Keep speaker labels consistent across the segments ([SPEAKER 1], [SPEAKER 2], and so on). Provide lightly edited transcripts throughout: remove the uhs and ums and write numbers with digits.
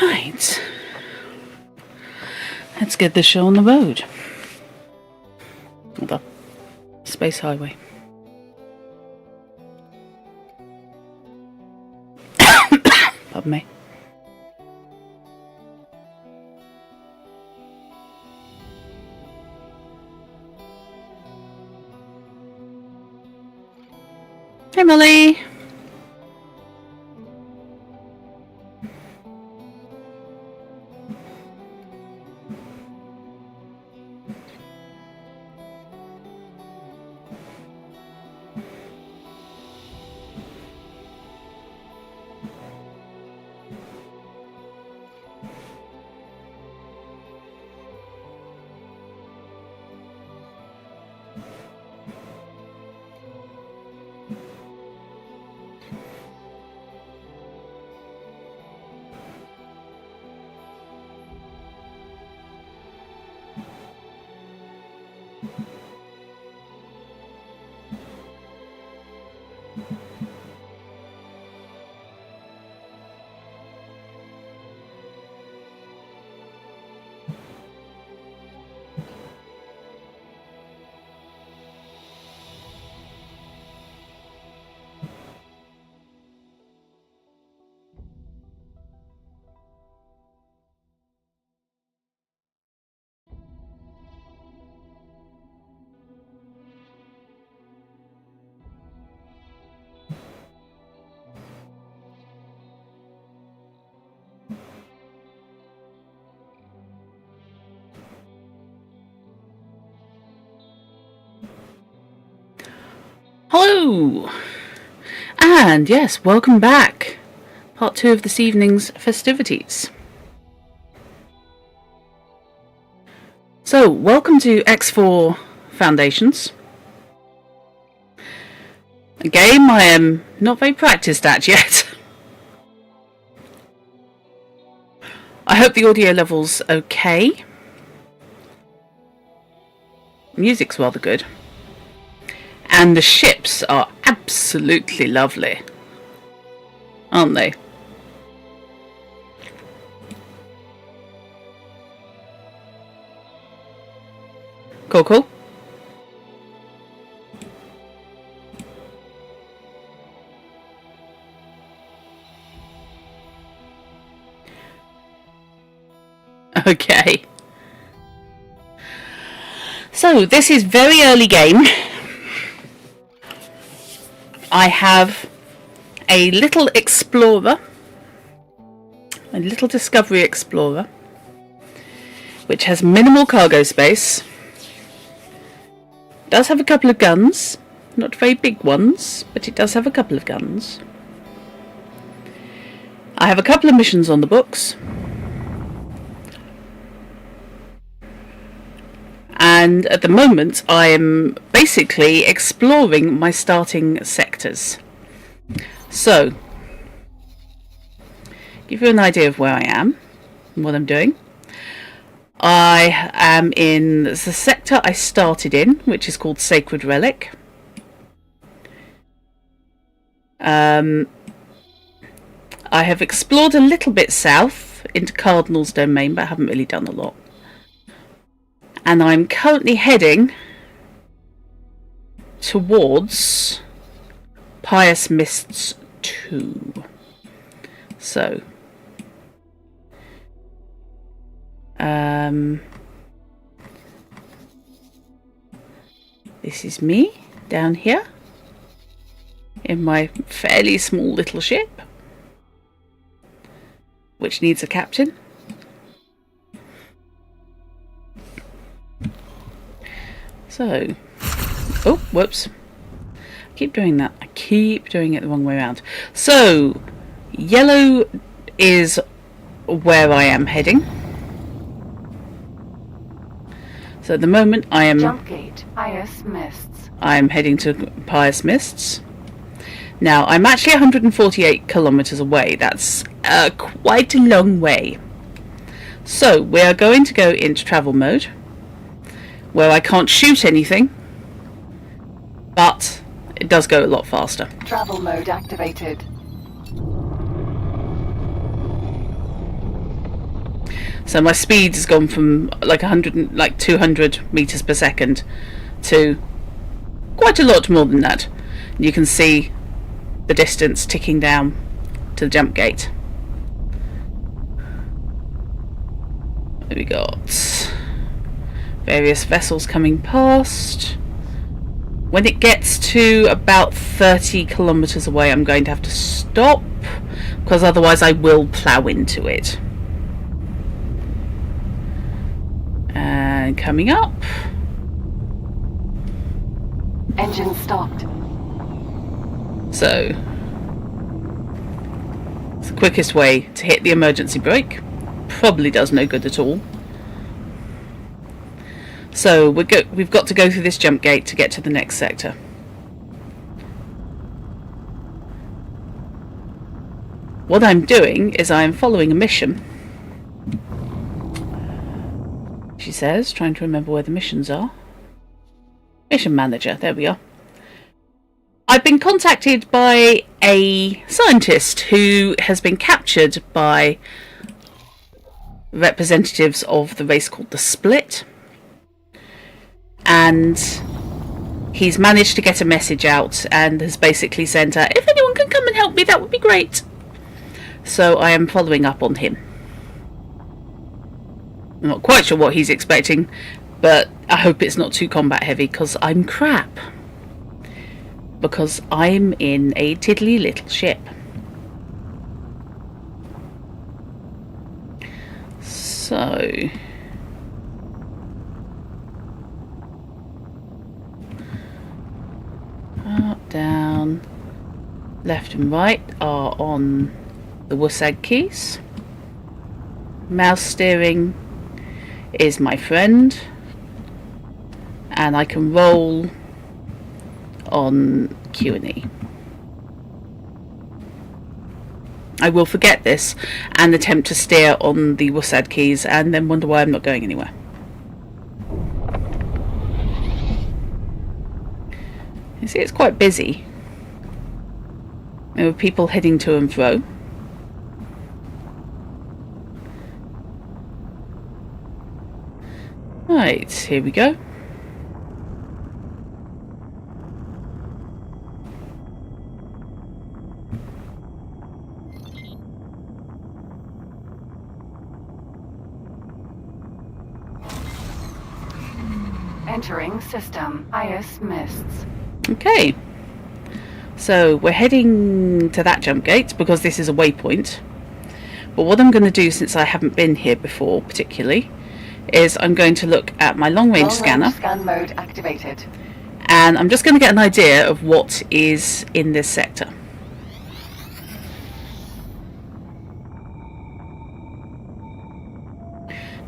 [SPEAKER 1] Right, let's get this show on the road. Hold on. Space Highway. Pardon me. Hey Molly. Hello! And yes, welcome back. Part 2 of this evening's festivities. So, welcome to X4 Foundations. A game I am not very practiced at yet. I hope the audio level's okay. Music's rather good. And the ships are absolutely lovely, aren't they? Cool, cool. Okay. So, this is very early game. I have a little explorer, a little Discovery Explorer, which has minimal cargo space. Does have a couple of guns, not very big ones, but it does have a couple of guns. I have a couple of missions on the books. And at the moment I'm basically exploring my starting sectors. So, give you an idea of where I am and what I'm doing. I am in the sector I started in, which is called Sacred Relic. I have explored a little bit south into Cardinal's Domain, but I haven't really done a lot. And I'm currently heading towards Pious Mists 2. So, this is me down here in my fairly small little ship, which needs a captain. So, oh, whoops. I keep doing that. I keep doing it the wrong way around. So, yellow is where I am heading. So at the moment I am...
[SPEAKER 2] Jump gate, Pious Mists.
[SPEAKER 1] I am heading to Pious Mists. Now, I'm actually 148 kilometres away. That's quite a long way. So, we are going to go into travel mode, where I can't shoot anything, but it does go a lot faster.
[SPEAKER 2] Travel mode activated.
[SPEAKER 1] So my speed has gone from like 200 meters per second to quite a lot more than that. You can see the distance ticking down to the jump gate. We got various vessels coming past. When it gets to about 30 kilometers away, I'm going to have to stop, because otherwise I will plow into it. And coming up.
[SPEAKER 2] Engine stopped.
[SPEAKER 1] So, it's the quickest way to hit the emergency brake. Probably does no good at all. So we've got to go through this jump gate to get to the next sector. What I'm doing is I'm following a mission. She says, trying to remember where the missions are. Mission manager, there we are. I've been contacted by a scientist who has been captured by representatives of the race called the Split. And he's managed to get a message out and has basically sent her, if anyone can come and help me, that would be great. So I am following up on him. I'm not quite sure what he's expecting, but I hope it's not too combat heavy, because I'm crap. Because I'm in a tiddly little ship. So... up, down, left and right are on the WSAG keys. Mouse steering is my friend, and I can roll on Q and E. I will forget this and attempt to steer on the WSAD keys and then wonder why I'm not going anywhere. You see, it's quite busy. There are people heading to and fro. Right, here we go.
[SPEAKER 2] Entering system. Pious Mists.
[SPEAKER 1] Okay. So we're heading to that jump gate because this is a waypoint. But what I'm going to do, since I haven't been here before particularly, is I'm going to look at my long-range scanner.
[SPEAKER 2] Scan mode activated.
[SPEAKER 1] And I'm just going to get an idea of what is in this sector.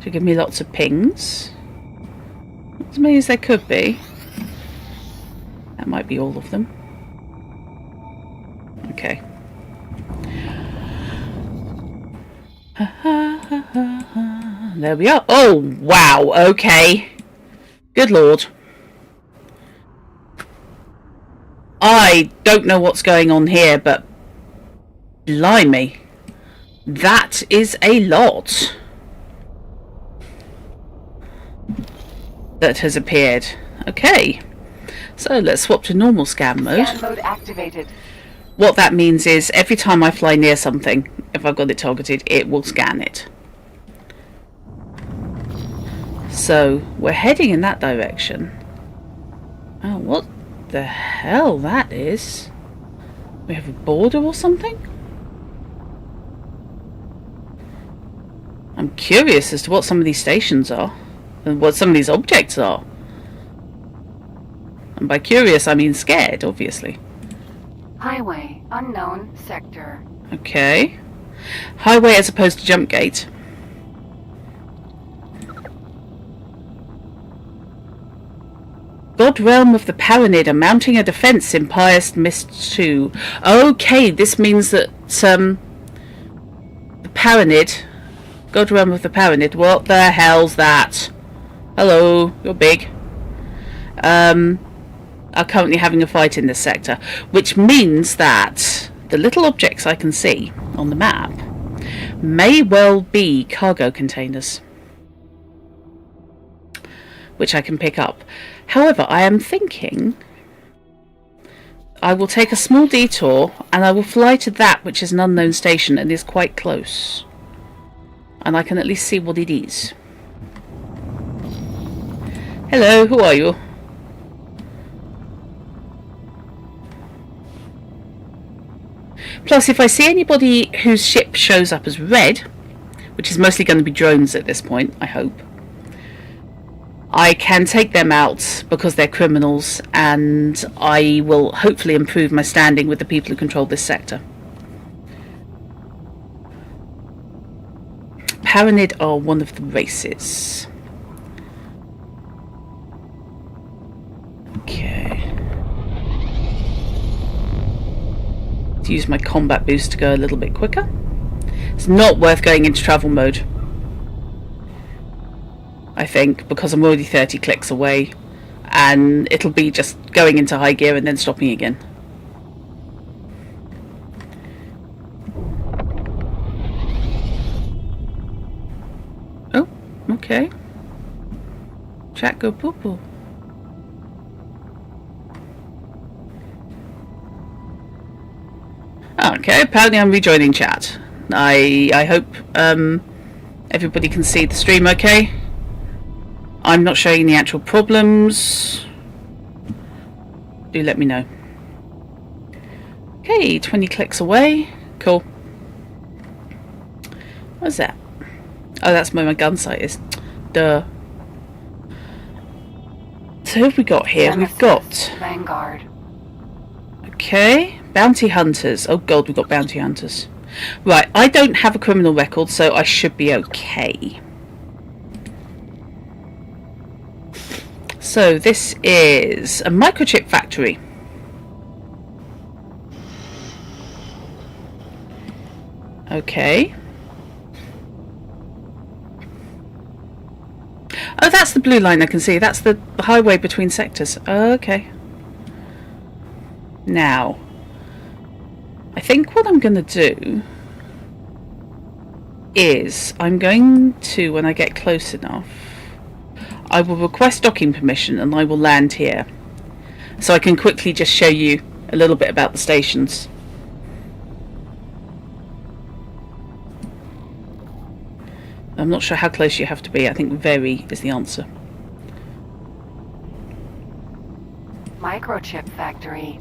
[SPEAKER 1] To give me lots of pings. As many as there could be. That might be all of them. Okay. There we are. Oh, wow. Okay. Good lord. I don't know what's going on here, but blimey. That is a lot that has appeared. Okay. So let's swap to normal scan mode.
[SPEAKER 2] Scan mode activated.
[SPEAKER 1] What that means is every time I fly near something, if I've got it targeted, it will scan it. So we're heading in that direction. Oh, what the hell that is? We have a border or something? I'm curious as to what some of these stations are and what some of these objects are. And by curious, I mean scared, obviously.
[SPEAKER 2] Highway, unknown sector.
[SPEAKER 1] Okay. Highway as opposed to jump gate. God Realm of the Paranid are mounting a defense in Pious Mist 2. Okay, this means that the Paranid, God Realm of the Paranid, what the hell's that? Hello, you're big. Are currently having a fight in this sector, which means that the little objects I can see on the map may well be cargo containers, which I can pick up. However, I am thinking I will take a small detour and I will fly to that which is an unknown station and is quite close, and I can at least see what it is. Hello, who are you? Plus, if I see anybody whose ship shows up as red, which is mostly going to be drones at this point, I hope, I can take them out because they're criminals, and I will hopefully improve my standing with the people who control this sector. Paranid are one of the races. Okay. To use my combat boost to go a little bit quicker. It's not worth going into travel mode, I think, because I'm already 30 clicks away and it'll be just going into high gear and then stopping again. Oh, okay. Chat go poo poo. Okay, apparently I'm rejoining chat. I hope everybody can see the stream okay. I'm not showing the actual problems. Do let me know. Okay, 20 clicks away. Cool. What's that? Oh, that's where my gun sight is. Duh. So who have we got here? We've got
[SPEAKER 2] Vanguard.
[SPEAKER 1] Okay, bounty hunters. Oh god, we've got bounty hunters. Right, I don't have a criminal record, so I should be okay. So this is a microchip factory. Okay. Oh, that's the blue line I can see. That's the highway between sectors. Okay. Now, I think what I'm going to do is I'm going to, when I get close enough, I will request docking permission and I will land here. So I can quickly just show you a little bit about the stations. I'm not sure how close you have to be. I think very is the answer.
[SPEAKER 2] Microchip factory.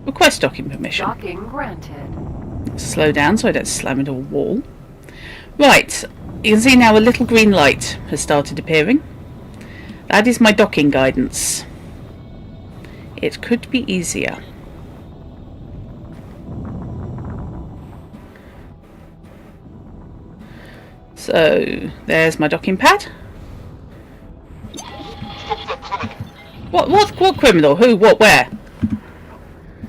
[SPEAKER 1] Request docking permission.
[SPEAKER 2] Docking granted.
[SPEAKER 1] Slow down so I don't slam into a wall. Right, you can see now a little green light has started appearing. That is my docking guidance. It could be easier. So, there's my docking pad. What criminal? Who? What? Where?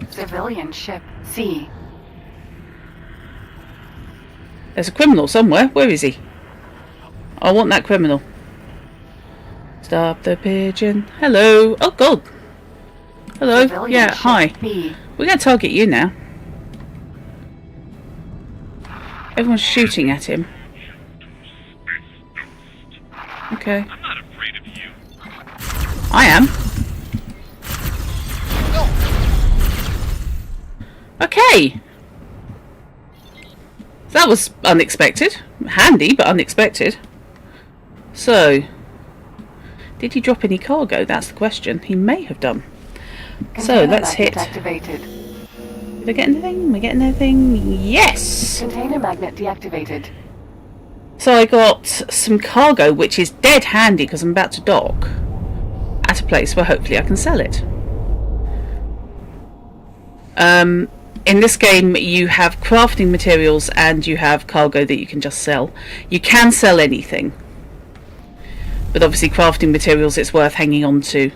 [SPEAKER 2] Civilian ship C.
[SPEAKER 1] There's a criminal somewhere. Where is he? I want that criminal. Stop the pigeon. Hello. Oh, God. Hello.
[SPEAKER 2] Civilian
[SPEAKER 1] Yeah,
[SPEAKER 2] ship
[SPEAKER 1] hi.
[SPEAKER 2] B.
[SPEAKER 1] We're going to target you now. Everyone's shooting at him. Okay.
[SPEAKER 3] I'm not afraid of you.
[SPEAKER 1] I am. Okay. That was unexpected. Handy, but unexpected. So, did he drop any cargo? That's the question. He may have done. So,
[SPEAKER 2] Container
[SPEAKER 1] let's
[SPEAKER 2] magnet
[SPEAKER 1] hit.
[SPEAKER 2] Activated.
[SPEAKER 1] Did I get anything? Am I getting anything? Yes!
[SPEAKER 2] Container magnet deactivated.
[SPEAKER 1] So I got some cargo, which is dead handy because I'm about to dock at a place where hopefully I can sell it. In this game you have crafting materials and you have cargo that you can just sell. You can sell anything, but obviously crafting materials it's worth hanging on to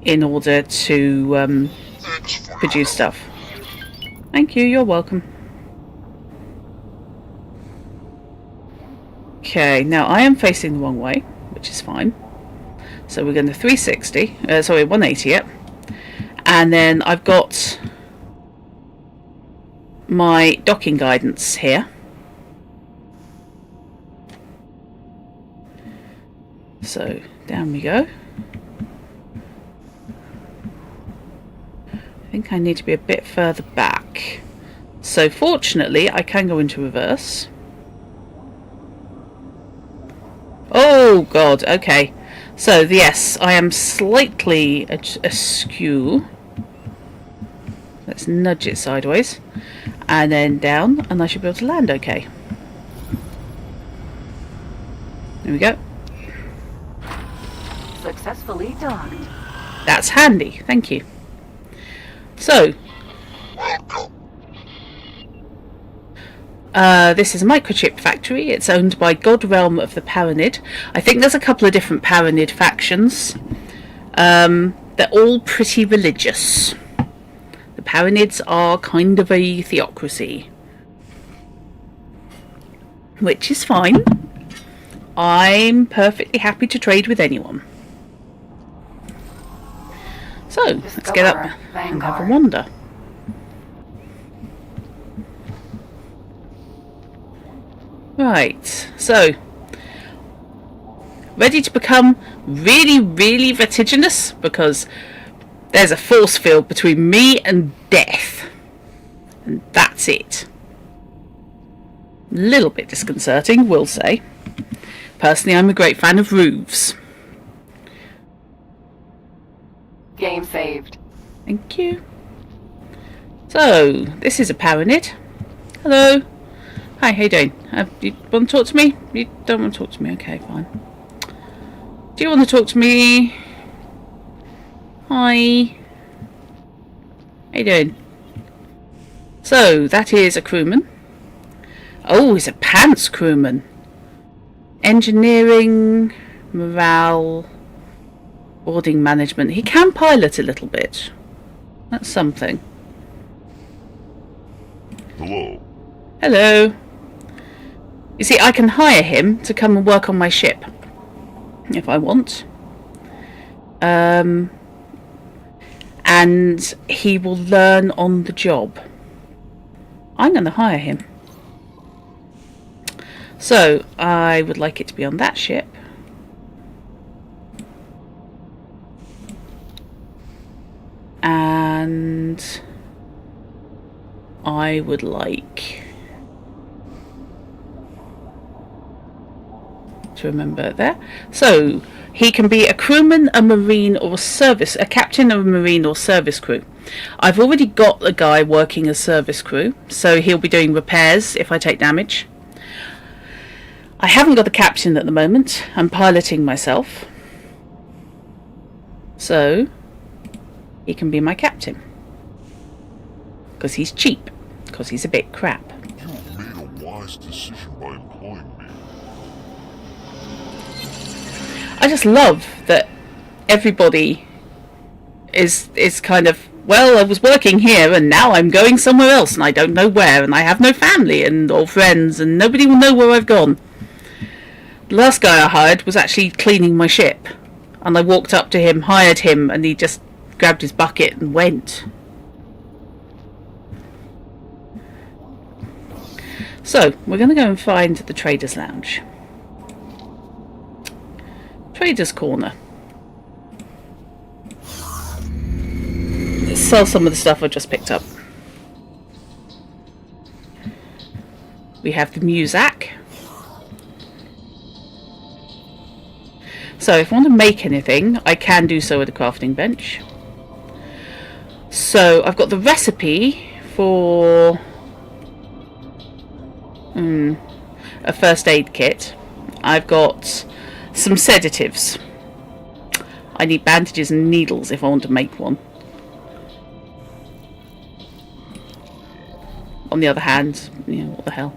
[SPEAKER 1] in order to produce stuff. Thank you, you're welcome. Okay, now I am facing the wrong way, which is fine. So we're going to 360, sorry, 180 it. And then I've got my docking guidance here. So down we go. I think I need to be a bit further back. So fortunately I can go into reverse. Oh god, okay. So yes, I am slightly askew. Let's nudge it sideways. And then down, and I should be able to land okay. There we go.
[SPEAKER 2] Successfully docked.
[SPEAKER 1] That's handy, thank you. So, this is a microchip factory. It's owned by God Realm of the Paranid. I think there's a couple of different Paranid factions. They're all pretty religious. The Paranids are kind of a theocracy, which is fine. I'm perfectly happy to trade with anyone. So, let's get up and have a wander. Right, so ready to become really, really vertiginous because there's a force field between me and death, and that's it. A little bit disconcerting, we'll say. Personally, I'm a great fan of roofs.
[SPEAKER 2] Game saved.
[SPEAKER 1] Thank you. So, this is a Paranid. Hello. Hi, how you doing? You want to talk to me? You don't want to talk to me? Okay, fine. Do you want to talk to me? Hi. How you doing? So, that is a crewman. Oh, he's a pants crewman. Engineering, morale, boarding management. He can pilot a little bit. That's something.
[SPEAKER 3] Hello.
[SPEAKER 1] Hello. You see, I can hire him to come and work on my ship if I want. And he will learn on the job. I'm going to hire him. So, I would like it to be on that ship. And I would like to remember it there. So, he can be a crewman, a marine, or a captain of a marine or service crew. I've already got a guy working as service crew, so he'll be doing repairs if I take damage. I haven't got a captain at the moment. I'm piloting myself. So, he can be my captain. Because he's cheap. Because he's a bit crap.
[SPEAKER 3] You have made a wise decision by employing me.
[SPEAKER 1] I just love that everybody is kind of, well, I was working here and now I'm going somewhere else and I don't know where, and I have no family or friends and nobody will know where I've gone. The last guy I hired was actually cleaning my ship, and I walked up to him, hired him, and he just grabbed his bucket and went. So we're going to go and find the Traders Lounge. Traders Corner. Let's sell some of the stuff I just picked up. We have the Muzak. So if I want to make anything, I can do so at a crafting bench. So I've got the recipe for a first aid kit. I've got some sedatives. I need bandages and needles if I want to make one. On the other hand, what the hell.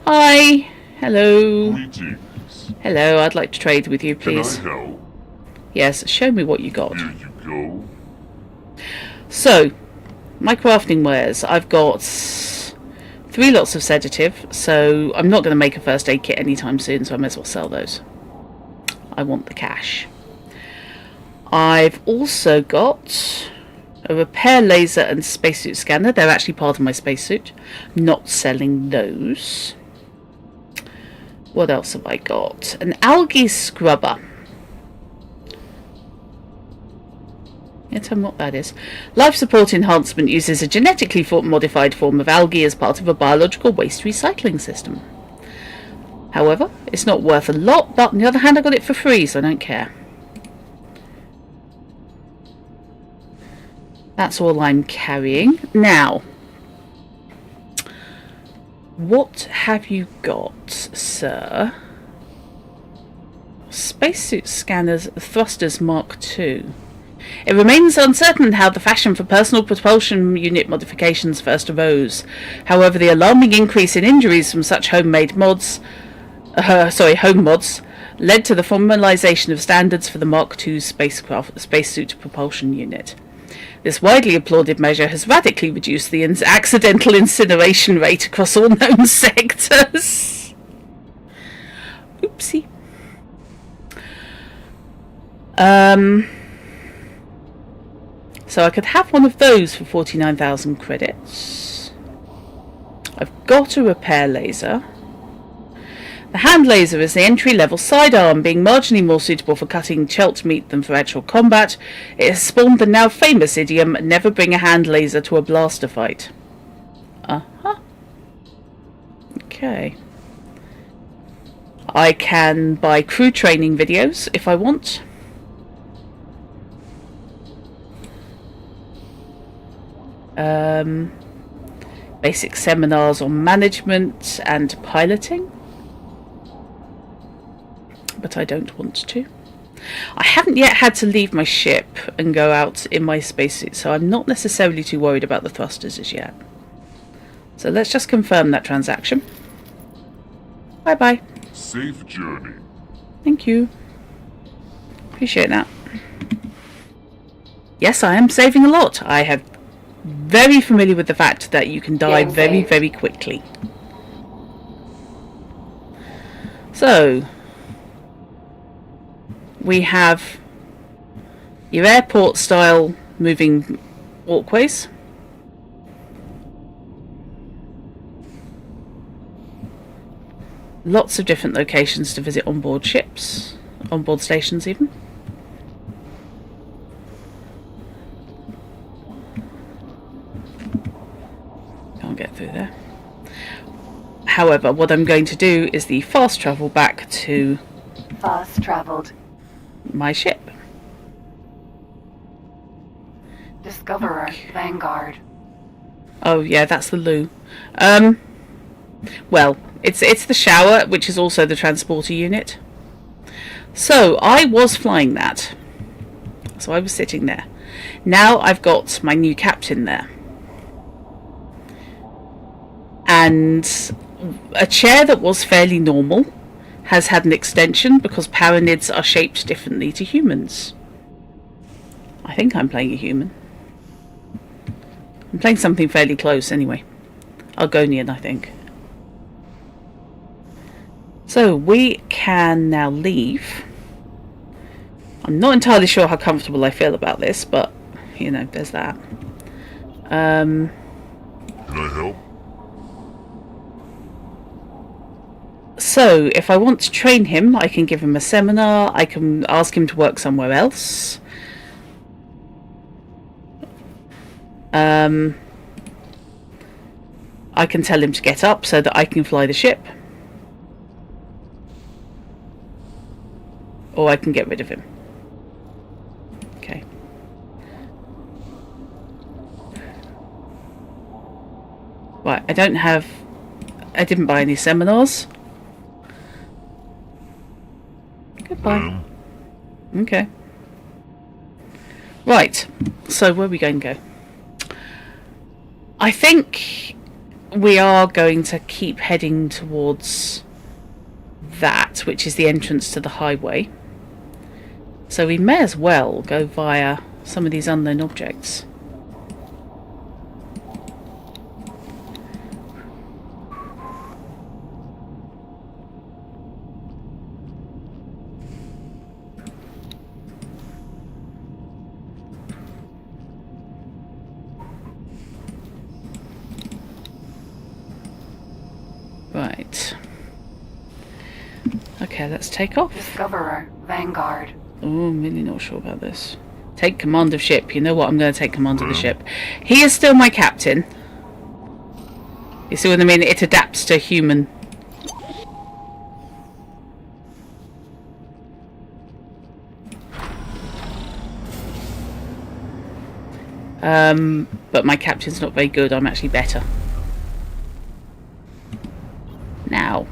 [SPEAKER 1] Hi! Hello!
[SPEAKER 3] Greetings.
[SPEAKER 1] Hello, I'd like to trade with you, please.
[SPEAKER 3] Can I help?
[SPEAKER 1] Yes, show me what you got.
[SPEAKER 3] Here you go.
[SPEAKER 1] So, my crafting wares. I've got 3 lots of sedative, so I'm not going to make a first aid kit anytime soon, so I might as well sell those. I want the cash. I've also got a repair laser and spacesuit scanner. They're actually part of my spacesuit. Not selling those. What else have I got? An algae scrubber. Yeah, tell me what that is. Life support enhancement uses a genetically modified form of algae as part of a biological waste recycling system. However, it's not worth a lot, but on the other hand I got it for free, so I don't care. That's all I'm carrying. Now, what have you got, sir? Spacesuit scanners, thrusters Mark II. It remains uncertain how the fashion for personal propulsion unit modifications first arose. However, the alarming increase in injuries from such home mods led to the formalization of standards for the Mark II spacesuit propulsion unit. This widely applauded measure has radically reduced the accidental incineration rate across all known sectors. Oopsie. So I could have one of those for 49,000 credits. I've got a repair laser. The hand laser is the entry-level sidearm, being marginally more suitable for cutting chelt meat than for actual combat. It has spawned the now famous idiom, never bring a hand laser to a blaster fight. Uh-huh. Okay. I can buy crew training videos if I want. Basic seminars on management and piloting. But I don't want to. I haven't yet had to leave my ship and go out in my spacesuit, so I'm not necessarily too worried about the thrusters as yet. So let's just confirm that transaction. Bye bye.
[SPEAKER 3] Safe journey.
[SPEAKER 1] Thank you. Appreciate that. Yes, I am saving a lot. I have very familiar with the fact that you can die very, very quickly. So we have your airport style moving walkways. Lots of different locations to visit on board ships, on board stations even. Can't get through there. However, what I'm going to do is the fast travel back to
[SPEAKER 2] Fast traveled.
[SPEAKER 1] my ship.
[SPEAKER 2] Discoverer, Vanguard.
[SPEAKER 1] Oh yeah, that's the loo. Well, it's the shower, which is also the transporter unit. So I was flying that. So I was sitting there. Now I've got my new captain there. And a chair that was fairly normal has had an extension because paranids are shaped differently to humans. I think I'm playing a human. I'm playing something fairly close anyway. Argonian, I think. So we can now leave. I'm not entirely sure how comfortable I feel about this, but you know, there's that.
[SPEAKER 3] Can I help?
[SPEAKER 1] So if I want to train him, I can give him a seminar. I can ask him to work somewhere else. I can tell him to get up so that I can fly the ship. Or I can get rid of him. Okay. Right, I didn't buy any seminars. Goodbye. Okay. Right, so where are we going to go? I think we are going to keep heading towards that, which is the entrance to the highway. So we may as well go via some of these unknown objects. Right. Okay, let's take off.
[SPEAKER 2] Discoverer, Vanguard.
[SPEAKER 1] Oh, I'm really not sure about this. Take command of ship. You know what? I'm going to take command of the ship. He is still my captain. You see what I mean? It adapts to human. But my captain's not very good. I'm actually better. Now.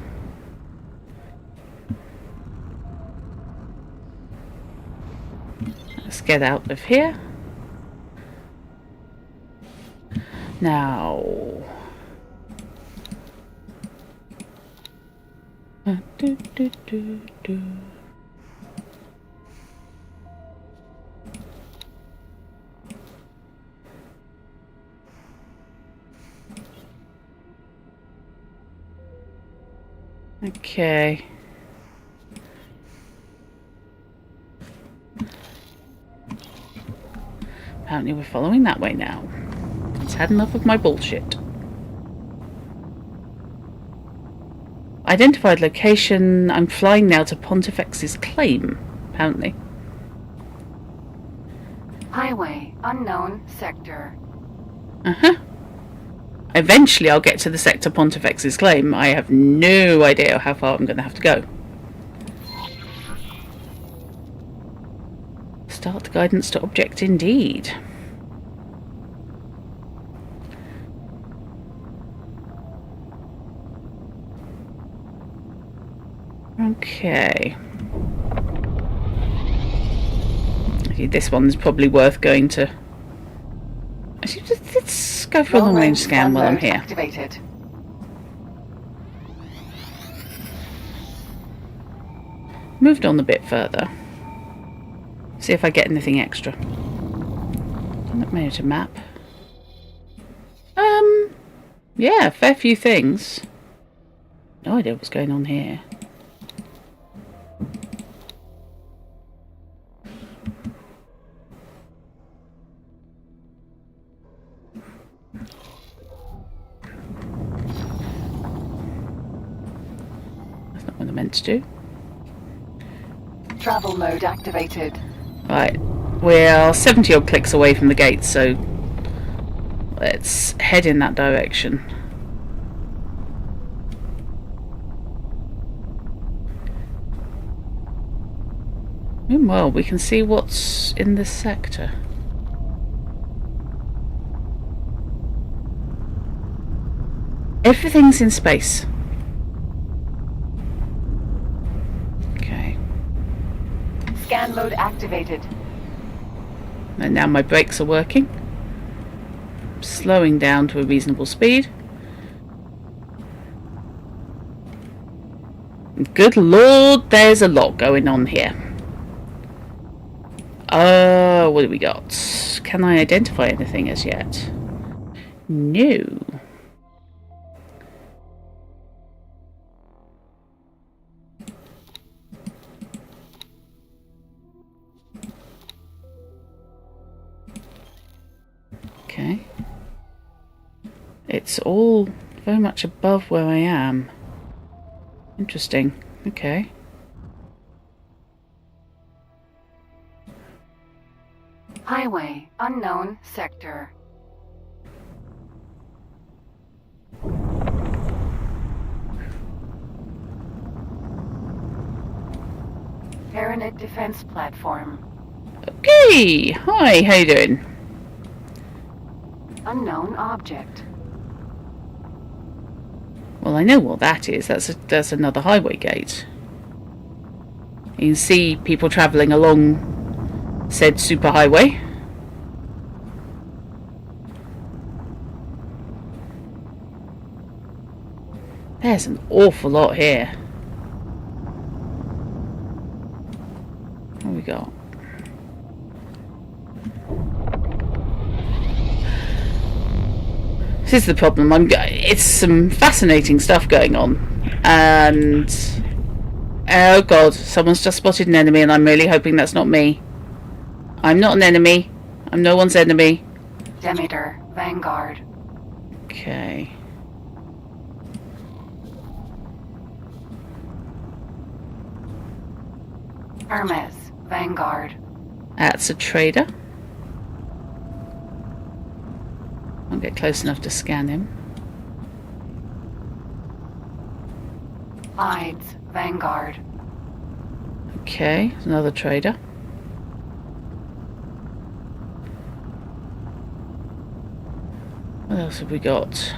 [SPEAKER 1] Let's get out of here. Now. Okay. Apparently we're following that way now. It's had enough of my bullshit. Identified location. I'm flying now to Pontifex's claim, apparently.
[SPEAKER 2] Highway, unknown sector.
[SPEAKER 1] Uh-huh. Eventually I'll get to the sector Pontifex's claim. I have no idea how far I'm going to have to go. Start guidance to object indeed. Okay. Okay, this one's probably worth going to. Actually, let's go for a long range scan while I'm here.
[SPEAKER 2] Activated.
[SPEAKER 1] Moved on a bit further. See if I get anything extra. I'm not managed a map. Yeah, fair few things. No idea what's going on here. That's not what I meant to do.
[SPEAKER 2] Travel mode activated.
[SPEAKER 1] Right, we're 70 odd clicks away from the gate, so let's head in that direction. Meanwhile, we can see what's in this sector. Everything's in space. Okay.
[SPEAKER 2] Scan mode activated.
[SPEAKER 1] And now my brakes are working. I'm slowing down to a reasonable speed. Good lord, there's a lot going on here. What do we got? Can I identify anything as yet? No. Okay. It's all very much above where I am. Interesting. Okay.
[SPEAKER 2] Highway, unknown sector. Aeronet defense platform.
[SPEAKER 1] Okay. Hi, how you doing?
[SPEAKER 2] Unknown object.
[SPEAKER 1] Well, I know what that is. That's another highway gate. You can see people travelling along said superhighway. There's an awful lot here. What have we got? This is the problem. It's some fascinating stuff going on, and oh god, someone's just spotted an enemy, and I'm really hoping that's not me. I'm not an enemy. I'm no one's enemy.
[SPEAKER 2] Demeter, Vanguard.
[SPEAKER 1] Okay.
[SPEAKER 2] Hermes, Vanguard.
[SPEAKER 1] That's a trader. I'll get close enough to scan him.
[SPEAKER 2] Ides, Vanguard.
[SPEAKER 1] Okay, there's another trader. What else have we got?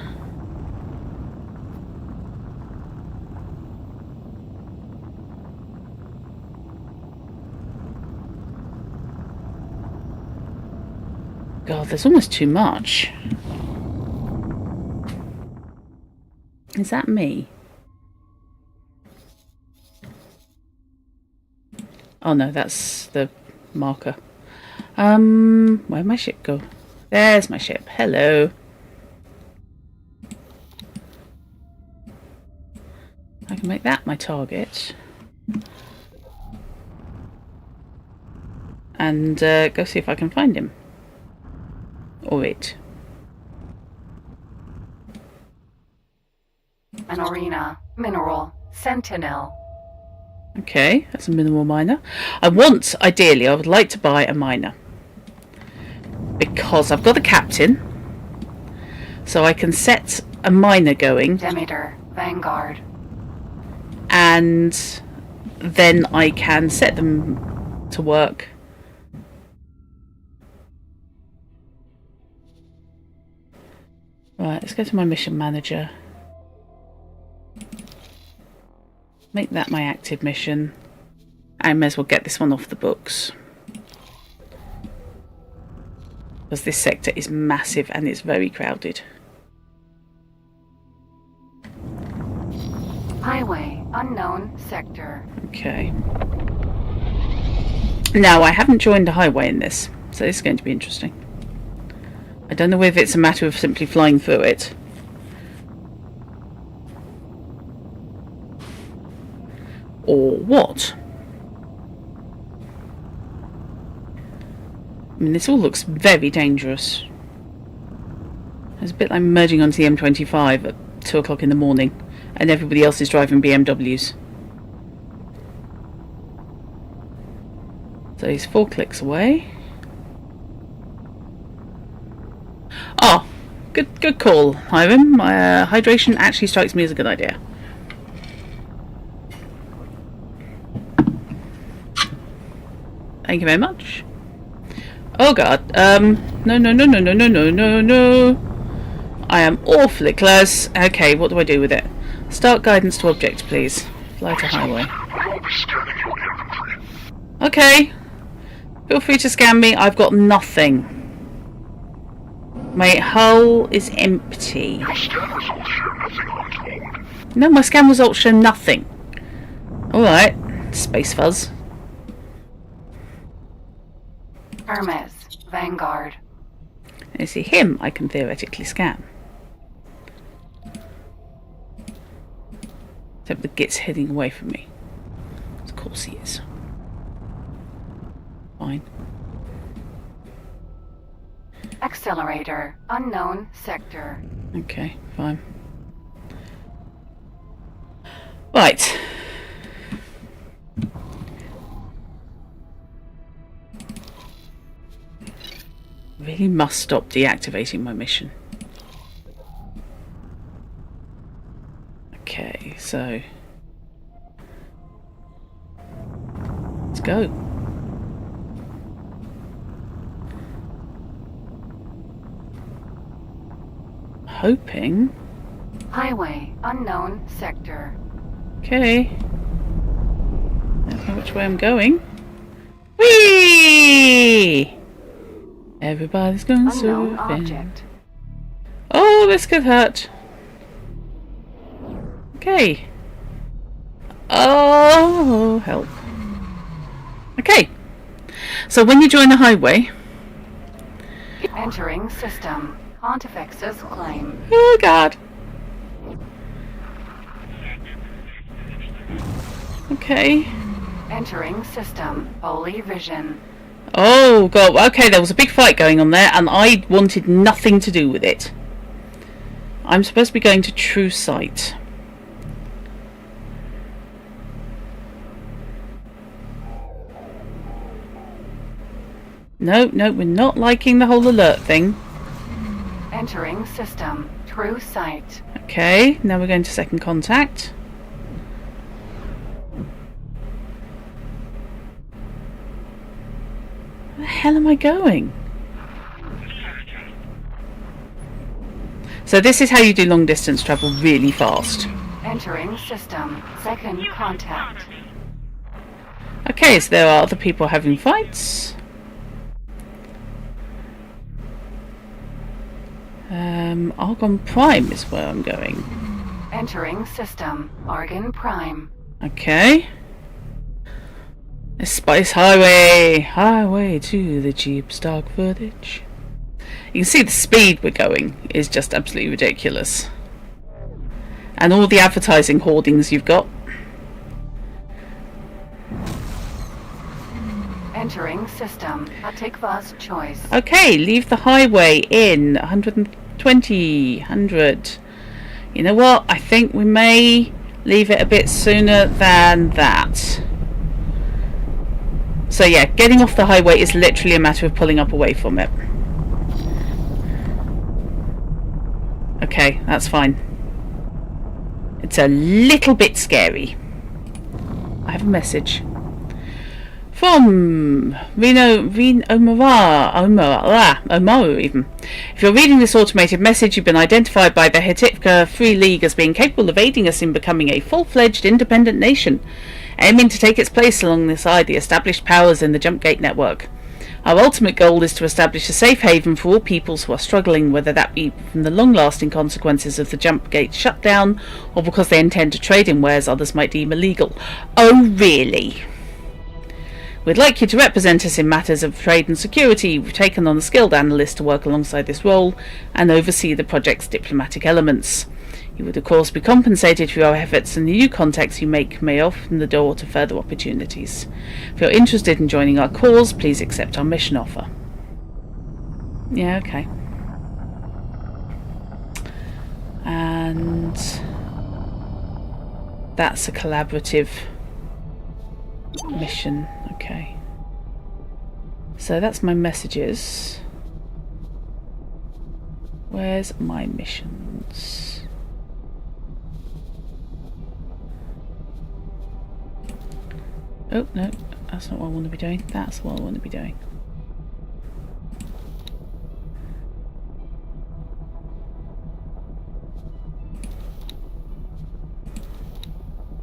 [SPEAKER 1] God, there's almost too much. Is that me? Oh no, that's the marker. Where'd my ship go? There's my ship. Hello. I can make that my target. And go see if I can find him. Or it.
[SPEAKER 2] An arena, mineral, sentinel.
[SPEAKER 1] Okay, that's a minimal miner. Ideally, I would like to buy a miner. Because I've got the captain. So I can set a miner going.
[SPEAKER 2] Demeter, Vanguard.
[SPEAKER 1] And then I can set them to work. Right, let's go to my mission manager. Make that my active mission. I may as well get this one off the books. Because this sector is massive and it's very crowded.
[SPEAKER 2] Highway, unknown sector.
[SPEAKER 1] Okay. Now, I haven't joined a highway in this, so this is going to be interesting. I don't know if it's a matter of simply flying through it. Or what? I mean, this all looks very dangerous. It's a bit like merging onto the M25 at 2 o'clock in the morning and everybody else is driving BMWs. So he's 4 clicks away. Oh, good call, Hiram. Hydration actually strikes me as a good idea. Thank you very much. Oh god, no. I am awfully close. Okay, what do I do with it? Start guidance to object, please. Fly to highway. Okay. Feel free to scan me. I've got nothing. My hull is empty. No, my scan results show nothing. Alright. Space fuzz.
[SPEAKER 2] Hermes, Vanguard.
[SPEAKER 1] And you see him I can theoretically scan. Except the Git's heading away from me. Of course he is. Fine.
[SPEAKER 2] Accelerator, unknown sector.
[SPEAKER 1] Okay, fine. Right. Really must stop deactivating my mission. Okay, so let's go. Hoping.
[SPEAKER 2] Highway, unknown sector.
[SPEAKER 1] Okay. Don't know which way I'm going. Whee! Everybody's going
[SPEAKER 2] Unknown
[SPEAKER 1] surfing.
[SPEAKER 2] object.
[SPEAKER 1] Oh, this could hurt. Okay. Oh, help. Okay. So when you join the highway...
[SPEAKER 2] Entering system. Pontifex's claim.
[SPEAKER 1] Oh, God. Okay.
[SPEAKER 2] Entering system. Holy vision.
[SPEAKER 1] Oh, God. Okay, there was a big fight going on there, and I wanted nothing to do with it. I'm supposed to be going to True Sight. No, we're not liking the whole alert thing.
[SPEAKER 2] Entering system. True sight.
[SPEAKER 1] Okay, now we're going to second contact. Where the hell am I going? So this is how you do long distance travel really fast.
[SPEAKER 2] Entering system. Second contact.
[SPEAKER 1] Okay, so there are other people having fights. Argon Prime is where I'm going.
[SPEAKER 2] Entering system. Argon Prime.
[SPEAKER 1] Okay. The Spice Highway. Highway to the cheap stock footage. You can see the speed we're going is just absolutely ridiculous. And all the advertising hoardings you've got.
[SPEAKER 2] Entering system. Atikva's choice.
[SPEAKER 1] Okay, leave the highway in 120, 100. You know what? I think we may leave it a bit sooner than that. So yeah, getting off the highway is literally a matter of pulling up away from it. Okay, that's fine. It's a little bit scary. I have a message. From Omaru even. If you're reading this automated message, you've been identified by the Hitika Free League as being capable of aiding us in becoming a full-fledged independent nation, aiming to take its place alongside the established powers in the Jumpgate network. Our ultimate goal is to establish a safe haven for all peoples who are struggling, whether that be from the long-lasting consequences of the Jumpgate shutdown, or because they intend to trade in wares others might deem illegal. Oh, really? We'd like you to represent us in matters of trade and security. We've taken on a skilled analyst to work alongside this role and oversee the project's diplomatic elements. You would of course be compensated for your efforts, and the new contacts you make may open the door to further opportunities. If you're interested in joining our cause, please accept our mission offer. Yeah, okay. And that's a collaborative mission. Okay, so that's my messages. Where's my missions? Oh no, that's not what I want to be doing. That's what I want to be doing.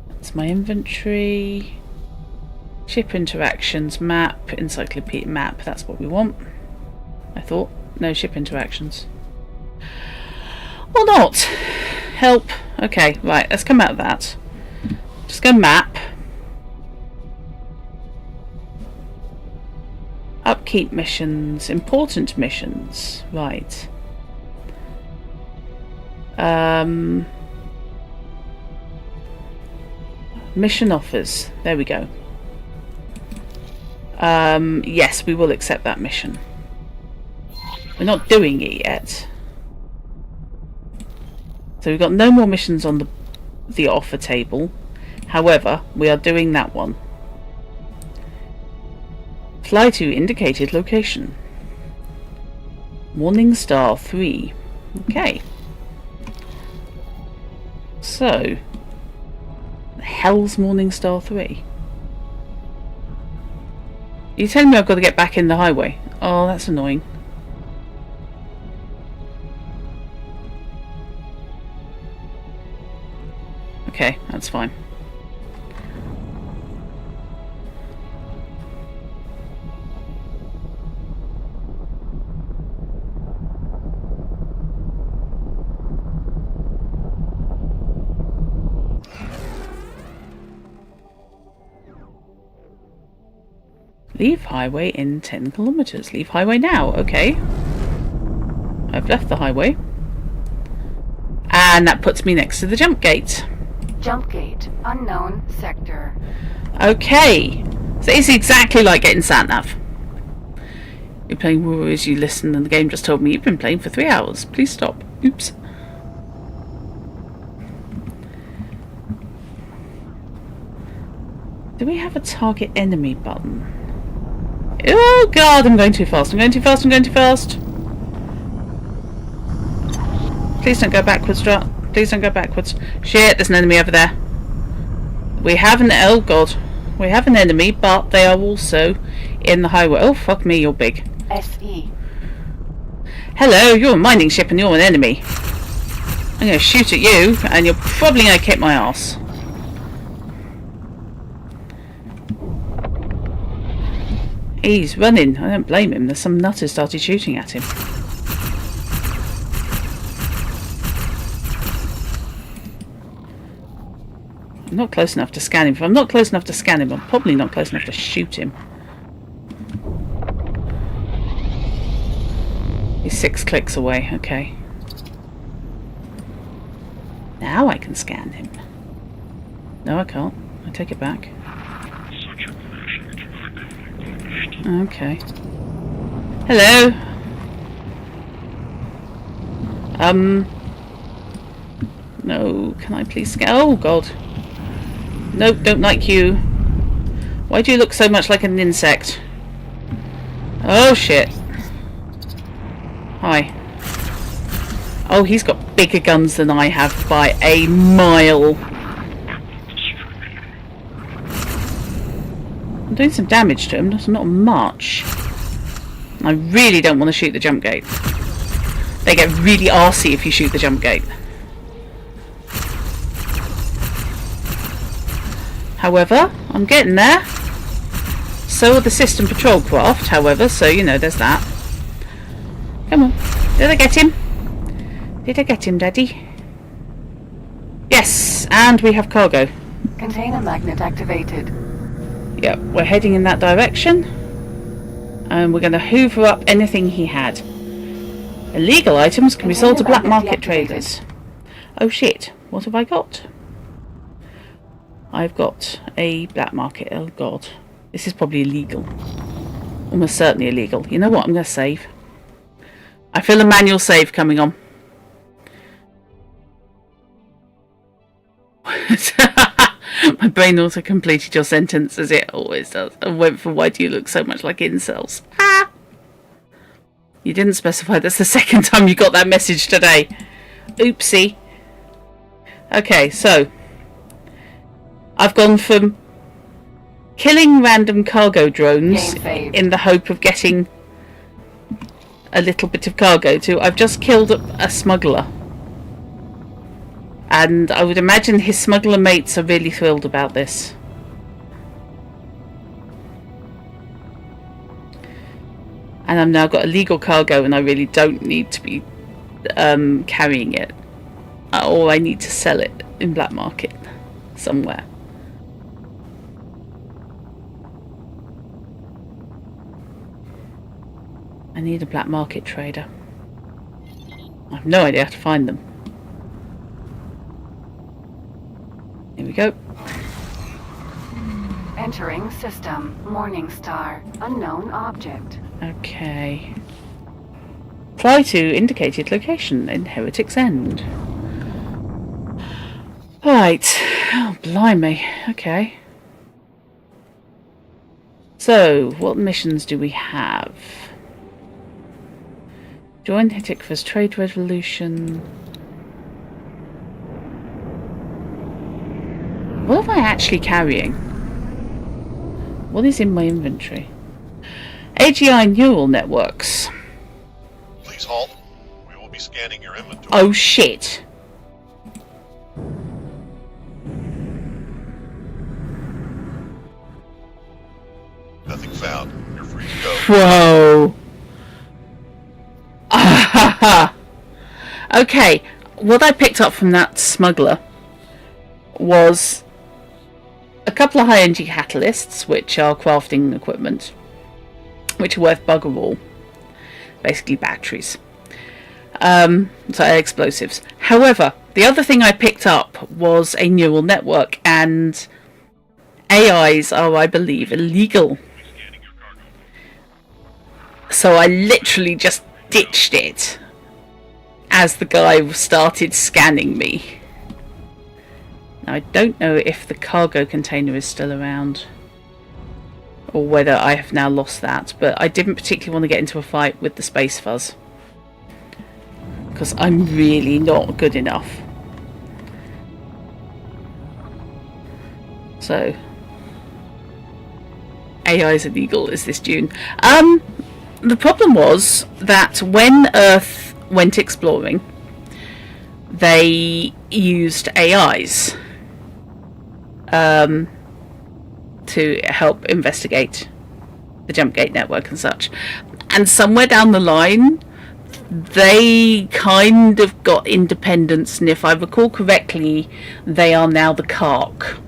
[SPEAKER 1] That's my inventory. Ship interactions, map, encyclopedia map, that's what we want. I thought. No ship interactions. Or not. Help. Okay, right, let's come out of that. Just go map. Upkeep missions, important missions, right. Mission offers, there we go. Yes, we will accept that mission. We're not doing it yet. So we've got no more missions on the offer table. However, we are doing that one. Fly to indicated location. Morning Star 3. Okay. So, the hell's Morning Star 3? You're telling me I've got to get back in the highway? Oh, that's annoying. Okay, that's fine. Leave highway in 10 kilometers. Leave highway now. Okay. I've left the highway. And that puts me next to the jump gate.
[SPEAKER 2] Jump gate. Unknown sector.
[SPEAKER 1] Okay. So it's exactly like getting sat-nav. You're playing War as you listen and the game just told me you've been playing for 3 hours. Please stop. Oops. Do we have a target enemy button? Oh god, I'm going too fast. I'm going too fast. I'm going too fast. Please don't go backwards, Drat. Please don't go backwards. Shit, there's an enemy over there. We have an... Oh god. We have an enemy, but they are also in the highway. Oh, fuck me, you're big.
[SPEAKER 2] SE.
[SPEAKER 1] Hello, you're a mining ship and you're an enemy. I'm going to shoot at you, and you're probably going to kick my ass. He's running. I don't blame him. There's some nutters started shooting at him. I'm not close enough to scan him. If I'm not close enough to scan him, I'm probably not close enough to shoot him. He's 6 clicks away. Okay. Now I can scan him. No, I can't. I take it back. Okay. Hello. No, can I please scan? Oh god. Nope, don't like you. Why do you look so much like an insect? Oh shit. Hi. Oh, he's got bigger guns than I have by a mile. I'm doing some damage to him, that's not much. I really don't want to shoot the jump gate. They get really arsey if you shoot the jump gate. However, I'm getting there. So are the system patrol craft, however, so you know there's that. Come on. Did I get him? Did I get him, Daddy? Yes, and we have cargo.
[SPEAKER 2] Container magnet activated.
[SPEAKER 1] Yep, we're heading in that direction. And we're going to hoover up anything he had. Illegal items can be sold to black market traders. Oh shit, what have I got? I've got a black market. Oh god. This is probably illegal. Almost certainly illegal. You know what? I'm going to save. I feel a manual save coming on. My brain also completed your sentence, as it always does, and went for why do you look so much like incels? Ah! You didn't specify that's the second time you got that message today. Oopsie. Okay, so I've gone from killing random cargo drones in the hope of getting a little bit of cargo to I've just killed a smuggler. And I would imagine his smuggler mates are really thrilled about this. And I've now got illegal cargo and I really don't need to be carrying it. Or I need to sell it in black market somewhere. I need a black market trader. I have no idea how to find them. Here we go.
[SPEAKER 2] Entering system. Morningstar. Unknown object.
[SPEAKER 1] Okay. Fly to indicated location in Heretic's End. Right. Oh, blimey. Okay. So, what missions do we have? Join Heretic for trade revolution. What am I actually carrying? What is in my inventory? AGI neural networks.
[SPEAKER 3] Please halt. We will be scanning your inventory.
[SPEAKER 1] Oh shit.
[SPEAKER 3] Nothing found. You're free to go.
[SPEAKER 1] Whoa. Okay, what I picked up from that smuggler was a couple of high-energy catalysts, which are crafting equipment, which are worth bugger all. Basically batteries. So explosives. However, the other thing I picked up was a neural network, and AIs are, I believe, illegal. So I literally just ditched it as the guy started scanning me. Now I don't know if the cargo container is still around, or whether I have now lost that, but I didn't particularly want to get into a fight with the space fuzz, because I'm really not good enough. So AI is illegal, is this June? The problem was that when Earth went exploring, they used AIs to help investigate the jump gate network and such. And somewhere down the line, they kind of got independence, and if I recall correctly, they are now the Kark.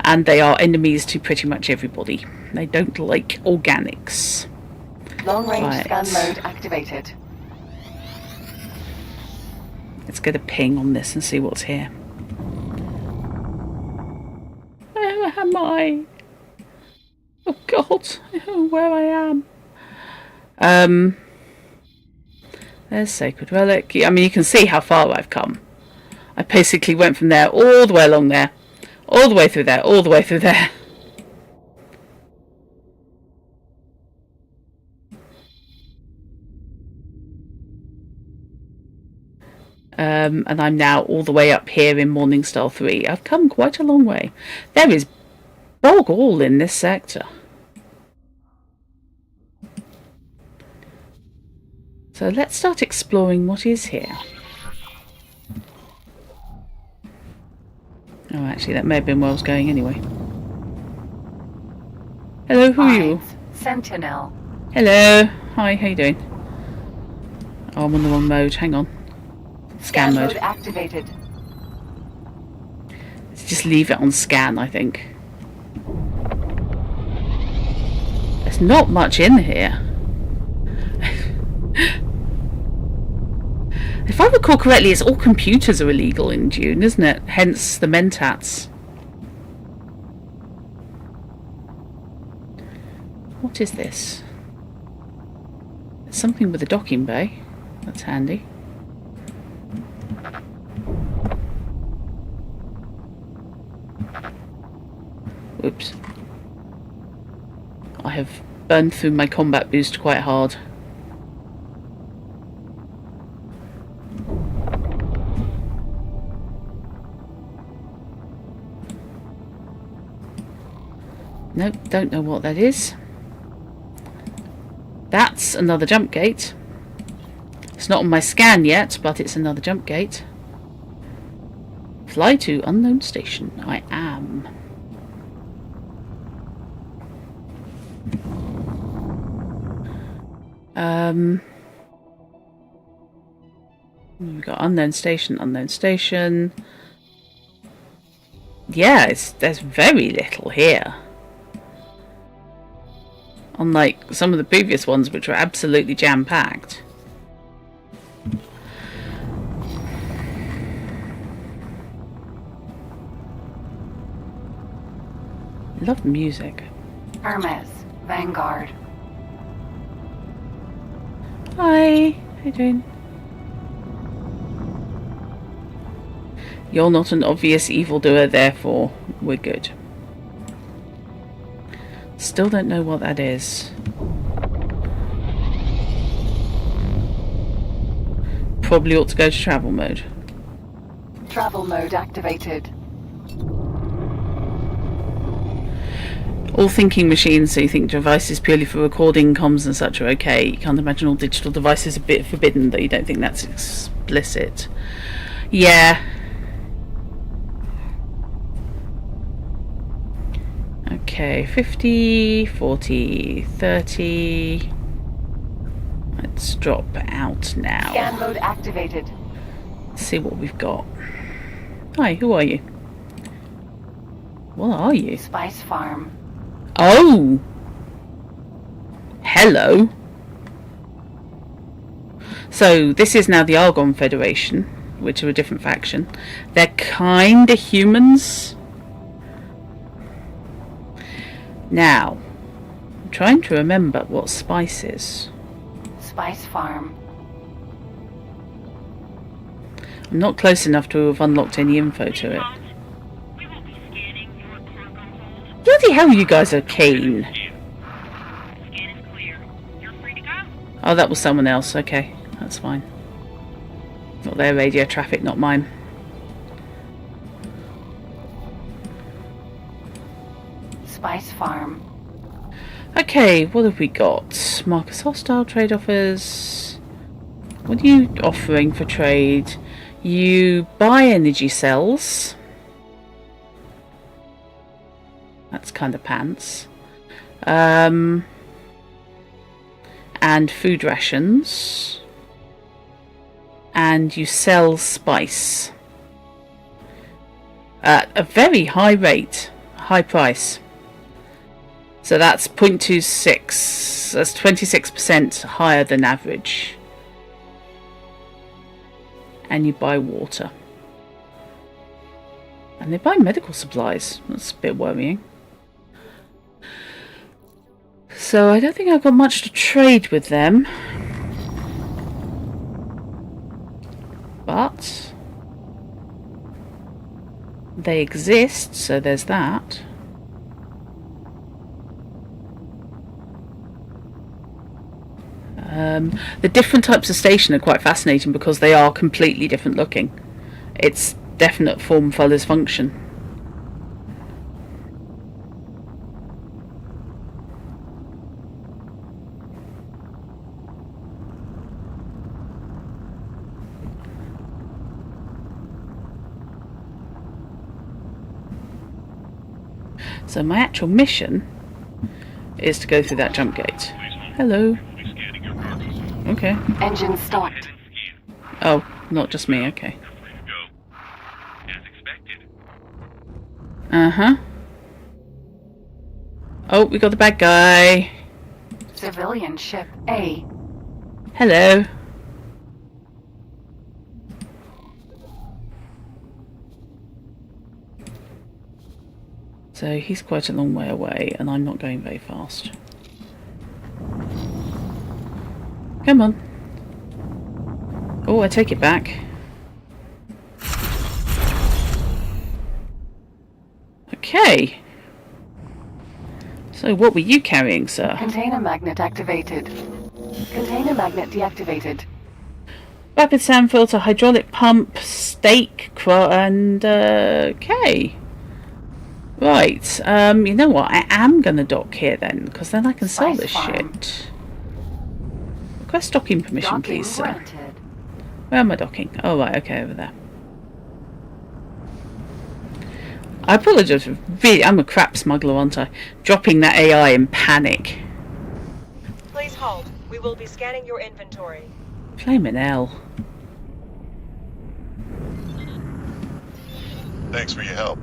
[SPEAKER 1] And they are enemies to pretty much everybody. They don't like organics.
[SPEAKER 2] Long-range scan mode activated.
[SPEAKER 1] Let's get a ping on this and see what's here. Where am I? Oh God, I don't know where I am. There's Sacred Relic. I mean, you can see how far I've come. I basically went from there all the way along there, all the way through there, all the way through there. And I'm now all the way up here in Morningstar 3. I've come quite a long way. There is bog all in this sector. So let's start exploring what is here. Oh, actually, that may have been where I was going anyway. Hello, who are you?
[SPEAKER 2] Sentinel.
[SPEAKER 1] Hello. Hi, how you doing? Oh, I'm on the wrong mode. Hang on. Scan mode.
[SPEAKER 2] Activated.
[SPEAKER 1] Let's just leave it on scan, I think. There's not much in here. If I recall correctly, it's all computers are illegal in Dune, isn't it? Hence the mentats. What is this? There's something with a docking bay. That's handy. Oops. I have burned through my combat boost quite hard. Nope, don't know what that is. That's another jump gate. It's not on my scan yet, but it's another jump gate. Fly to unknown station. I am. We've got unknown station, unknown station. Yeah, there's very little here. Unlike some of the previous ones, which were absolutely jam-packed. Love music.
[SPEAKER 2] Hermes, Vanguard.
[SPEAKER 1] Hi, how you doing? You're not an obvious evildoer, therefore we're good. Still don't know what that is. Probably ought to go to travel mode.
[SPEAKER 2] Travel mode activated.
[SPEAKER 1] All thinking machines, so you think devices purely for recording comms and such are okay. You can't imagine all digital devices a bit forbidden, though you don't think that's explicit. Yeah. Okay, 50, 40, 30. Let's drop out now.
[SPEAKER 2] Scan mode activated.
[SPEAKER 1] Let's see what we've got. Hi, who are you? What are you?
[SPEAKER 2] Spice farm.
[SPEAKER 1] Oh! Hello. So, this is now the Argon Federation, which are a different faction. They're kinda humans. Now, I'm trying to remember what spice is.
[SPEAKER 2] Spice farm.
[SPEAKER 1] I'm not close enough to have unlocked any info to it. Bloody hell, you guys are keen. Oh, that was someone else. Okay, that's fine. Not their radio traffic, not mine.
[SPEAKER 2] Spice farm.
[SPEAKER 1] Okay, what have we got? Marcus hostile trade offers. What are you offering for trade? You buy energy cells. That's kind of pants. And food rations. And you sell spice. At a very high rate. High price. So that's 0.26. That's 26% higher than average. And you buy water. And they buy medical supplies. That's a bit worrying. So I don't think I've got much to trade with them. But they exist, so there's that. The different types of station are quite fascinating because they are completely different looking. It's definite form follows function. So my actual mission is to go through that jump gate. Hello. Okay.
[SPEAKER 2] Engine stopped.
[SPEAKER 1] Oh, not just me, okay. Uh-huh. Oh, we got the bad guy.
[SPEAKER 2] Civilian ship A.
[SPEAKER 1] Hello. So he's quite a long way away, and I'm not going very fast. Come on. Oh, I take it back. Okay. So what were you carrying, sir?
[SPEAKER 2] Container magnet activated. Container magnet deactivated.
[SPEAKER 1] Rapid sand filter, hydraulic pump, stake, and okay. Right. You know what? I am gonna dock here then, because then I can sell this shit. Request docking permission,
[SPEAKER 2] Docking
[SPEAKER 1] please, sir.
[SPEAKER 2] granted.
[SPEAKER 1] Where am I docking? Oh, right, okay, over there. I apologise. Really, I'm a crap smuggler, aren't I? Dropping that AI in panic.
[SPEAKER 4] Please hold. We will be scanning your inventory.
[SPEAKER 1] Flaming hell.
[SPEAKER 3] Thanks for your help.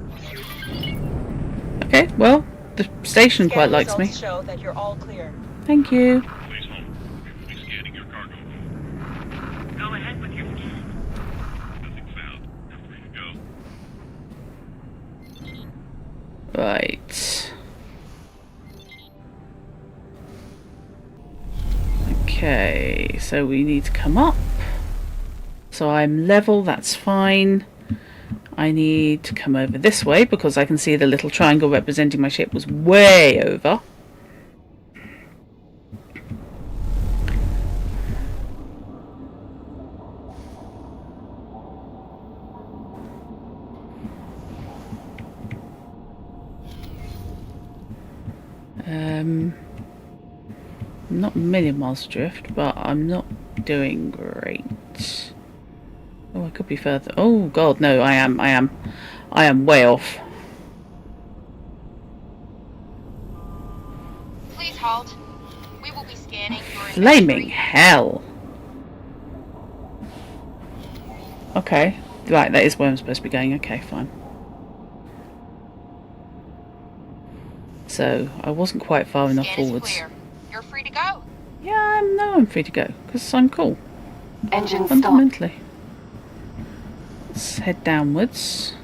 [SPEAKER 1] Okay, well, the station
[SPEAKER 4] Scan
[SPEAKER 1] quite likes me.
[SPEAKER 4] results show that you're all clear.
[SPEAKER 1] Thank you.
[SPEAKER 3] Please hold. We will be scanning your cargo.
[SPEAKER 4] Go ahead with your scan.
[SPEAKER 3] Nothing found. You're free to go.
[SPEAKER 1] Right. Okay, so we need to come up. So I'm level, that's fine. I need to come over this way because I can see the little triangle representing my ship was way over. Not a million miles adrift, but I'm not doing great. Oh, I could be further. Oh god, no, I am way off.
[SPEAKER 5] Please halt. We will be scanning your
[SPEAKER 1] Flaming hell. Okay, right, that is where I'm supposed to be going. Okay, fine. So, I wasn't quite far enough
[SPEAKER 5] Scan is
[SPEAKER 1] forwards.
[SPEAKER 5] clear. You're free to go.
[SPEAKER 1] Yeah, I'm free to go, because I'm cool.
[SPEAKER 2] Engine stop.
[SPEAKER 1] Fundamentally. Let's head downwards.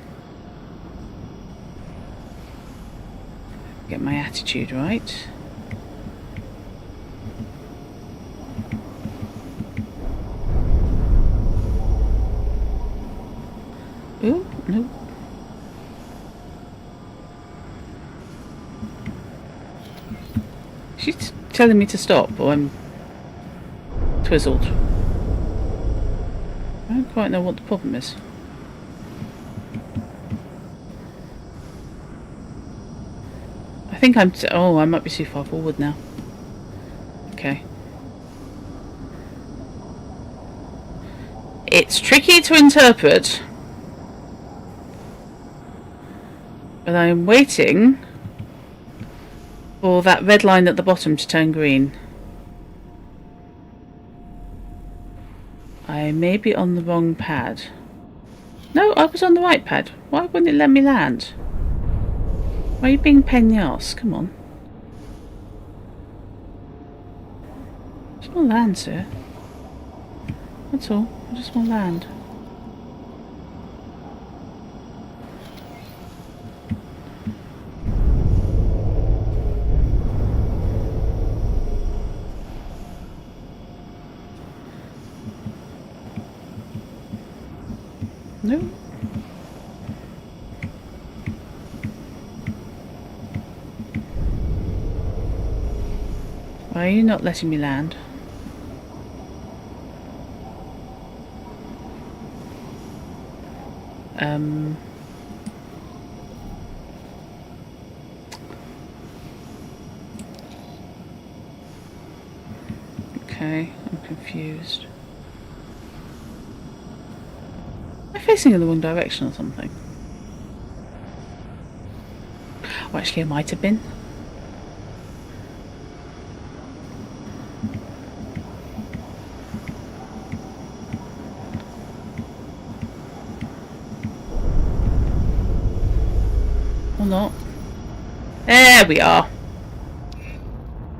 [SPEAKER 1] Get my attitude right. Ooh, no. She's telling me to stop, or I'm twizzled. I don't quite know what the problem is. I think oh, I might be too far forward now. Okay. It's tricky to interpret, but I'm waiting for that red line at the bottom to turn green. I may be on the wrong pad. No, I was on the right pad. Why wouldn't it let me land? Why are you being a pain in the arse? Come on. I just want to land, sir. That's all. I just want to land. No. Why are you not letting me land? Okay, I'm confused. Am I facing in the wrong direction or something? Well, actually, I might have been. Or not. There we are.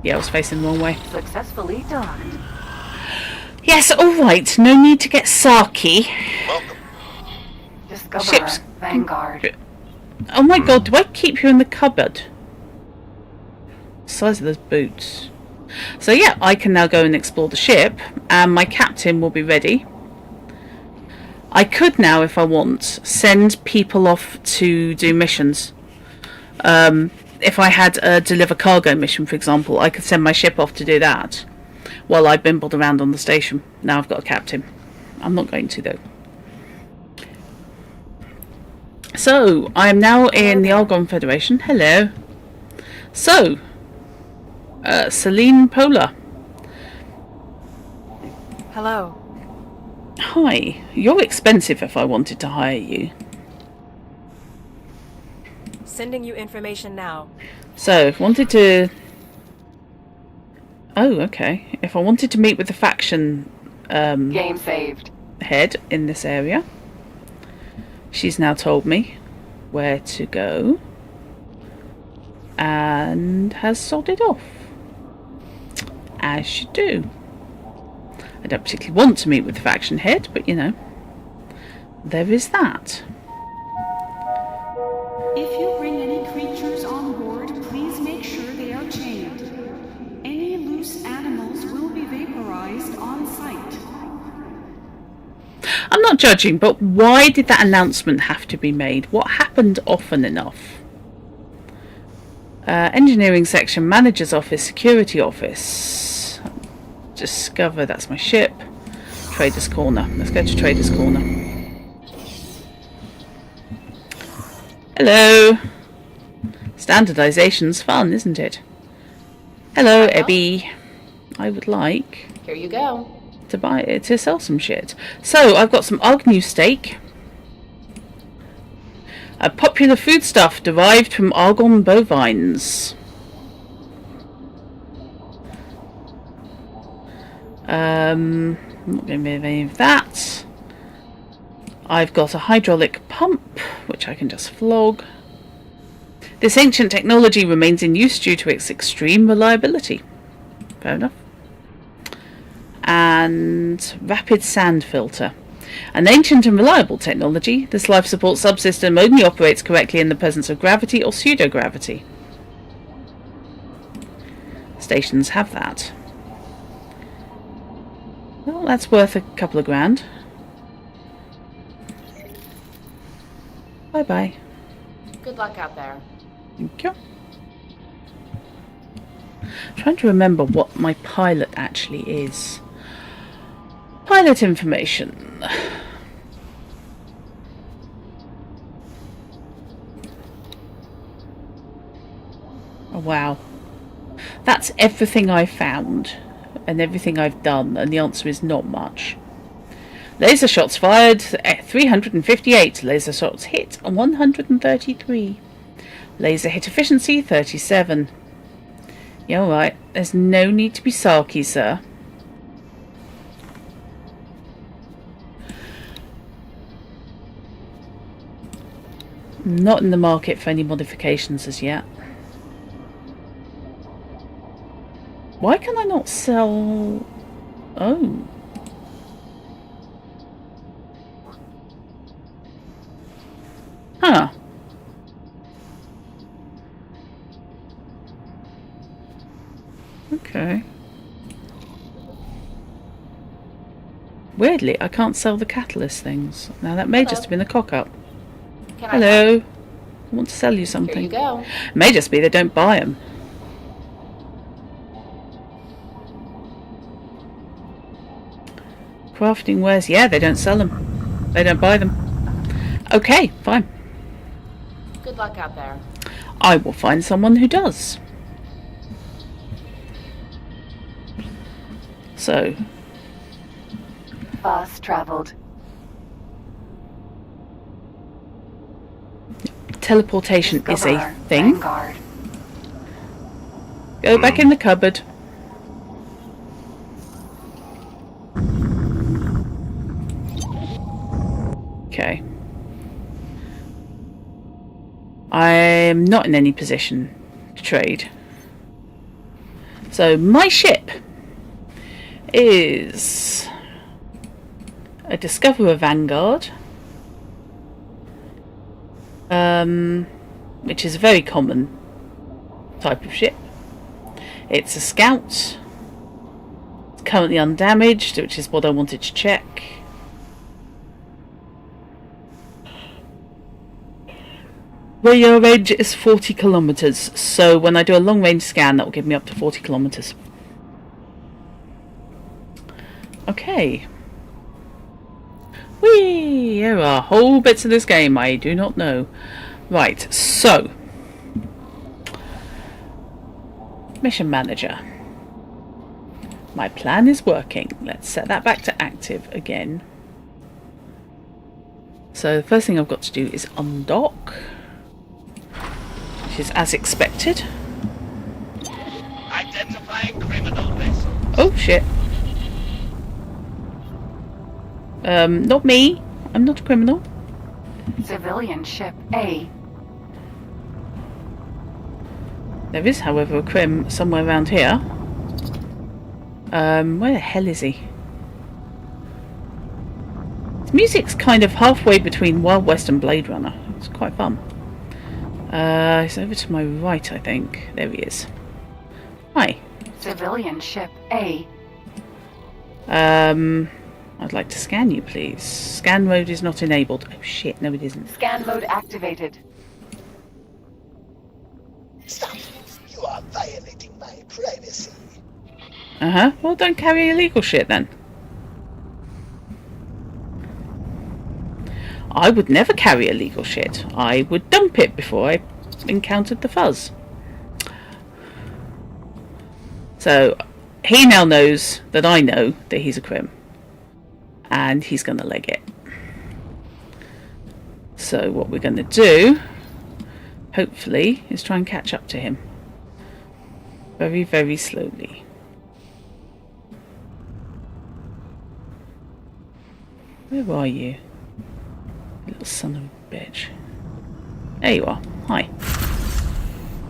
[SPEAKER 1] Yeah, I was facing the wrong way.
[SPEAKER 2] Successfully docked.
[SPEAKER 1] Yes, alright. No need to get sarky.
[SPEAKER 3] Welcome.
[SPEAKER 2] Discoverer,
[SPEAKER 1] Ships.
[SPEAKER 2] Vanguard.
[SPEAKER 1] Oh my god, do I keep you in the cupboard? The size of those boots. So yeah, I can now go and explore the ship, and my captain will be ready. I could now, if I want, send people off to do missions. If I had a deliver cargo mission, for example, I could send my ship off to do that while I bimbled around on the station. Now I've got a captain. I'm not going to, though. So, I am now in the Argon Federation. Hello. So, Celine Polar.
[SPEAKER 4] Hello.
[SPEAKER 1] Hi. You're expensive if I wanted to hire you.
[SPEAKER 4] Sending you information now.
[SPEAKER 1] So, if I wanted to... Oh, okay. If I wanted to meet with the faction
[SPEAKER 2] Game saved.
[SPEAKER 1] head in this area, she's now told me where to go and has sodded off. As you do. I don't particularly want to meet with the faction head, but you know, there is that.
[SPEAKER 6] If you bring any creatures on board, please make sure they are chained. Any loose animals will be vaporized on sight.
[SPEAKER 1] I'm not judging, but why did that announcement have to be made? What happened often enough? Engineering section, manager's office, security office. Discover, that's my ship. Trader's corner. Let's go to Trader's corner. Hello. Standardization's fun, isn't it? Hello, Ebby. I would like
[SPEAKER 7] Here you go.
[SPEAKER 1] to sell some shit. So I've got some Agnew steak, a popular foodstuff derived from Argon bovines. I'm not going to be any of that. I've got a hydraulic pump, which I can just flog. This ancient technology remains in use due to its extreme reliability. Fair enough. And rapid sand filter. An ancient and reliable technology, this life support subsystem only operates correctly in the presence of gravity or pseudogravity. Stations have that. Well, that's worth a couple of grand. Bye-bye.
[SPEAKER 7] Good luck out there.
[SPEAKER 1] Thank you. I'm trying to remember what my pilot actually is. Pilot information. Oh, wow. That's everything I found and everything I've done, and the answer is not much. Laser shots fired 358. Laser shots hit 133. Laser hit efficiency 37. You're alright. There's no need to be sarky, sir. Not in the market for any modifications as yet. Why can I not sell... Oh. Huh. Okay. Weirdly, I can't sell the catalyst things. Now that may just have been a cock-up. Hello. I want to sell you something.
[SPEAKER 7] Here you go.
[SPEAKER 1] It may just be they don't buy them. Crafting wares, yeah, they don't sell them. They don't buy them. Okay, fine.
[SPEAKER 7] Good luck out there.
[SPEAKER 1] I will find someone who does. So,
[SPEAKER 2] Fast traveled.
[SPEAKER 1] teleportation is a
[SPEAKER 2] Discoverer,
[SPEAKER 1] thing.
[SPEAKER 2] Vanguard.
[SPEAKER 1] Go back in the cupboard. Okay. I'm not in any position to trade. So my ship is a Discoverer Vanguard, which is a very common type of ship. It's a scout. It's currently undamaged, which is what I wanted to check. Radio range is 40 kilometers, so when I do a long range scan, that will give me up to 40 kilometers. Okay. Whee! There are whole bits of this game I do not know. Right, so. Mission Manager. My plan is working. Let's set that back to active again. So the first thing I've got to do is undock. Which is as expected.
[SPEAKER 8] Identifying criminal vessel.
[SPEAKER 1] Oh shit. Not me. I'm not a criminal.
[SPEAKER 2] Civilian ship A.
[SPEAKER 1] There is, however, a crim somewhere around here. Where the hell is he? His music's kind of halfway between Wild West and Blade Runner. It's quite fun. He's over to my right, I think. There he is. Hi.
[SPEAKER 2] Civilian ship A.
[SPEAKER 1] I'd like to scan you, please. Scan mode is not enabled. Oh shit, no it isn't.
[SPEAKER 2] Scan mode activated.
[SPEAKER 8] Stop! You are violating my privacy.
[SPEAKER 1] Uh-huh. Well, don't carry illegal shit then. I would never carry illegal shit. I would dump it before I encountered the fuzz. So, he now knows that I know that he's a crim. And he's going to leg it. So what we're going to do, hopefully, is try and catch up to him. Very, very slowly. Where are you? Little son of a bitch. There you are. Hi.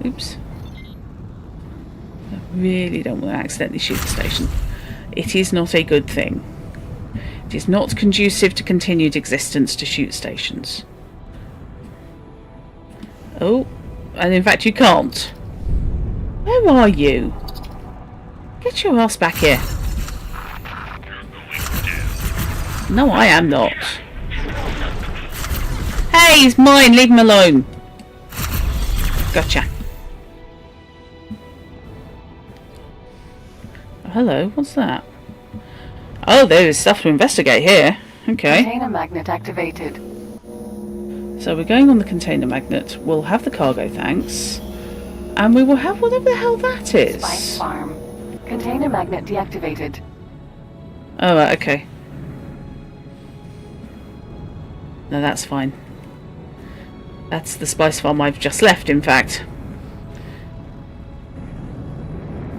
[SPEAKER 1] Oops. I really don't want to accidentally shoot the station. It is not a good thing. It is not conducive to continued existence to shoot stations. Oh, and in fact you can't. Where are you? Get your ass back here. No, I am not. Hey, he's mine, leave him alone. Gotcha. Oh, hello, what's that? Oh, there is stuff to investigate here. Okay.
[SPEAKER 2] Container magnet activated.
[SPEAKER 1] So we're going on the container magnet. We'll have the cargo, thanks. And we will have whatever the hell that is.
[SPEAKER 2] Spice farm. Container magnet deactivated.
[SPEAKER 1] Oh, right, okay. No, that's fine. That's the spice farm I've just left, in fact.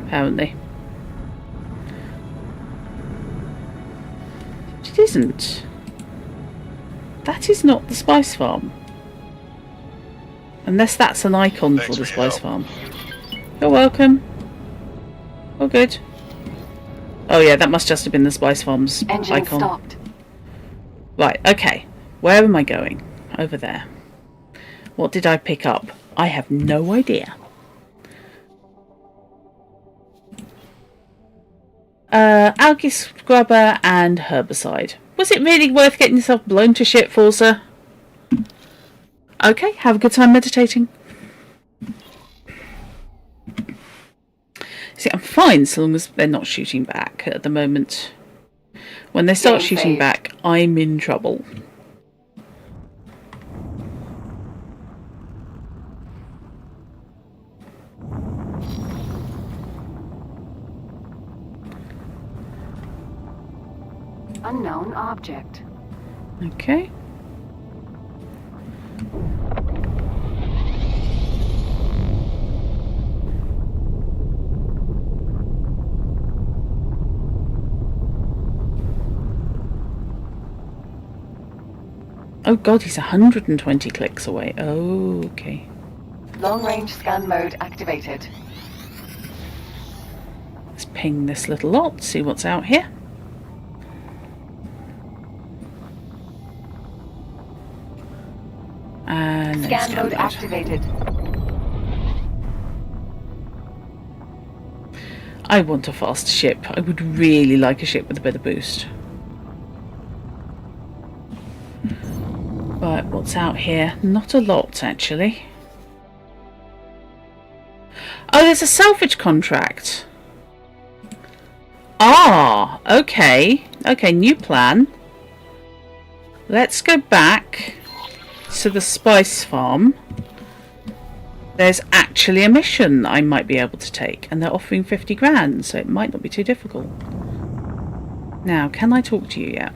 [SPEAKER 1] Apparently. It isn't. That is not the spice farm. Unless that's an icon
[SPEAKER 3] Thanks
[SPEAKER 1] for the
[SPEAKER 3] for your
[SPEAKER 1] spice
[SPEAKER 3] help.
[SPEAKER 1] farm. You're welcome. Oh, good. Oh yeah, that must just have been the spice farm's
[SPEAKER 2] Engine
[SPEAKER 1] icon.
[SPEAKER 2] stopped.
[SPEAKER 1] Right, okay. Where am I going? Over there. What did I pick up? I have no idea. Algae scrubber and herbicide. Was it really worth getting yourself blown to shit for, sir? Okay, have a good time meditating. See, I'm fine so long as they're not shooting back at the moment. When they start
[SPEAKER 2] Getting
[SPEAKER 1] shooting
[SPEAKER 2] saved.
[SPEAKER 1] back, I'm in trouble.
[SPEAKER 2] Unknown object.
[SPEAKER 1] Okay. Oh god, he's 120 clicks away. Oh, okay.
[SPEAKER 2] Long range scan mode activated.
[SPEAKER 1] Let's ping this little lot, see what's out here. And then
[SPEAKER 2] Scan mode activated.
[SPEAKER 1] I want a fast ship. I would really like a ship with a bit of boost. Right, what's out here? Not a lot, actually. Oh, there's a salvage contract. Ah, okay. Okay, new plan. Let's go back to the spice farm. There's actually a mission I might be able to take, and they're offering 50 grand, so it might not be too difficult. Now, can I talk to you yet?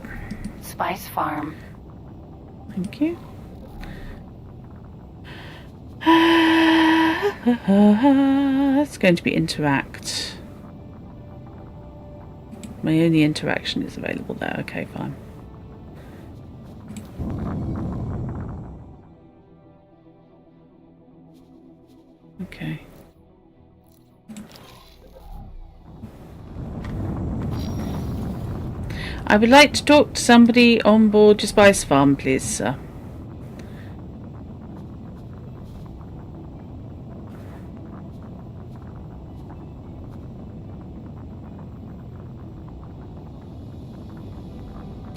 [SPEAKER 2] Spice farm.
[SPEAKER 1] Thank you. It's going to be interact. My only interaction is available there. Okay, fine. Okay. I would like to talk to somebody on board your spice farm, please, sir.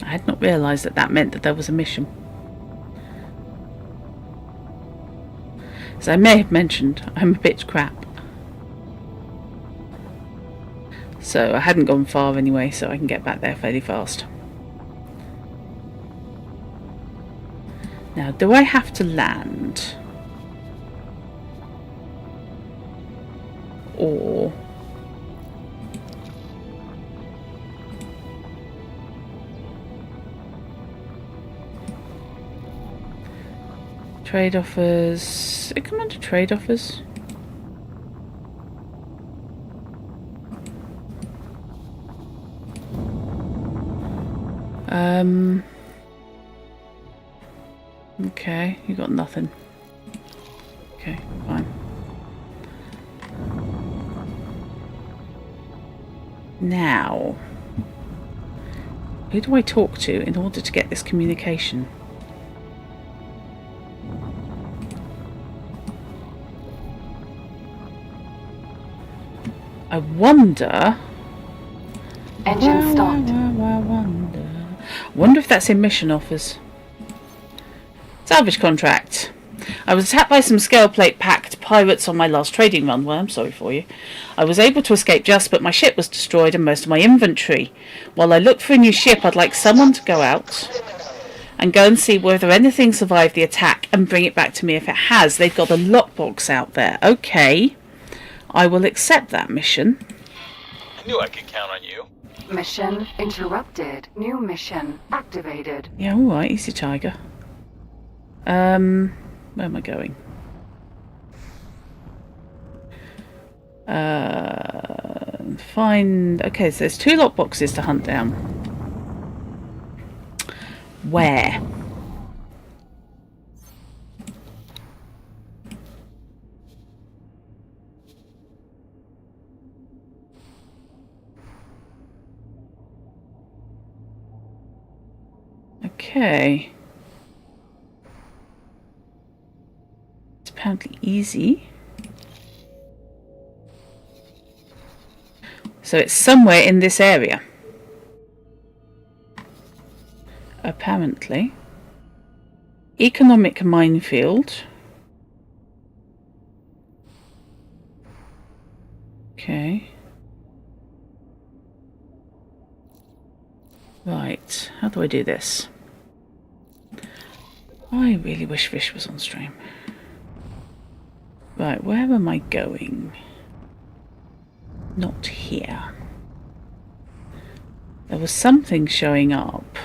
[SPEAKER 1] I had not realised that that meant that there was a mission. As I may have mentioned, I'm a bit crap. So I hadn't gone far anyway, so I can get back there fairly fast. Now, do I have to land? Or... trade offers... Come on to trade offers. Okay, you got nothing. Okay, fine. Now, who do I talk to in order to get this communication? I wonder...
[SPEAKER 2] Engine stopped.
[SPEAKER 1] Wonder if that's in mission offers. Salvage contract. I was attacked by some scale plate packed pirates on my last trading run. Well, I'm sorry for you. I was able to escape just, but my ship was destroyed and most of my inventory. While I look for a new ship, I'd like someone to go out and go and see whether anything survived the attack and bring it back to me if it has. They've got a lockbox out there. Okay. I will accept that mission.
[SPEAKER 9] I knew I could count on you.
[SPEAKER 2] Mission interrupted. New mission activated.
[SPEAKER 1] Yeah, alright, easy tiger. Where am I going? Find... Okay, so there's 2 lockboxes to hunt down. Where? Okay. It's apparently easy. So it's somewhere in this area. Apparently. Economic minefield. Okay. Right, how do I do this? I really wish Fish was on stream. Right, where am I going? Not here. There was something showing up.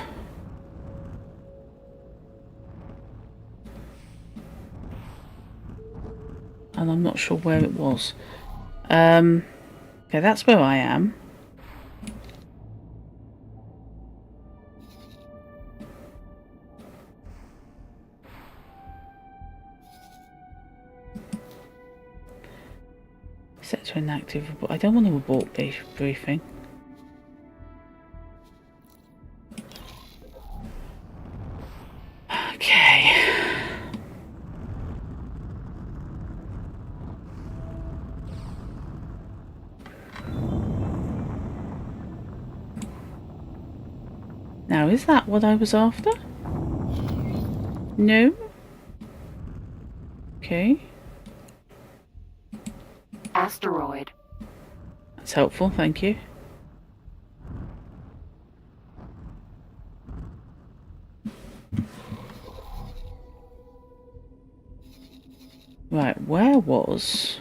[SPEAKER 1] And I'm not sure where it was. Okay, that's where I am. Set to inactive. I don't want to abort briefing. Okay. Now, is that what I was after? No? Okay.
[SPEAKER 2] Asteroid.
[SPEAKER 1] That's helpful, thank you. Right, where was...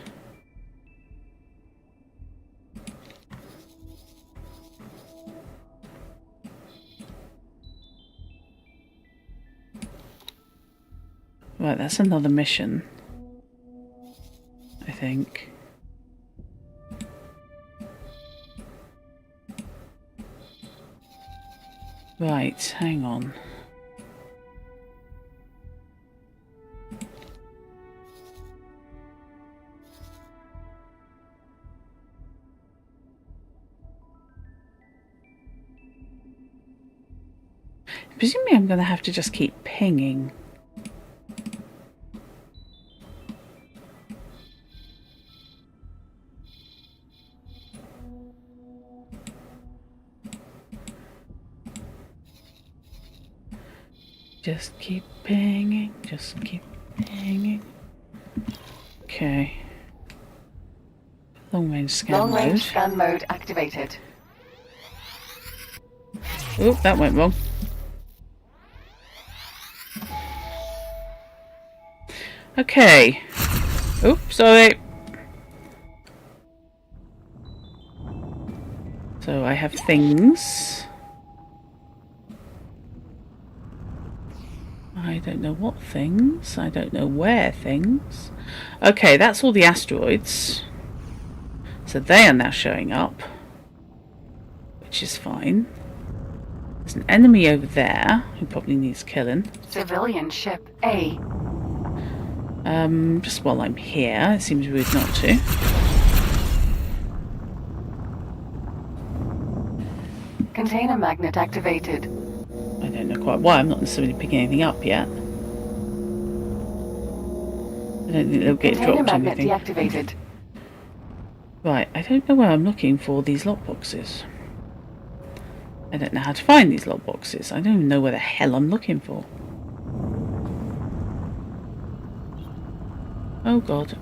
[SPEAKER 1] Right, that's another mission, I think. Right, hang on. Presumably I'm going to have to just keep pinging. Just keep pinging, just keep pinging. Okay. Long range scan
[SPEAKER 2] Long range
[SPEAKER 1] mode.
[SPEAKER 2] scan mode activated.
[SPEAKER 1] Oop, that went wrong. Okay. Oops, sorry. So I have things. I don't know what things. I don't know where things. Okay, that's all the asteroids. So they are now showing up. Which is fine. There's an enemy over there who probably needs killing.
[SPEAKER 2] Civilian ship A.
[SPEAKER 1] Just while I'm here, it seems rude not to.
[SPEAKER 2] Container magnet activated.
[SPEAKER 1] I don't know quite why. I'm not necessarily picking anything up yet. I don't think they'll get
[SPEAKER 2] Container
[SPEAKER 1] dropped
[SPEAKER 2] magnet
[SPEAKER 1] anything.
[SPEAKER 2] deactivated.
[SPEAKER 1] Right, I don't know where I'm looking for these lockboxes. I don't know how to find these lockboxes. I don't even know where the hell I'm looking for. Oh god,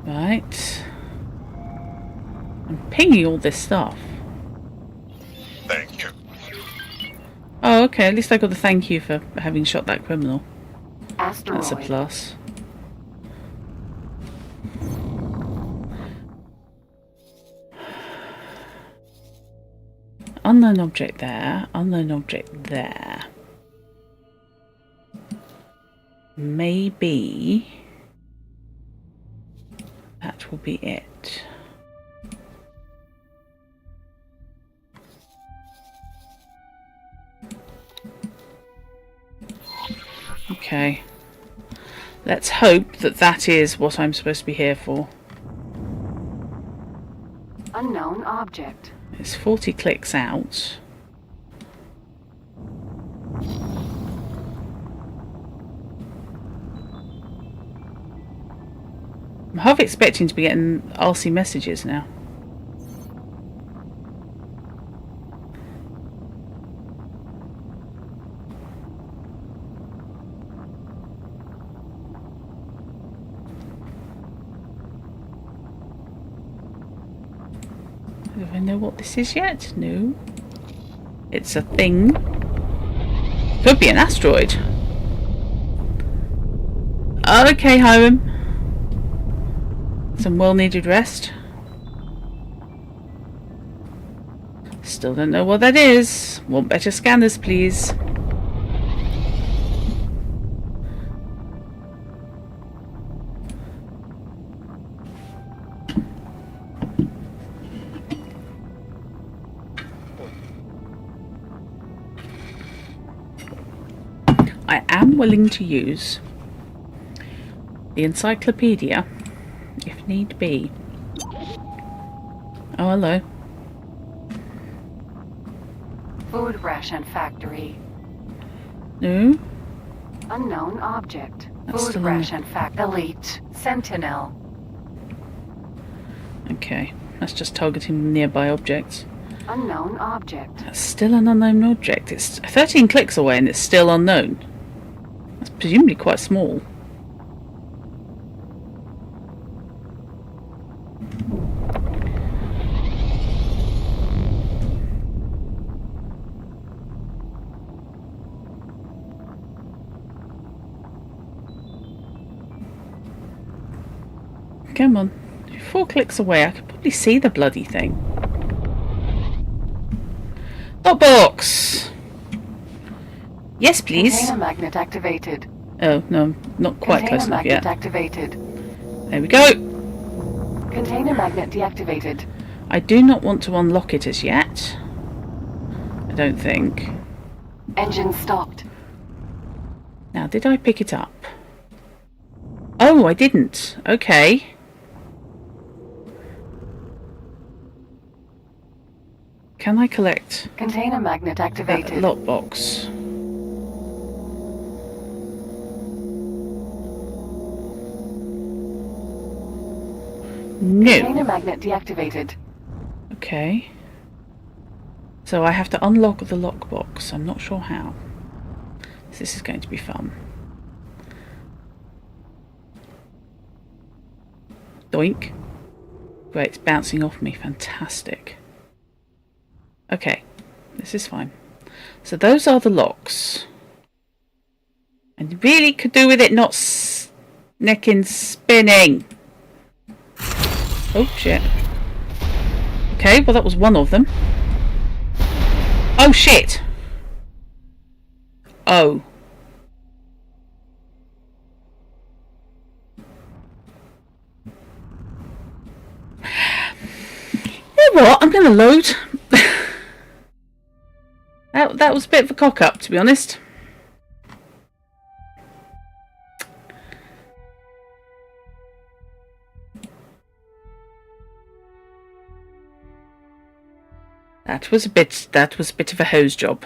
[SPEAKER 1] Right. I'm pinging all this stuff.
[SPEAKER 3] Thank you.
[SPEAKER 1] Oh, okay, at least I got the thank you for having shot that criminal.
[SPEAKER 2] Asteroid.
[SPEAKER 1] That's a plus. Unknown object there, unknown object there. Maybe that will be it. Okay. Let's hope that that is what I'm supposed to be here for.
[SPEAKER 2] Unknown object.
[SPEAKER 1] It's 40 clicks out. I'm half expecting to be getting RC messages now. Do I know what this is yet? No. It's a thing. Could be an asteroid. Okay, Hiram. Some well-needed rest. Still don't know what that is. Want better scanners, please. I am willing to use the encyclopedia if need be. Oh, hello.
[SPEAKER 2] Food ration factory.
[SPEAKER 1] No?
[SPEAKER 2] Unknown object.
[SPEAKER 1] That's
[SPEAKER 2] Food
[SPEAKER 1] still
[SPEAKER 2] ration factory. Elite. Sentinel.
[SPEAKER 1] Okay, that's just targeting nearby objects.
[SPEAKER 2] Unknown object.
[SPEAKER 1] That's still an unknown object. It's 13 clicks away and it's still unknown. That's presumably quite small. Come on. 4 clicks away, I could probably see the bloody thing. Box! Yes, please.
[SPEAKER 2] Container magnet activated.
[SPEAKER 1] Oh, no, not quite
[SPEAKER 2] Container
[SPEAKER 1] close enough
[SPEAKER 2] magnet
[SPEAKER 1] yet.
[SPEAKER 2] activated.
[SPEAKER 1] There we go.
[SPEAKER 2] Container magnet deactivated.
[SPEAKER 1] I do not want to unlock it as yet. I don't think.
[SPEAKER 2] Engine stopped.
[SPEAKER 1] Now, did I pick it up? Oh, I didn't. Okay. Can I collect
[SPEAKER 2] Container magnet
[SPEAKER 1] that
[SPEAKER 2] activated.
[SPEAKER 1] lockbox?
[SPEAKER 2] Container
[SPEAKER 1] No.
[SPEAKER 2] magnet deactivated.
[SPEAKER 1] Okay. So I have to unlock the lockbox. I'm not sure how. This is going to be fun. Doink. Great, it's bouncing off me. Fantastic. Okay, this is fine. So those are the locks. And you really could do with it not necking spinning. Oh, shit. Okay, well that was one of them. Oh, shit! Oh. You know what? I'm going to load. That was a bit of a cock-up, to be honest. That was a bit of a hose job.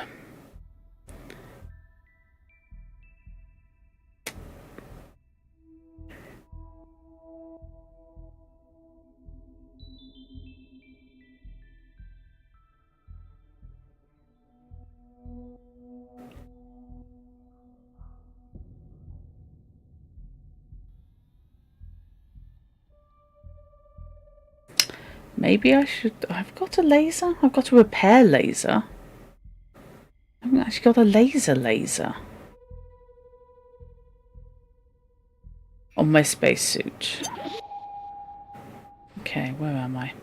[SPEAKER 1] Maybe I should... I've got a laser? I've got a repair laser. I haven't actually got a laser. On my spacesuit. Okay, where am I?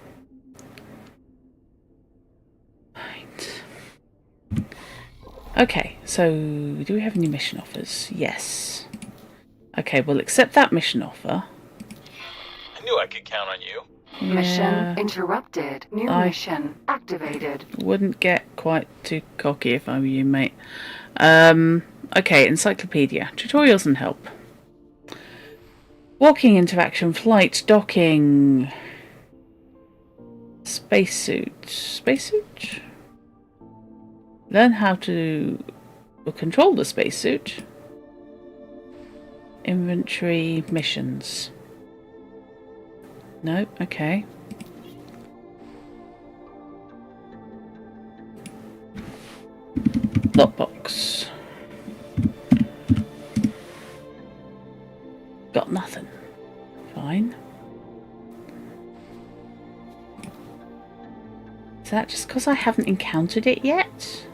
[SPEAKER 1] Right. Okay, so do we have any mission offers? Yes. Okay, we'll accept that mission offer.
[SPEAKER 9] I knew I could count on you.
[SPEAKER 1] Yeah,
[SPEAKER 2] Mission interrupted. New mission activated.
[SPEAKER 1] wouldn't get quite too cocky if I were you, mate. Okay, encyclopedia. Tutorials and help. Walking interaction, flight, docking. Spacesuit? Learn how to control the spacesuit. Inventory, missions. No, okay. Lockbox. Got nothing. Fine. Is that just because I haven't encountered it yet?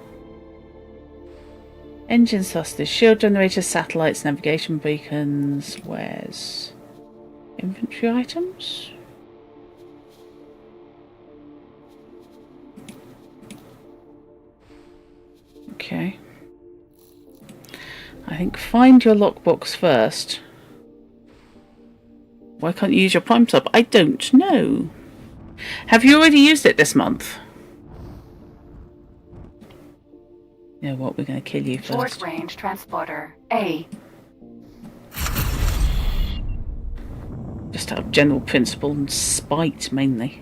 [SPEAKER 1] Engine thrusters, shield generators, satellites, navigation beacons. Where's inventory items? Okay. I think find your lockbox first. Why can't you use your prime sub? I don't know. Have you already used it this month? You know what? We're going to kill you first.
[SPEAKER 2] Short range transporter. A.
[SPEAKER 1] Just out of general principle and spite, mainly.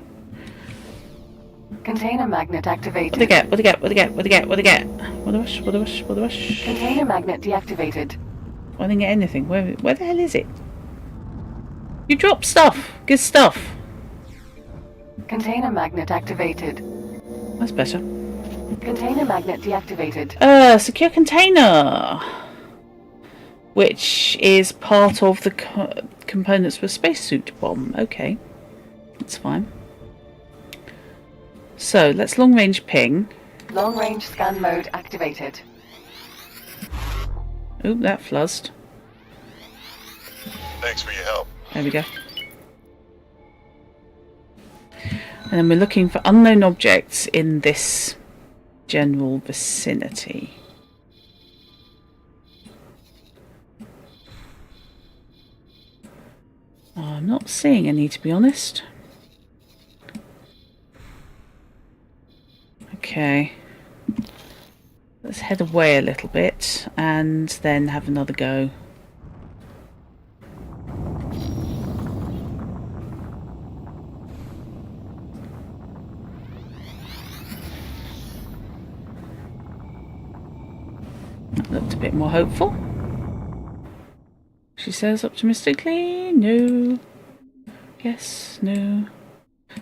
[SPEAKER 2] Container magnet activated.
[SPEAKER 1] What do I get? What a rush.
[SPEAKER 2] Container magnet deactivated.
[SPEAKER 1] I didn't get anything. Where the hell is it? You dropped stuff. Good stuff.
[SPEAKER 2] Container magnet activated.
[SPEAKER 1] That's better.
[SPEAKER 2] Container magnet deactivated.
[SPEAKER 1] Secure container. Which is part of the components for a spacesuit bomb. Okay. That's fine. So, let's long range ping.
[SPEAKER 2] Long range scan mode activated.
[SPEAKER 1] Oop, that fuzzed.
[SPEAKER 3] Thanks for your help.
[SPEAKER 1] There we go. And then we're looking for unknown objects in this general vicinity. Oh, I'm not seeing any, to be honest. Okay. Let's head away a little bit and then have another go. bit more hopeful. She says optimistically, no. Yes, no.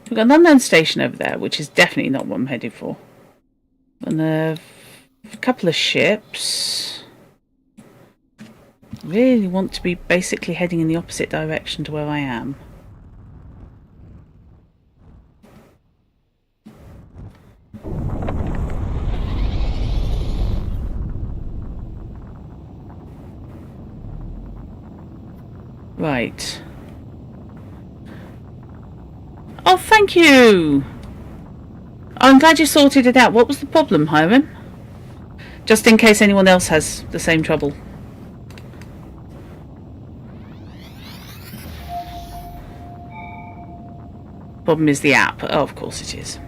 [SPEAKER 1] We've got an unknown station over there, which is definitely not what I'm headed for. And a couple of ships. Really want to be basically heading in the opposite direction to where I am. Right. Oh, thank you! I'm glad you sorted it out. What was the problem, Hiram? Just in case anyone else has the same trouble. Problem is the app. Oh, of course it is.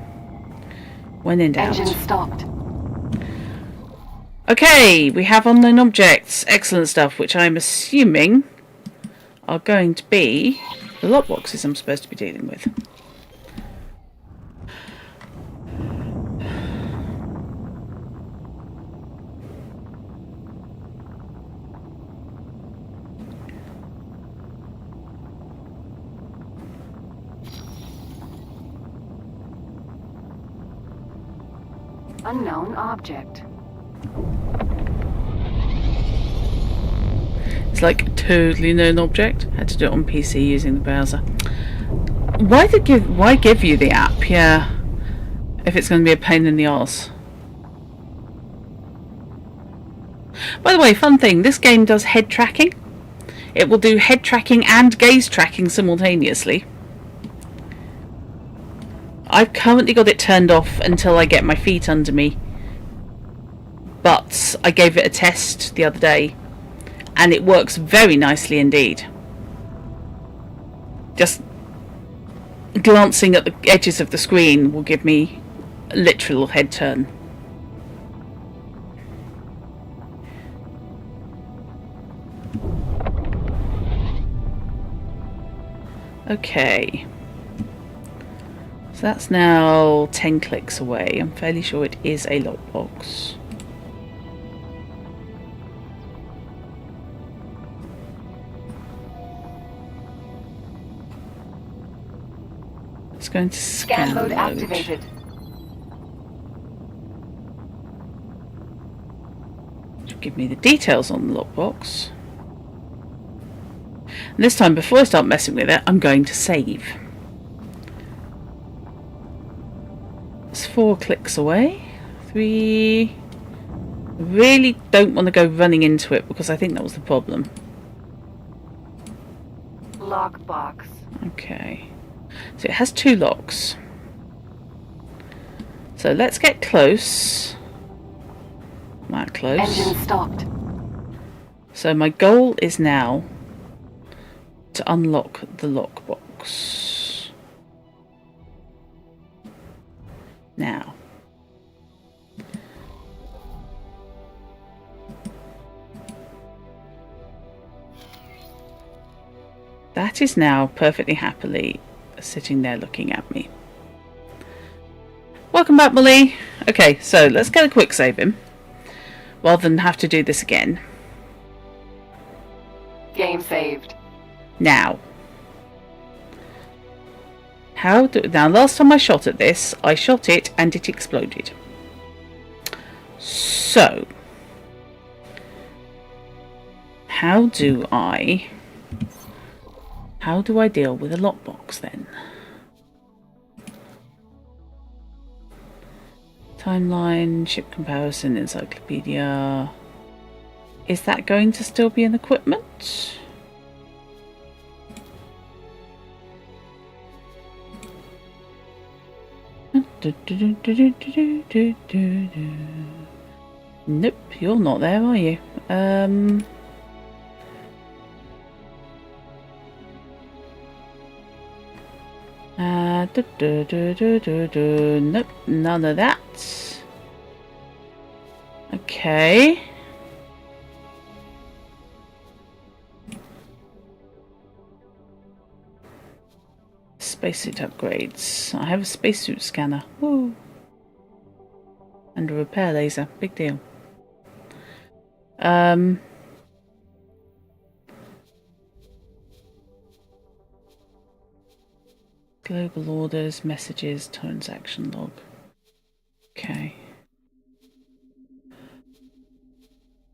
[SPEAKER 1] When in doubt.
[SPEAKER 2] Engine stopped.
[SPEAKER 1] Okay, we have unknown objects. Excellent stuff, which I'm assuming are going to be the lockboxes I'm supposed to be dealing with.
[SPEAKER 2] Unknown object.
[SPEAKER 1] It's like a totally known object. Had to do it on PC using the browser. Why give you the app? Yeah, if it's going to be a pain in the arse. By the way, fun thing, this game does head tracking. It will do head tracking and gaze tracking simultaneously. I've currently got it turned off until I get my feet under me. But I gave it a test the other day, and it works very nicely indeed. Just glancing at the edges of the screen will give me a literal head turn. Okay. So that's now 10 clicks away. I'm fairly sure it is a lockbox. It's going to
[SPEAKER 2] Scan mode
[SPEAKER 1] load.
[SPEAKER 2] activated.
[SPEAKER 1] Which will give me the details on the lockbox. And this time, before I start messing with it, I'm going to save. It's 4 clicks away. 3. Really don't want to go running into it because I think that was the problem.
[SPEAKER 2] Lockbox.
[SPEAKER 1] Okay. So it has 2 locks. So let's get close. That close.
[SPEAKER 2] Engine stopped.
[SPEAKER 1] So my goal is now to unlock the lockbox. Now. That is now perfectly happily sitting there looking at me. Welcome back, Molly. Okay, so let's get a quick save in, rather than have to do this again.
[SPEAKER 2] Game saved.
[SPEAKER 1] Now. Now, last time I shot at this, I shot it and it exploded. So. How do I deal with a lockbox then? Timeline, ship comparison, encyclopedia. Is that going to still be an equipment? Nope, you're not there, are you? Nope, none of that. Okay. Spacesuit upgrades. I have a spacesuit scanner. Woo. And a repair laser. Big deal. Global orders, messages, transaction log. Okay.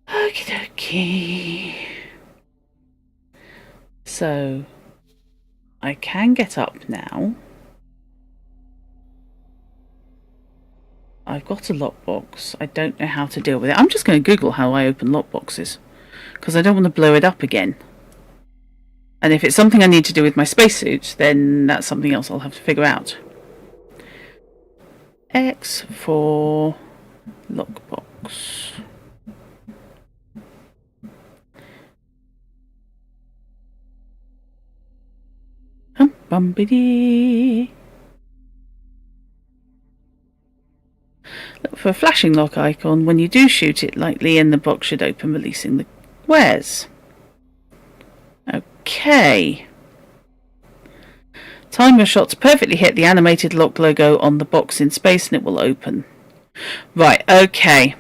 [SPEAKER 1] Okie dokie. So, I can get up now. I've got a lockbox. I don't know how to deal with it. I'm just going to Google how I open lockboxes, because I don't want to blow it up again. And if it's something I need to do with my spacesuit, then that's something else I'll have to figure out. X for lockbox. Bumpity. Look for a flashing lock icon. When you do shoot it lightly in, the box should open, releasing the wares. Okay. Time your shots perfectly hit the animated lock logo on the box in space and it will open. Right, okay.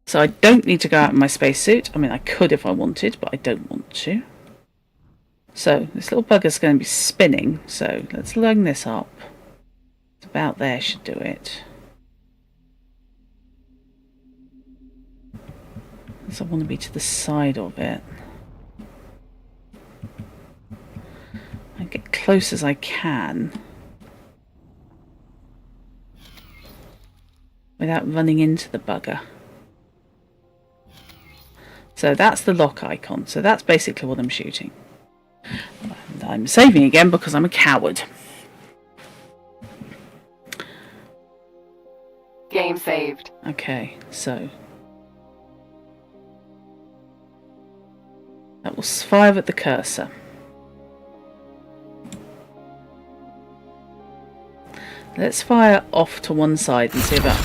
[SPEAKER 1] So I don't need to go out in my spacesuit. I mean, I could if I wanted, but I don't want to. So this little bugger's going to be spinning, so let's line this up. It's about there, should do it. So I want to be to the side of it. I get close as I can without running into the bugger. So that's the lock icon. So that's basically what I'm shooting. And I'm saving again because I'm a coward.
[SPEAKER 2] Game saved.
[SPEAKER 1] Okay, so that will fire at the cursor. Let's fire off to one side and see about...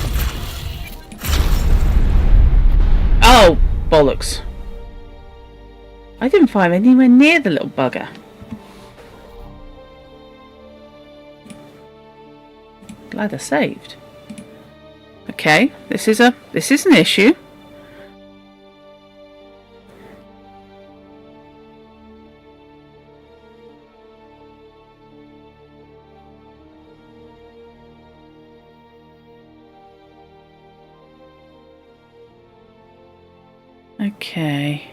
[SPEAKER 1] Oh, bollocks. I didn't fire anywhere near the little bugger. Glad I saved. Okay, this is an issue. Okay.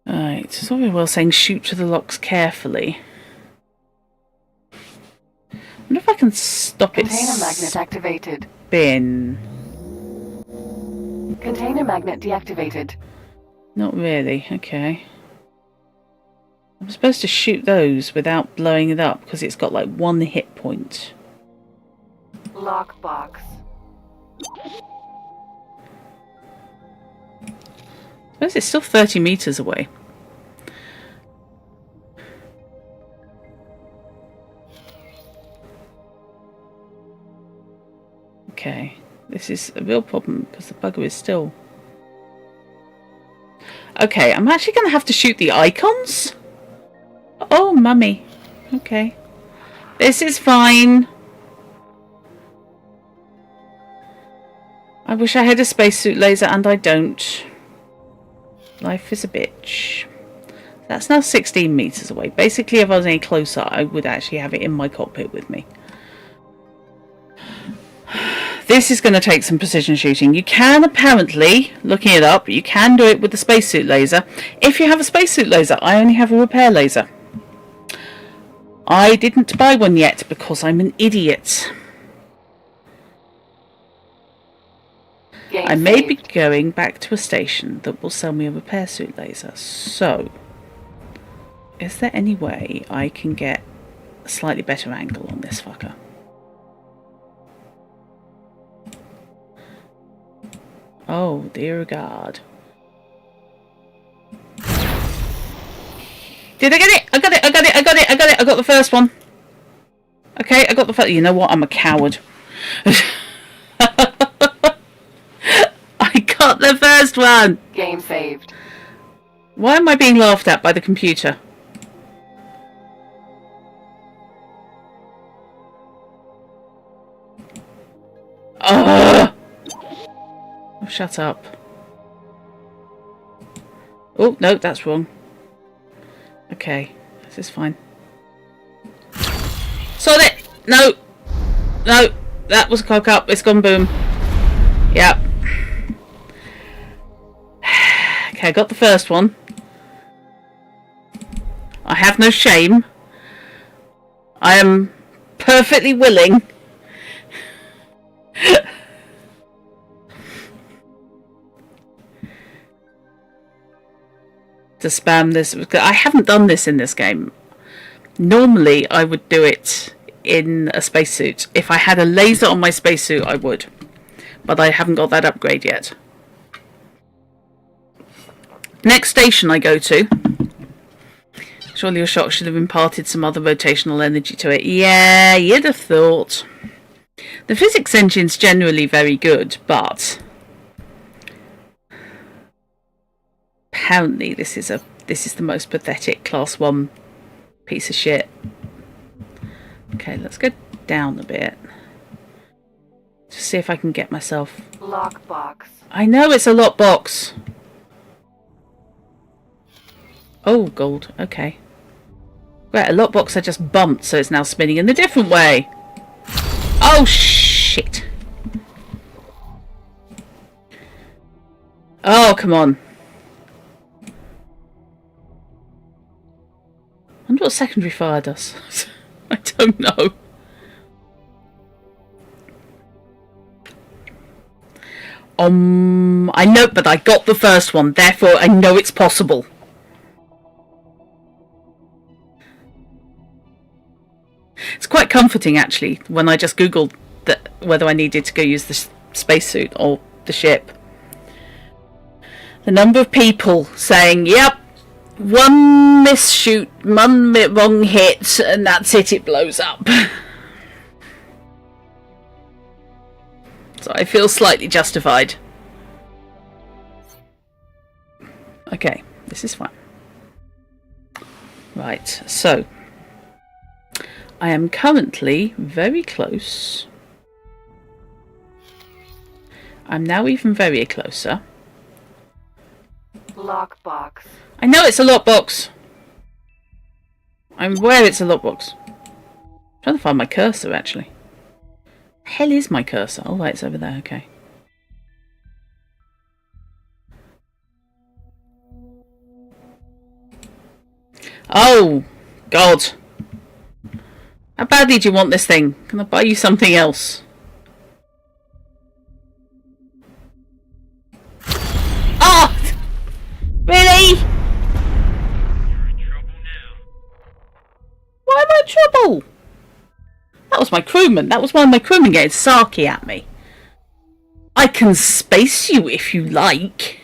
[SPEAKER 1] Right, so we were saying shoot to the locks carefully. I wonder if I can stop it.
[SPEAKER 2] Container magnet activated.
[SPEAKER 1] Spin.
[SPEAKER 2] Container magnet deactivated.
[SPEAKER 1] Not really, okay. I'm supposed to shoot those without blowing it up because it's got like one hit point.
[SPEAKER 2] Lockbox.
[SPEAKER 1] I suppose it's still 30 meters away. Okay, this is a real problem because the bugger is still... Okay, I'm actually going to have to shoot the icons. Oh, mummy. Okay. This is fine. I wish I had a spacesuit laser and I don't. Life is a bitch. That's now 16 meters away. Basically, if I was any closer, I would actually have it in my cockpit with me. This is going to take some precision shooting. You can apparently, looking it up, you can do it with the spacesuit laser. If you have a spacesuit laser, I only have a repair laser. I didn't buy one yet because I'm an idiot. I may be going back to a station that will sell me a repair suit laser. So, is there any way I can get a slightly better angle on this fucker? Oh, dear God. Did I get it? I got it! got the first one. Okay, I got the first. You know what? I'm a coward. I got the first one.
[SPEAKER 2] Game saved.
[SPEAKER 1] Why am I being laughed at by the computer? Oh, shut up. Oh, no, that's wrong. Okay, this is fine. Sod it! No! No! That was a cock up. It's gone boom. Yep. Okay, I got the first one. I have no shame. I am perfectly willing to spam this. I haven't done this in this game. Normally I would do it in a spacesuit. If I had a laser on my spacesuit I would. But I haven't got that upgrade yet. Next station I go to. Surely your shot should have imparted some other rotational energy to it. Yeah, you'd have thought. The physics engine's generally very good, but apparently this is the most pathetic class 1 piece of shit. Okay, let's go down a bit. Just see if I can get myself.
[SPEAKER 2] Lockbox.
[SPEAKER 1] I know it's a lockbox. Oh, gold. Okay. Right, a lockbox I just bumped, so it's now spinning in a different way. Oh, shit. Oh, come on. I wonder what secondary fire does. I don't know. I know, but I got the first one, therefore I know it's possible. It's quite comforting, actually, when I just googled that whether I needed to go use the spacesuit or the ship. The number of people saying, "Yep, one misshoot, one wrong hit, and that's it. It blows up." So I feel slightly justified. Okay, this is fine. Right, so I am currently very close. I'm now even very closer.
[SPEAKER 2] Lockbox.
[SPEAKER 1] I know it's a lockbox. I'm aware it's a lockbox. I'm trying to find my cursor, actually. The hell is my cursor? Oh, right, it's over there. Okay. Oh, God. How badly do you want this thing? Can I buy you something else? Oh! Really?
[SPEAKER 9] You're in trouble now.
[SPEAKER 1] Why am I in trouble? That was my crewman. That was one of my crewmen getting sarky at me. I can space you if you like.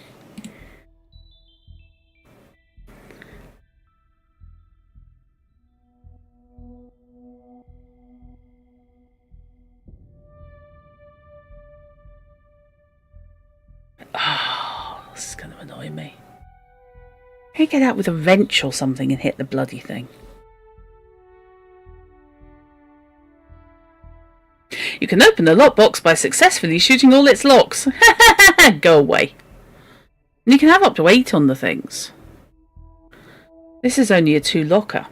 [SPEAKER 1] Oh, this is going to annoy me. Can you get out with a wrench or something and hit the bloody thing? You can open the lockbox by successfully shooting all its locks. Go away. And you can have up to 8 on the things. This is only a 2 locker.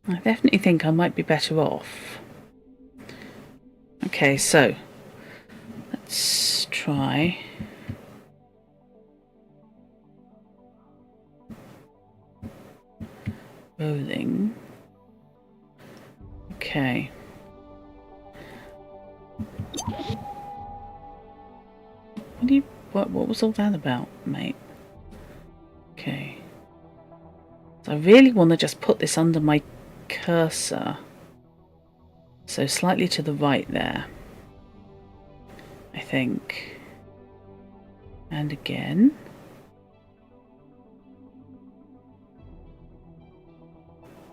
[SPEAKER 1] I definitely think I might be better off. Okay, so let's try. Rolling. Okay. What was all that about, mate? Okay. So I really want to just put this under my cursor. So slightly to the right there. I think. And again.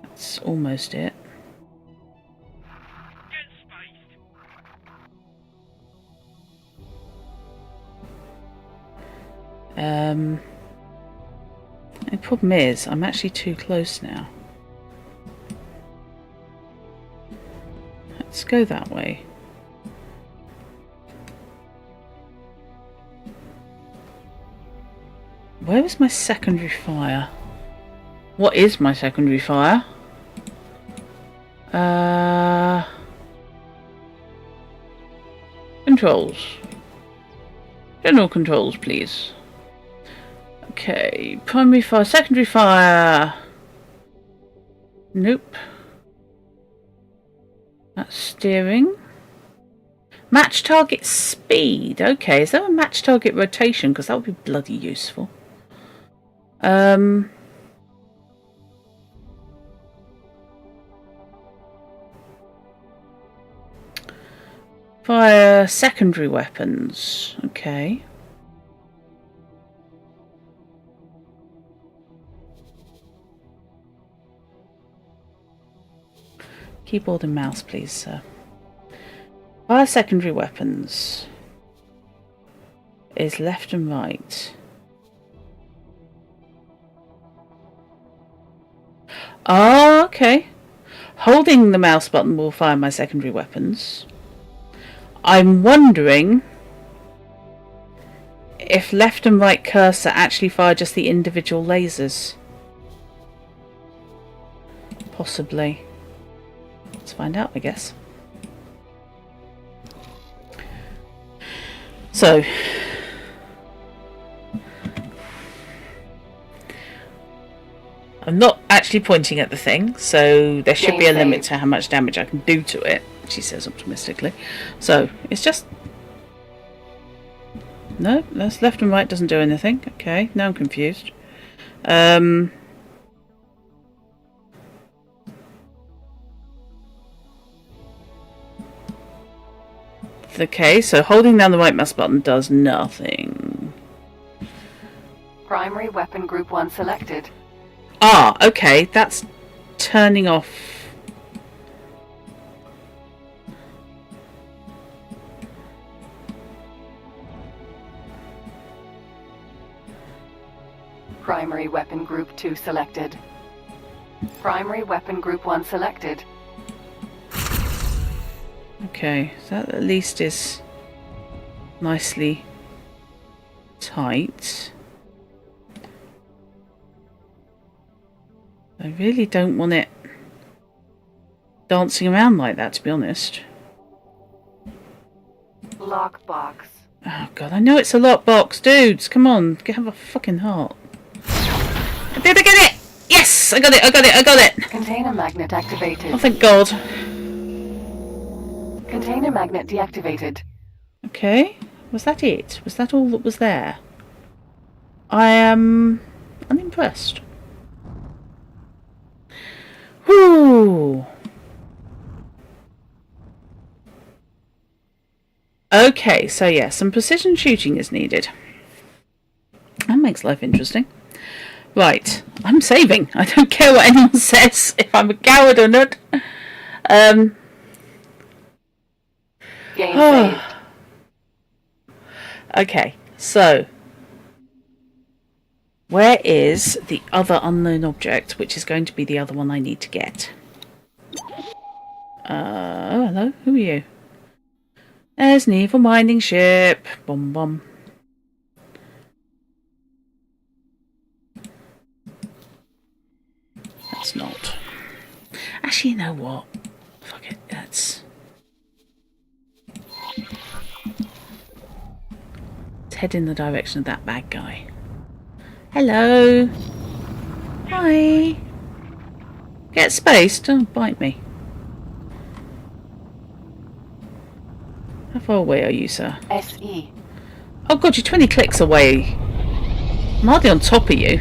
[SPEAKER 1] That's almost it.
[SPEAKER 9] Get spaced.
[SPEAKER 1] The problem is, I'm actually too close now. Let's go that way. Where is my secondary fire? What is my secondary fire? Controls. General controls, please. Okay, primary fire, secondary fire. Nope. That's steering. Match target speed. Okay, is there a match target rotation? Because that would be bloody useful. Fire secondary weapons. Okay. Keyboard and mouse, please, sir. Fire secondary weapons is left and right. Oh, okay. Holding the mouse button will fire my secondary weapons. I'm wondering if left and right cursor actually fire just the individual lasers. Possibly. Let's find out, I guess. So, I'm not actually pointing at the thing, so there should be a limit to how much damage I can do to it, she says optimistically. So, it's just... No, that's left and right doesn't do anything. Okay, now I'm confused. Okay, so holding down the right mouse button does nothing.
[SPEAKER 2] Primary weapon group 1 selected.
[SPEAKER 1] Ah, okay, that's turning off.
[SPEAKER 2] Primary weapon group 2 selected. Primary weapon group 1 selected.
[SPEAKER 1] Okay, so that at least is nicely tight. I really don't want it dancing around like that, to be honest.
[SPEAKER 2] Lockbox.
[SPEAKER 1] Oh god, I know it's a lockbox, dudes. Come on, have a fucking heart. Did I get it? Yes, I got it. I got it. I got it.
[SPEAKER 2] Container magnet activated.
[SPEAKER 1] Oh, thank God.
[SPEAKER 2] Container magnet deactivated.
[SPEAKER 1] Okay, was that it? Was that all that was there? I am unimpressed. Whew. Okay, so yeah, some precision shooting is needed. That makes life interesting. Right, I'm saving. I don't care what anyone says, if I'm a coward or not.
[SPEAKER 2] Game saved.
[SPEAKER 1] Okay, so where is the other unknown object, which is going to be the other one I need to get? Oh, hello. Who are you? There's an evil mining ship. Bum bum. That's not. Actually, you know what? Fuck it. Let's head in the direction of that bad guy. Hello. Hi. Get spaced. Don't bite me. How far away are you, sir?
[SPEAKER 2] SE.
[SPEAKER 1] Oh god, you're 20 clicks away. I'm hardly on top of you.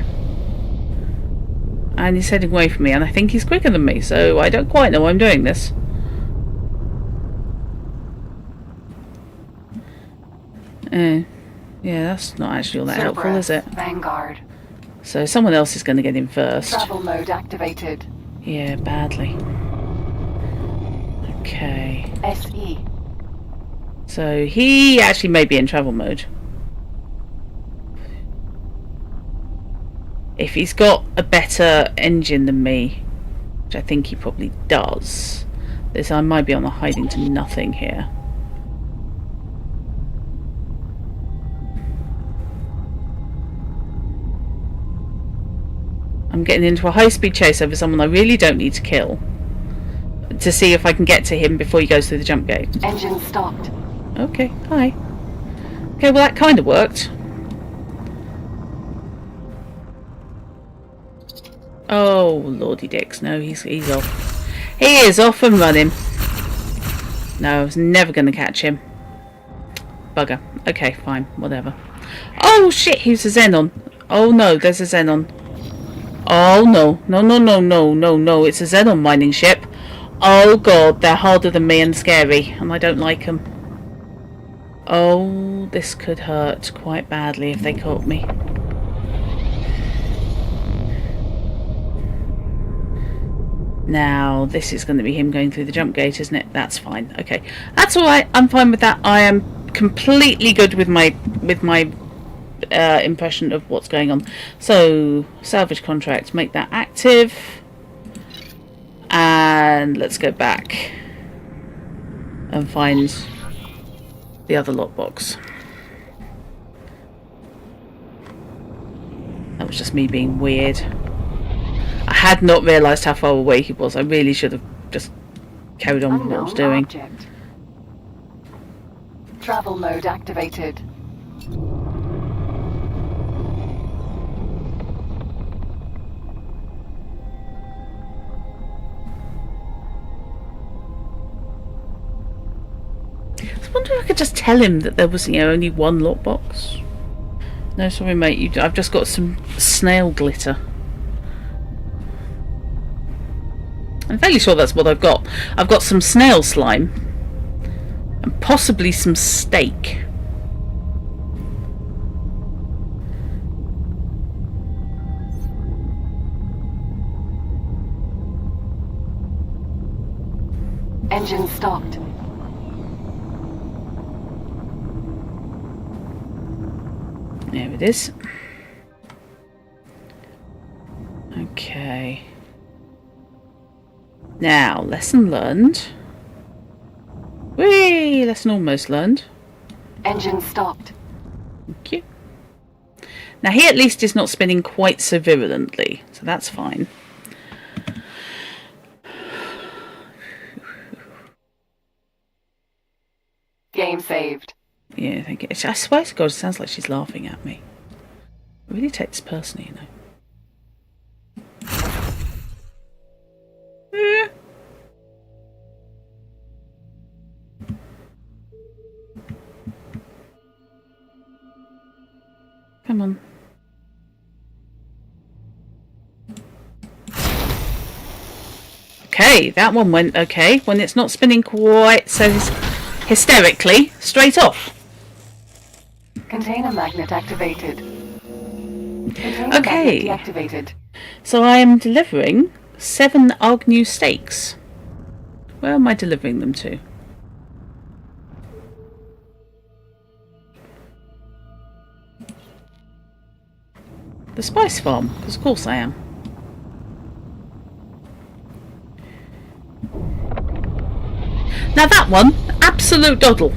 [SPEAKER 1] And he's heading away from me, and I think he's quicker than me, so I don't quite know why I'm doing this. Yeah, that's not actually all that helpful, is it?
[SPEAKER 2] Vanguard.
[SPEAKER 1] So someone else is going to get in first.
[SPEAKER 2] Travel mode activated.
[SPEAKER 1] Yeah, badly. Okay.
[SPEAKER 2] SE.
[SPEAKER 1] So he actually may be in travel mode. If he's got a better engine than me, which I think he probably does, I might be on the hiding to nothing here. I'm getting into a high-speed chase over someone I really don't need to kill, to see if I can get to him before he goes through the jump gate.
[SPEAKER 2] Engine stopped.
[SPEAKER 1] Okay, hi. Okay, well that kind of worked. Oh, lordy dicks, no, he's off. He is off and running. No, I was never going to catch him. Bugger. Okay, fine, whatever. Oh shit, he's a Xenon. Oh no, there's a Xenon. Oh no, no, it's a Xenon mining ship. Oh god, they're harder than me and scary, and I don't like them. Oh, this could hurt quite badly if they caught me. Now, this is going to be him going through the jump gate, isn't it? That's fine. Okay, that's all right. I'm fine with that. I am completely good with my impression of what's going on. So, salvage contract, make that active, and let's go back and find the other lockbox. That was just me being weird. I had not realised how far away he was. I really should have just carried on with what I was doing.
[SPEAKER 2] Object. Travel mode activated.
[SPEAKER 1] I wonder if I could just tell him that there was, only one lockbox. No, sorry, mate. I've just got some snail glitter. I'm fairly sure that's what I've got. I've got some snail slime and possibly some steak.
[SPEAKER 2] Engine stopped.
[SPEAKER 1] There it is. Okay. Now, lesson learned. Whee! Lesson almost learned.
[SPEAKER 2] Engine stopped.
[SPEAKER 1] Thank you. Now, he at least is not spinning quite so virulently, so that's fine.
[SPEAKER 2] Game saved.
[SPEAKER 1] Yeah, thank you. I swear to God, it sounds like she's laughing at me. I really take this personally, Yeah. Come on. Okay, that one went okay. When it's not spinning quite so hysterically, straight off.
[SPEAKER 2] Container magnet activated. Container
[SPEAKER 1] Okay.
[SPEAKER 2] magnet deactivated.
[SPEAKER 1] So I am delivering 7 Agnew steaks. Where am I delivering them to? The spice farm, because of course I am. Now that one, absolute doddle.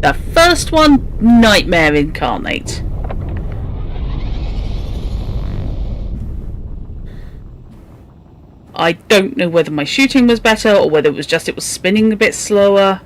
[SPEAKER 1] The first one, nightmare incarnate. I don't know whether my shooting was better or whether it was spinning a bit slower.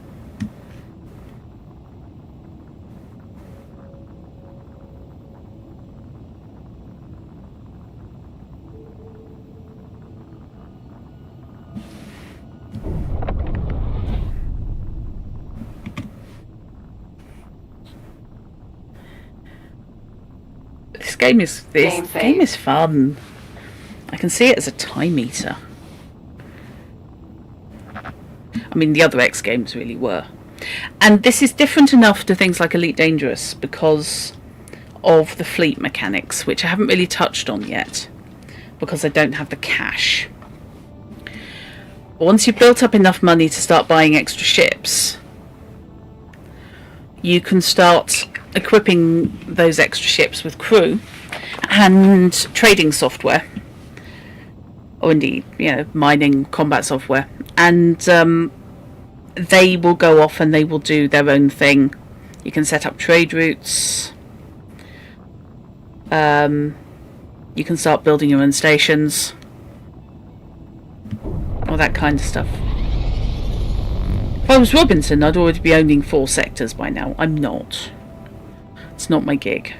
[SPEAKER 1] This game is fun. I can see it as a time eater. I mean, the other X games really were. And this is different enough to things like Elite Dangerous because of the fleet mechanics, which I haven't really touched on yet because I don't have the cash. But once you've built up enough money to start buying extra ships, you can start equipping those extra ships with crew and trading software, or indeed, mining combat software, and they will go off and they will do their own thing. You can set up trade routes. You can start building your own stations, all that kind of stuff. If I was Robinson, I'd already be owning 4 sectors by now. I'm not. It's not my gig.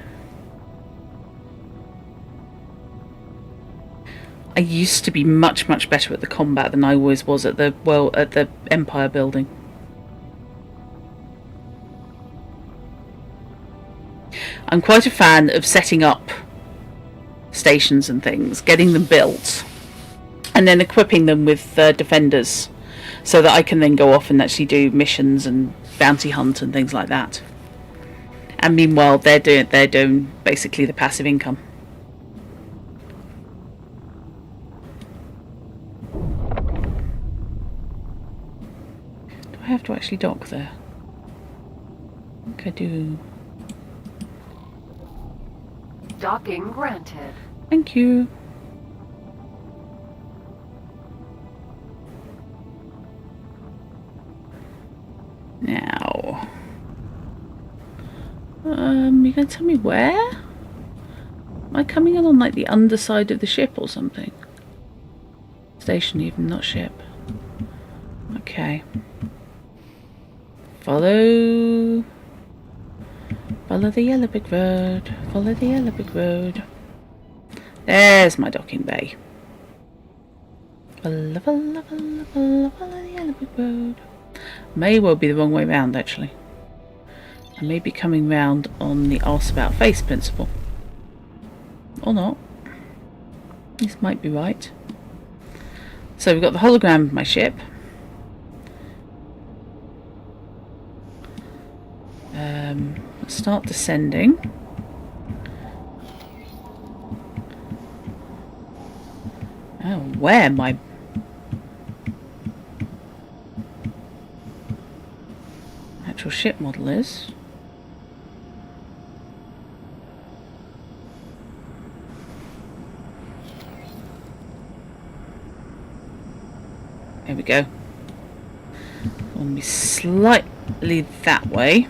[SPEAKER 1] I used to be much better at the combat than I always was at the empire building. I'm quite a fan of setting up stations and things, getting them built, and then equipping them with defenders, so that I can then go off and actually do missions and bounty hunt and things like that. And meanwhile, they're doing basically the passive income. Do I have to actually dock there? I think I do.
[SPEAKER 2] Docking granted.
[SPEAKER 1] Thank you. Now, you gonna tell me where? Am I coming in on like the underside of the ship or something? Station even, not ship. Okay. Follow the yellow brick road. Follow the yellow brick road. There's my docking bay. Follow the yellow brick road. May well be the wrong way round, actually. I may be coming round on the arse about face principle. Or not. This might be right. So we've got the hologram of my ship. Let's start descending. Oh, where my actual ship model is. There we go. I want to be slightly that way.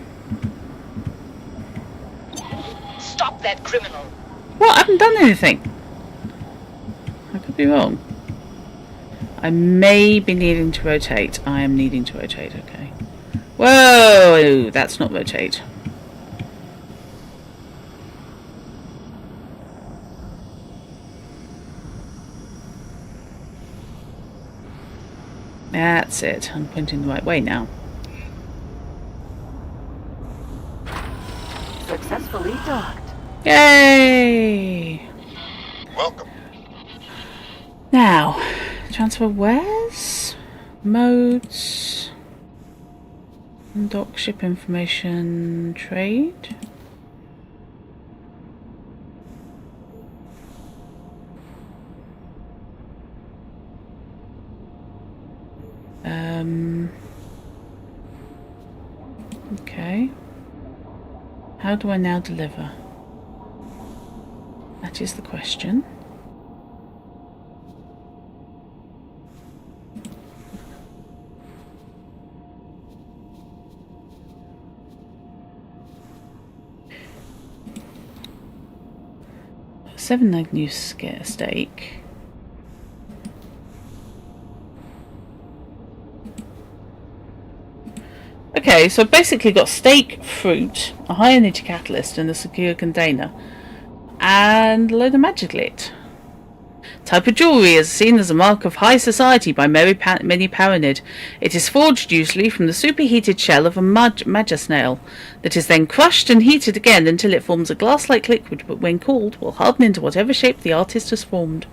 [SPEAKER 8] Stop that criminal!
[SPEAKER 1] What? I haven't done anything. I could be wrong. I may be needing to rotate. I am needing to rotate, okay. Whoa! That's not rotate. That's it. I'm pointing the right way now.
[SPEAKER 2] Successfully docked.
[SPEAKER 1] Yay!
[SPEAKER 3] Welcome.
[SPEAKER 1] Now, transfer wares, modes, dock ship information, trade. Okay. How do I now deliver? That is the question. Seven new steak. Okay, so I've basically got steak, fruit, a high energy catalyst, and a secure container, and a load of magic lit. Type of jewellery is seen as a mark of high society by many paranid. It is forged usually from the superheated shell of a Magi snail, that is then crushed and heated again until it forms a glass-like liquid, but when cooled will harden into whatever shape the artist has formed.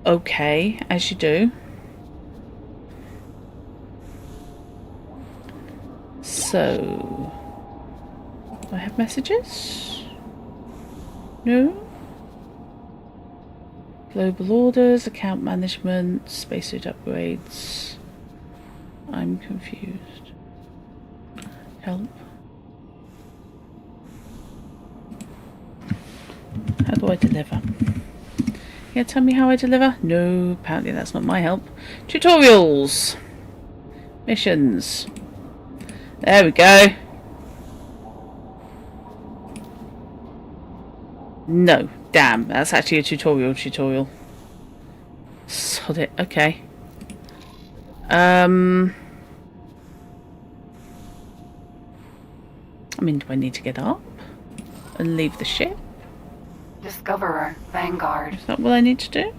[SPEAKER 1] Okay, as you do. So, do I have messages? No? Global orders, account management, spacesuit upgrades. I'm confused. Help. How do I deliver? Yeah, tell me how I deliver? No, apparently that's not my help. Tutorials. Missions. There we go. No, damn, that's actually a tutorial. Sod it, okay. I mean, do I need to get up and leave the ship?
[SPEAKER 2] Discoverer, Vanguard.
[SPEAKER 1] Is that what I need to do?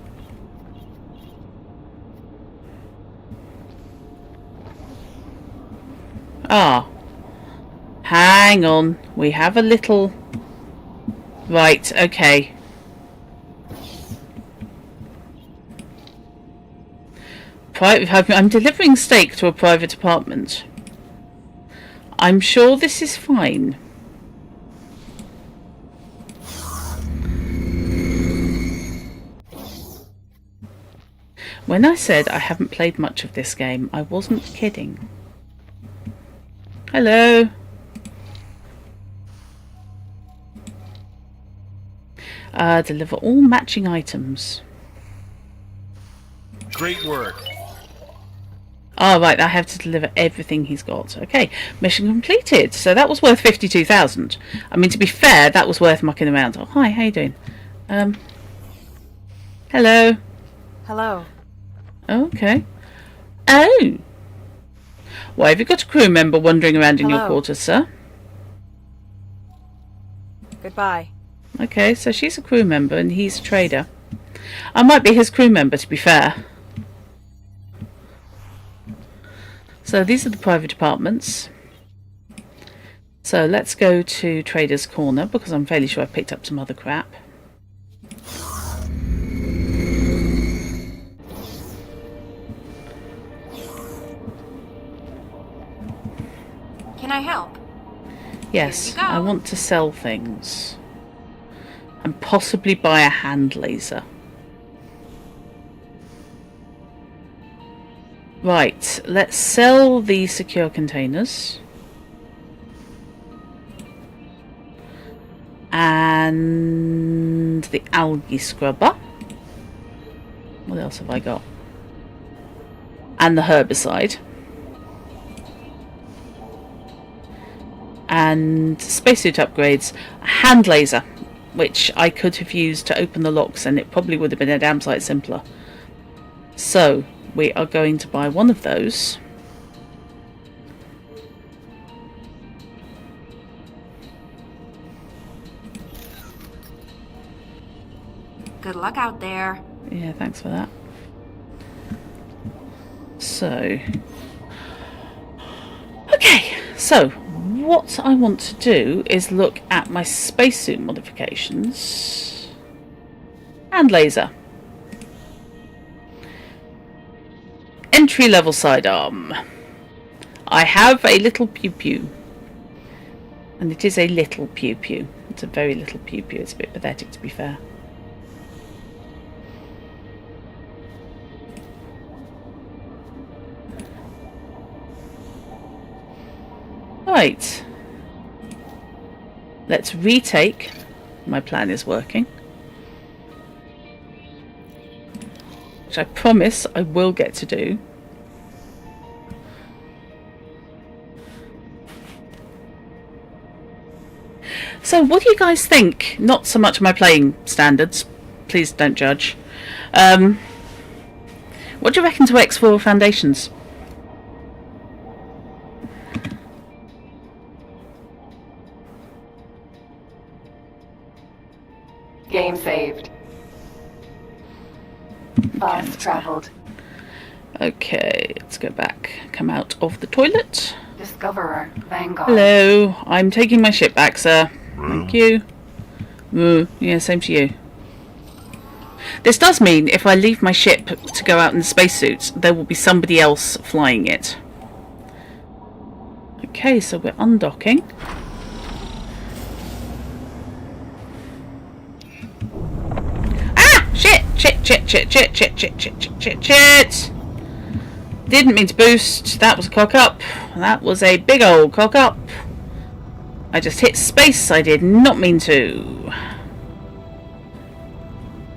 [SPEAKER 1] Ah. Hang on. We have a little... Right, okay. I'm delivering steak to a private apartment. I'm sure this is fine. When I said I haven't played much of this game, I wasn't kidding. Hello. Deliver all matching items.
[SPEAKER 10] Great work.
[SPEAKER 1] Oh, right, I have to deliver everything he's got. Okay, mission completed. So that was worth 52,000. I mean, to be fair, that was worth mucking around. Oh, hi, how you doing? Hello.
[SPEAKER 4] Hello.
[SPEAKER 1] Okay. Oh. Why have you got a crew member wandering around in your
[SPEAKER 4] Hello.
[SPEAKER 1] quarters, sir?
[SPEAKER 4] Goodbye.
[SPEAKER 1] Okay, so she's a crew member and he's a trader. I might be his crew member, to be fair. So these are the private apartments. So let's go to Trader's Corner because I'm fairly sure I picked up some other crap.
[SPEAKER 5] Can I help?
[SPEAKER 1] Yes,
[SPEAKER 5] Here you go.
[SPEAKER 1] I want to sell things. And possibly buy a hand laser. Right, let's sell the secure containers. And the algae scrubber. What else have I got? And the herbicide. And spacesuit upgrades. A hand laser, which I could have used to open the locks, and it probably would have been a damn sight simpler. So we are going to buy one of those.
[SPEAKER 5] Good luck out there.
[SPEAKER 1] Yeah, thanks for that. So, okay, so what I want to do is look at my spacesuit modifications and laser. Entry level sidearm. I have a little pew pew, and it is a little pew pew. It's a very little pew pew. It's a bit pathetic, to be fair. Right. Let's retake. My plan is working. Which I promise I will get to do. So what do you guys think? Not so much my playing standards. Please don't judge. What do you reckon to X4 Foundations?
[SPEAKER 2] Game saved. Fast traveled.
[SPEAKER 1] Okay, let's go back. Come out of the toilet.
[SPEAKER 2] Discoverer, Vanguard.
[SPEAKER 1] Hello, I'm taking my ship back, sir. Thank you. Yeah, same to you. This does mean if I leave my ship to go out in the spacesuits, there will be somebody else flying it. Okay, so we're undocking. Ah! Shit! Shit! Didn't mean to boost. That was a cock up. That was a big old cock up. I just hit space. I did not mean to.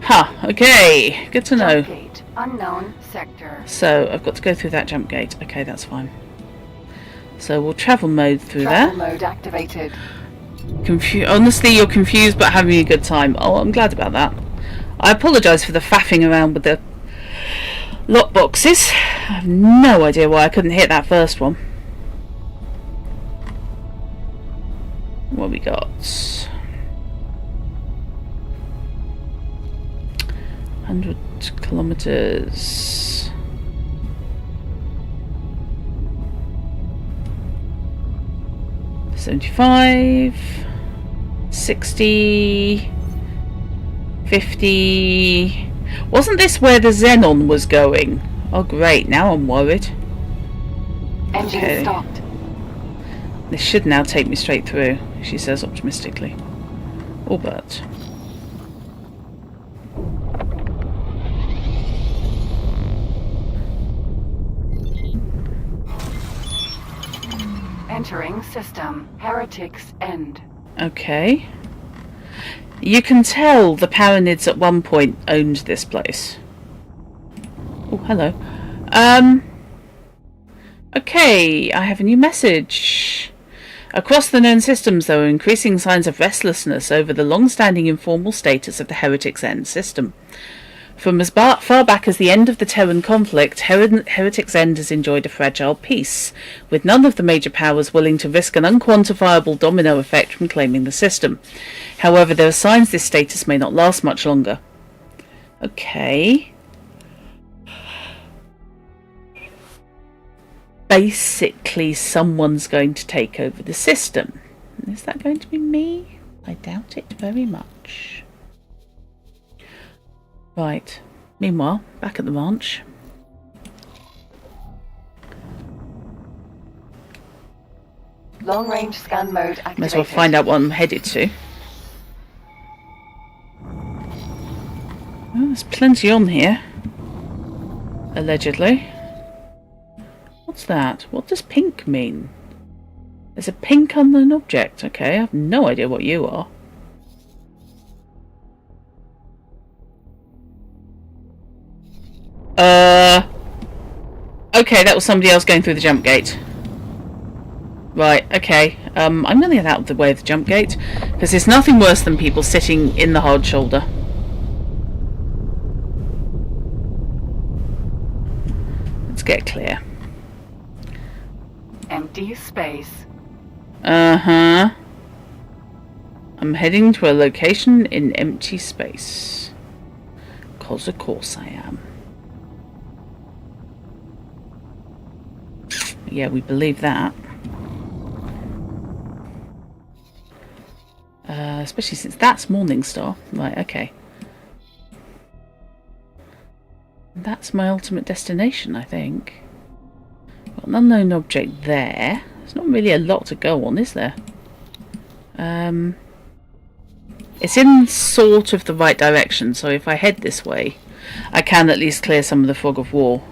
[SPEAKER 1] Huh, okay. Good to know.
[SPEAKER 2] Jump gate, unknown sector.
[SPEAKER 1] So, I've got to go through that jump gate. Okay, that's fine. So, we'll travel mode through
[SPEAKER 2] Travel
[SPEAKER 1] there.
[SPEAKER 2] mode activated.
[SPEAKER 1] Honestly, you're confused but having a good time. Oh, I'm glad about that. I apologise for the faffing around with the lock boxes. I have no idea why I couldn't hit that first one. What we got? 100 kilometers. 75, 60, 50. Wasn't this where the Xenon was going? Oh great, now I'm worried.
[SPEAKER 2] Engine
[SPEAKER 1] Okay.
[SPEAKER 2] stopped.
[SPEAKER 1] This should now take me straight through, she says optimistically. Or but.
[SPEAKER 2] Entering system. Heretics End.
[SPEAKER 1] Okay. You can tell the Paranids at one point owned this place. Oh, hello. Okay, I have a new message. Across the known systems, there are increasing signs of restlessness over the long-standing informal status of the Heretics End system. From as far back as the end of the Terran conflict, Heretics End has enjoyed a fragile peace, with none of the major powers willing to risk an unquantifiable domino effect from claiming the system. However, there are signs this status may not last much longer. Okay. Basically, someone's going to take over the system. Is that going to be me? I doubt it very much. Right. Meanwhile, back at the ranch.
[SPEAKER 2] Long range scan mode activated.
[SPEAKER 1] Might as well find out what I'm headed to. Well, there's plenty on here. Allegedly. What's that? What does pink mean? There's a pink unknown object. Okay, I have no idea what you are. Okay, that was somebody else going through the jump gate. Right, okay. I'm going to get out of the way of the jump gate, because there's nothing worse than people sitting in the hard shoulder. Let's get clear.
[SPEAKER 2] Empty space.
[SPEAKER 1] Uh-huh. I'm heading to a location in empty space. 'Cause of course I am. Yeah, we believe that. Especially since that's Morningstar. Right, okay. That's my ultimate destination, I think. Got an unknown object there. There's not really a lot to go on, is there? It's in sort of the right direction, so if I head this way, I can at least clear some of the fog of war.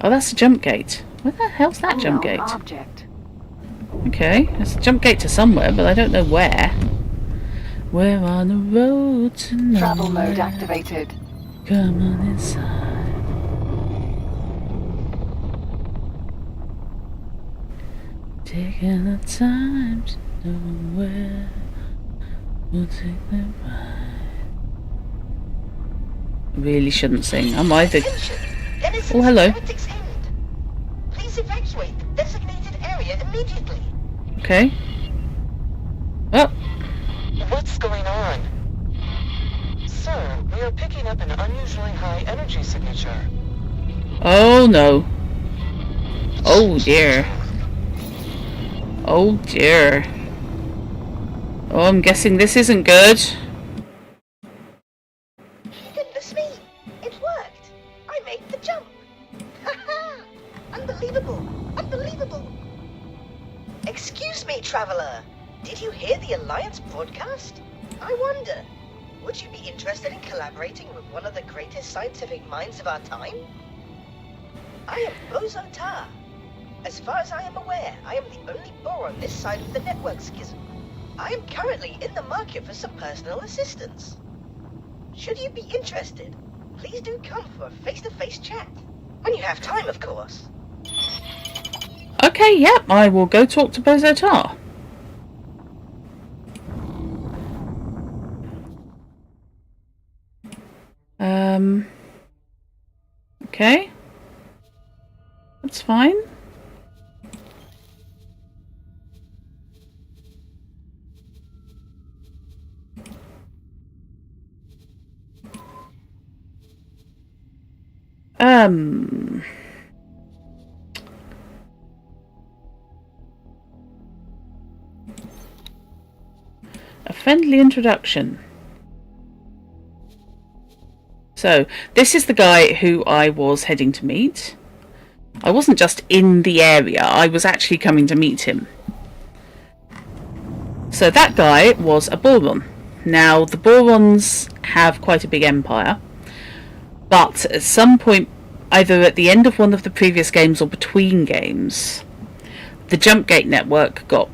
[SPEAKER 1] Oh, that's a jump gate. Where the hell's that jump gate?
[SPEAKER 2] Object.
[SPEAKER 1] Okay, there's a jump gate to somewhere, but I don't know where. We're on the road tonight.
[SPEAKER 2] Travel mode activated.
[SPEAKER 1] Come on inside. Taking the time to know where we'll take the ride. Really shouldn't sing. I'm either. Oh, hello.
[SPEAKER 8] Please evacuate the designated area immediately.
[SPEAKER 1] Okay. Oh.
[SPEAKER 10] What's going on? Sir, we are picking up an unusually high energy signature.
[SPEAKER 1] Oh no. Oh dear. Oh dear. Oh, I'm guessing this isn't good.
[SPEAKER 8] Goodness me, it worked. I made the jump. Ha ha! And I wonder, would you be interested in collaborating with one of the greatest scientific minds of our time? I am Bozo Tar. As far as I am aware, I am the only Boer on this side of the network schism. I am currently in the market for some personal assistance. Should you be interested, please do come for a face-to-face chat. When you have time, of course.
[SPEAKER 1] Okay, yep, I will go talk to Bozo Tar. Okay. That's fine. A friendly introduction. So, this is the guy who I was heading to meet. I wasn't just in the area, I was actually coming to meet him. So that guy was a Boron. Now, the Borons have quite a big empire, but at some point, either at the end of one of the previous games or between games, the jump gate network got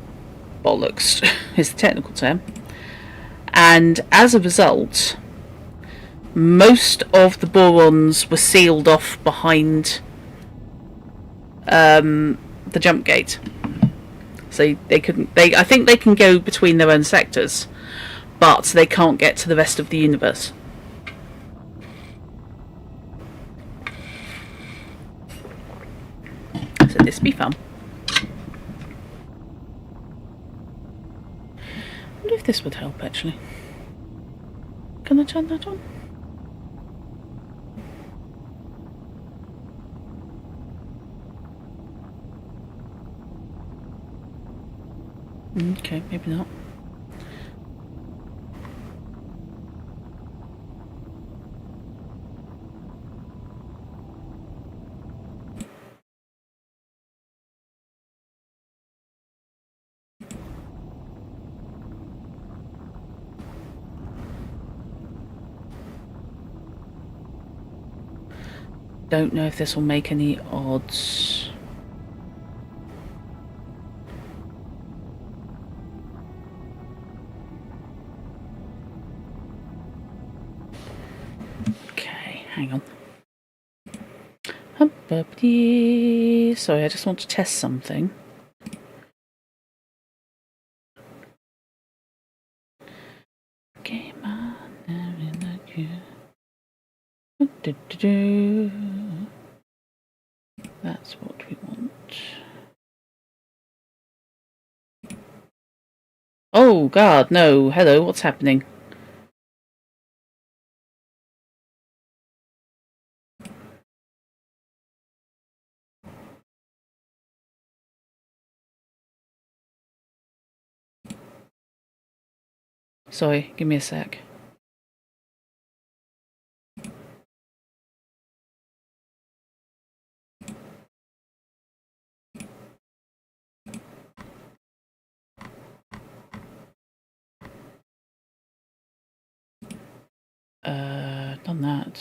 [SPEAKER 1] bollocks, is the technical term. And as a result, most of the Borons were sealed off behind the jump gate. So they couldn't. I think they can go between their own sectors, but they can't get to the rest of the universe. So this be fun. I wonder if this would help actually. Can I turn that on? Okay, maybe not. Don't know if this will make any odds. Okay, hang on. Sorry, I just want to test something. Game on, that's what we want. Oh God, no! Hello, what's happening? Sorry, give me a sec. Done that.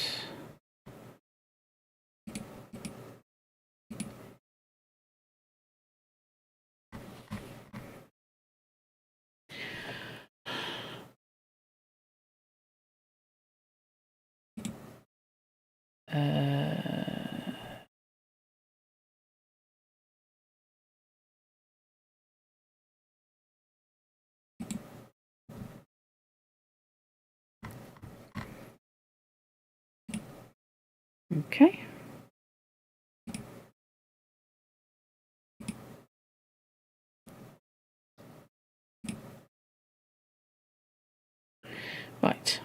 [SPEAKER 1] Okay. Right.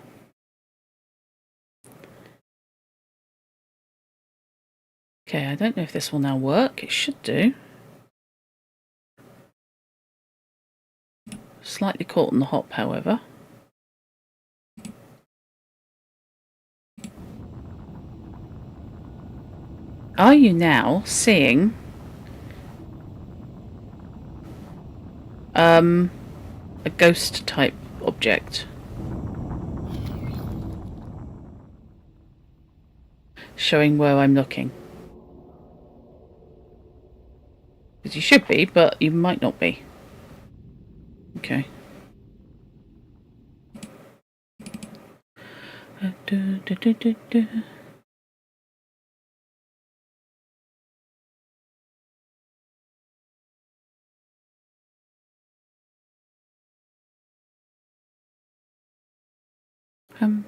[SPEAKER 1] Okay, I don't know if this will now work. It should do. Slightly caught in the hop, however. Are you now seeing a ghost type object. Showing where I'm looking. Because you should be, but you might not be. Okay. Bum.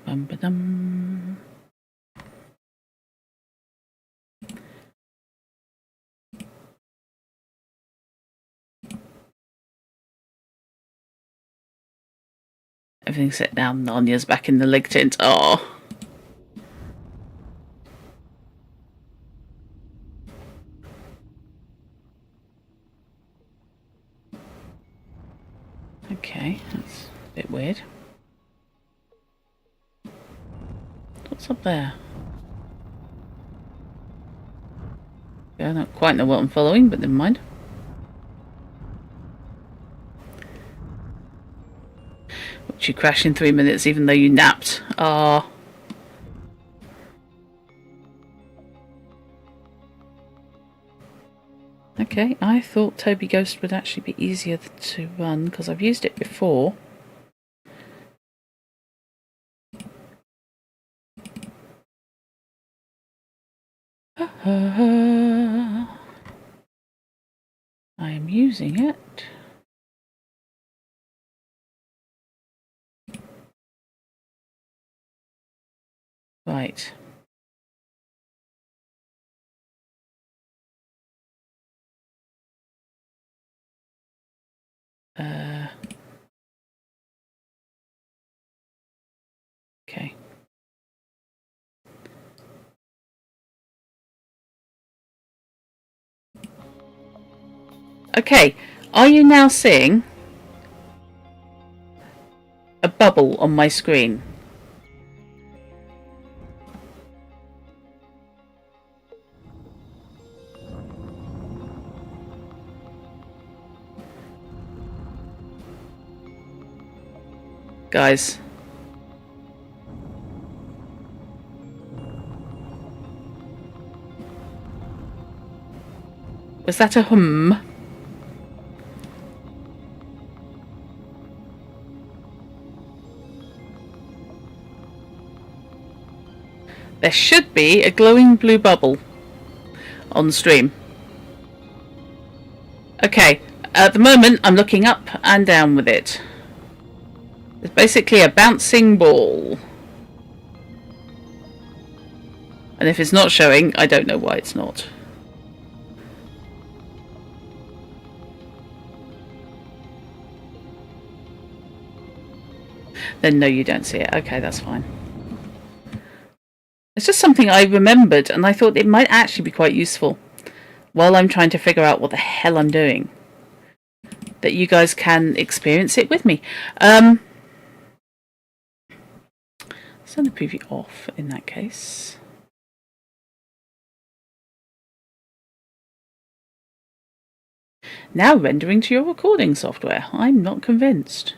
[SPEAKER 1] Everything's set down. Narnia's back in the leg tint. Oh. Okay, that's a bit weird. What's up there? Yeah, I don't quite know what I'm following, but never mind. Watch you crash in 3 minutes even though you napped. Ah. Okay, I thought Toby Ghost would actually be easier to run because I've used it before. I am using it. Right. Okay. Okay, are you now seeing a bubble on my screen? Guys. Was that a hum? There should be a glowing blue bubble on stream. Okay, at the moment I'm looking up and down with it. It's basically a bouncing ball. And if it's not showing, I don't know why it's not. Then no, you don't see it. Okay, that's fine. It's just something I remembered and I thought it might actually be quite useful while I'm trying to figure out what the hell I'm doing. That you guys can experience it with me. Turn the preview off in that case. Now rendering to your recording software. I'm not convinced.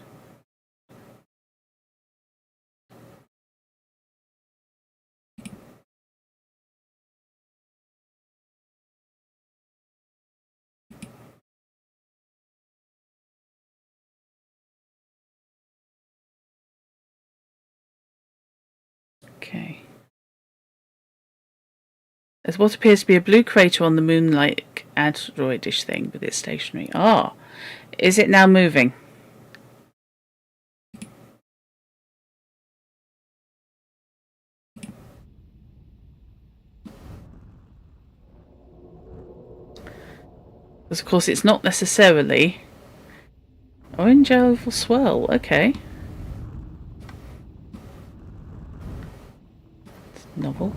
[SPEAKER 1] Okay. There's what appears to be a blue crater on the moon-like asteroidish thing, but it's stationary. Ah, is it now moving? Because of course it's not necessarily orange oval swirl. Okay. It's novel.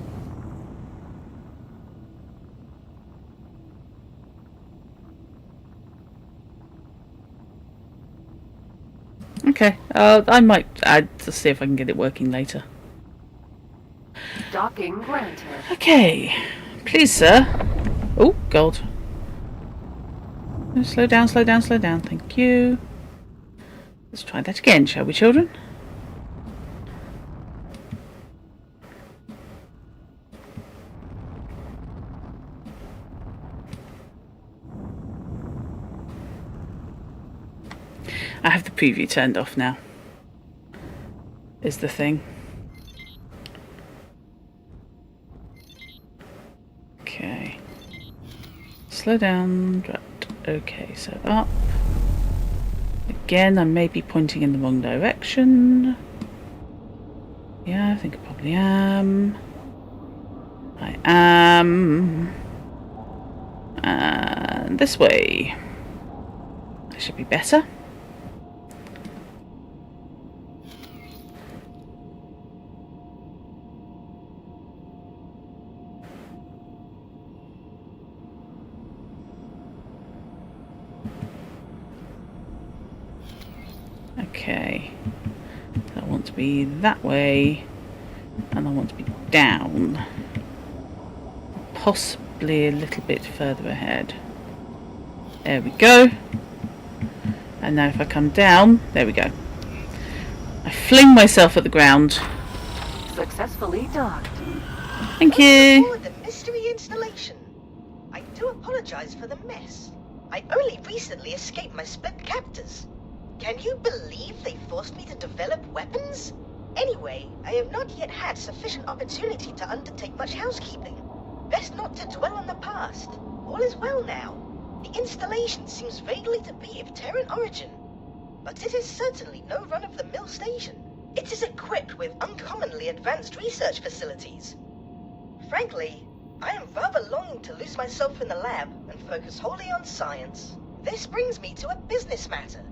[SPEAKER 1] Okay, I might add to see if I can get it working later.
[SPEAKER 2] Docking granted.
[SPEAKER 1] Okay, please, sir. Oh, God. Slow down, slow down, slow down. Thank you. Let's try that again, shall we, children? I have the preview turned off now, is the thing. Okay. Slow down. Okay, so up. Again, I may be pointing in the wrong direction. Yeah, I think I probably am. I am. And this way. That should be better. Okay, I want to be that way, and I want to be down, possibly a little bit further ahead. There we go. And now if I come down, there we go. I fling myself at the ground.
[SPEAKER 2] Successfully docked.
[SPEAKER 1] Thank you.
[SPEAKER 8] Welcome aboard the mystery installation. I do apologize for the mess. I only recently escaped my split captors. Can you believe they forced me to develop weapons? Anyway, I have not yet had sufficient opportunity to undertake much housekeeping. Best not to dwell on the past. All is well now. The installation seems vaguely to be of Terran origin, but it is certainly no run-of-the-mill station. It is equipped with uncommonly advanced research facilities. Frankly, I am rather longing to lose myself in the lab and focus wholly on science. This brings me to a business matter.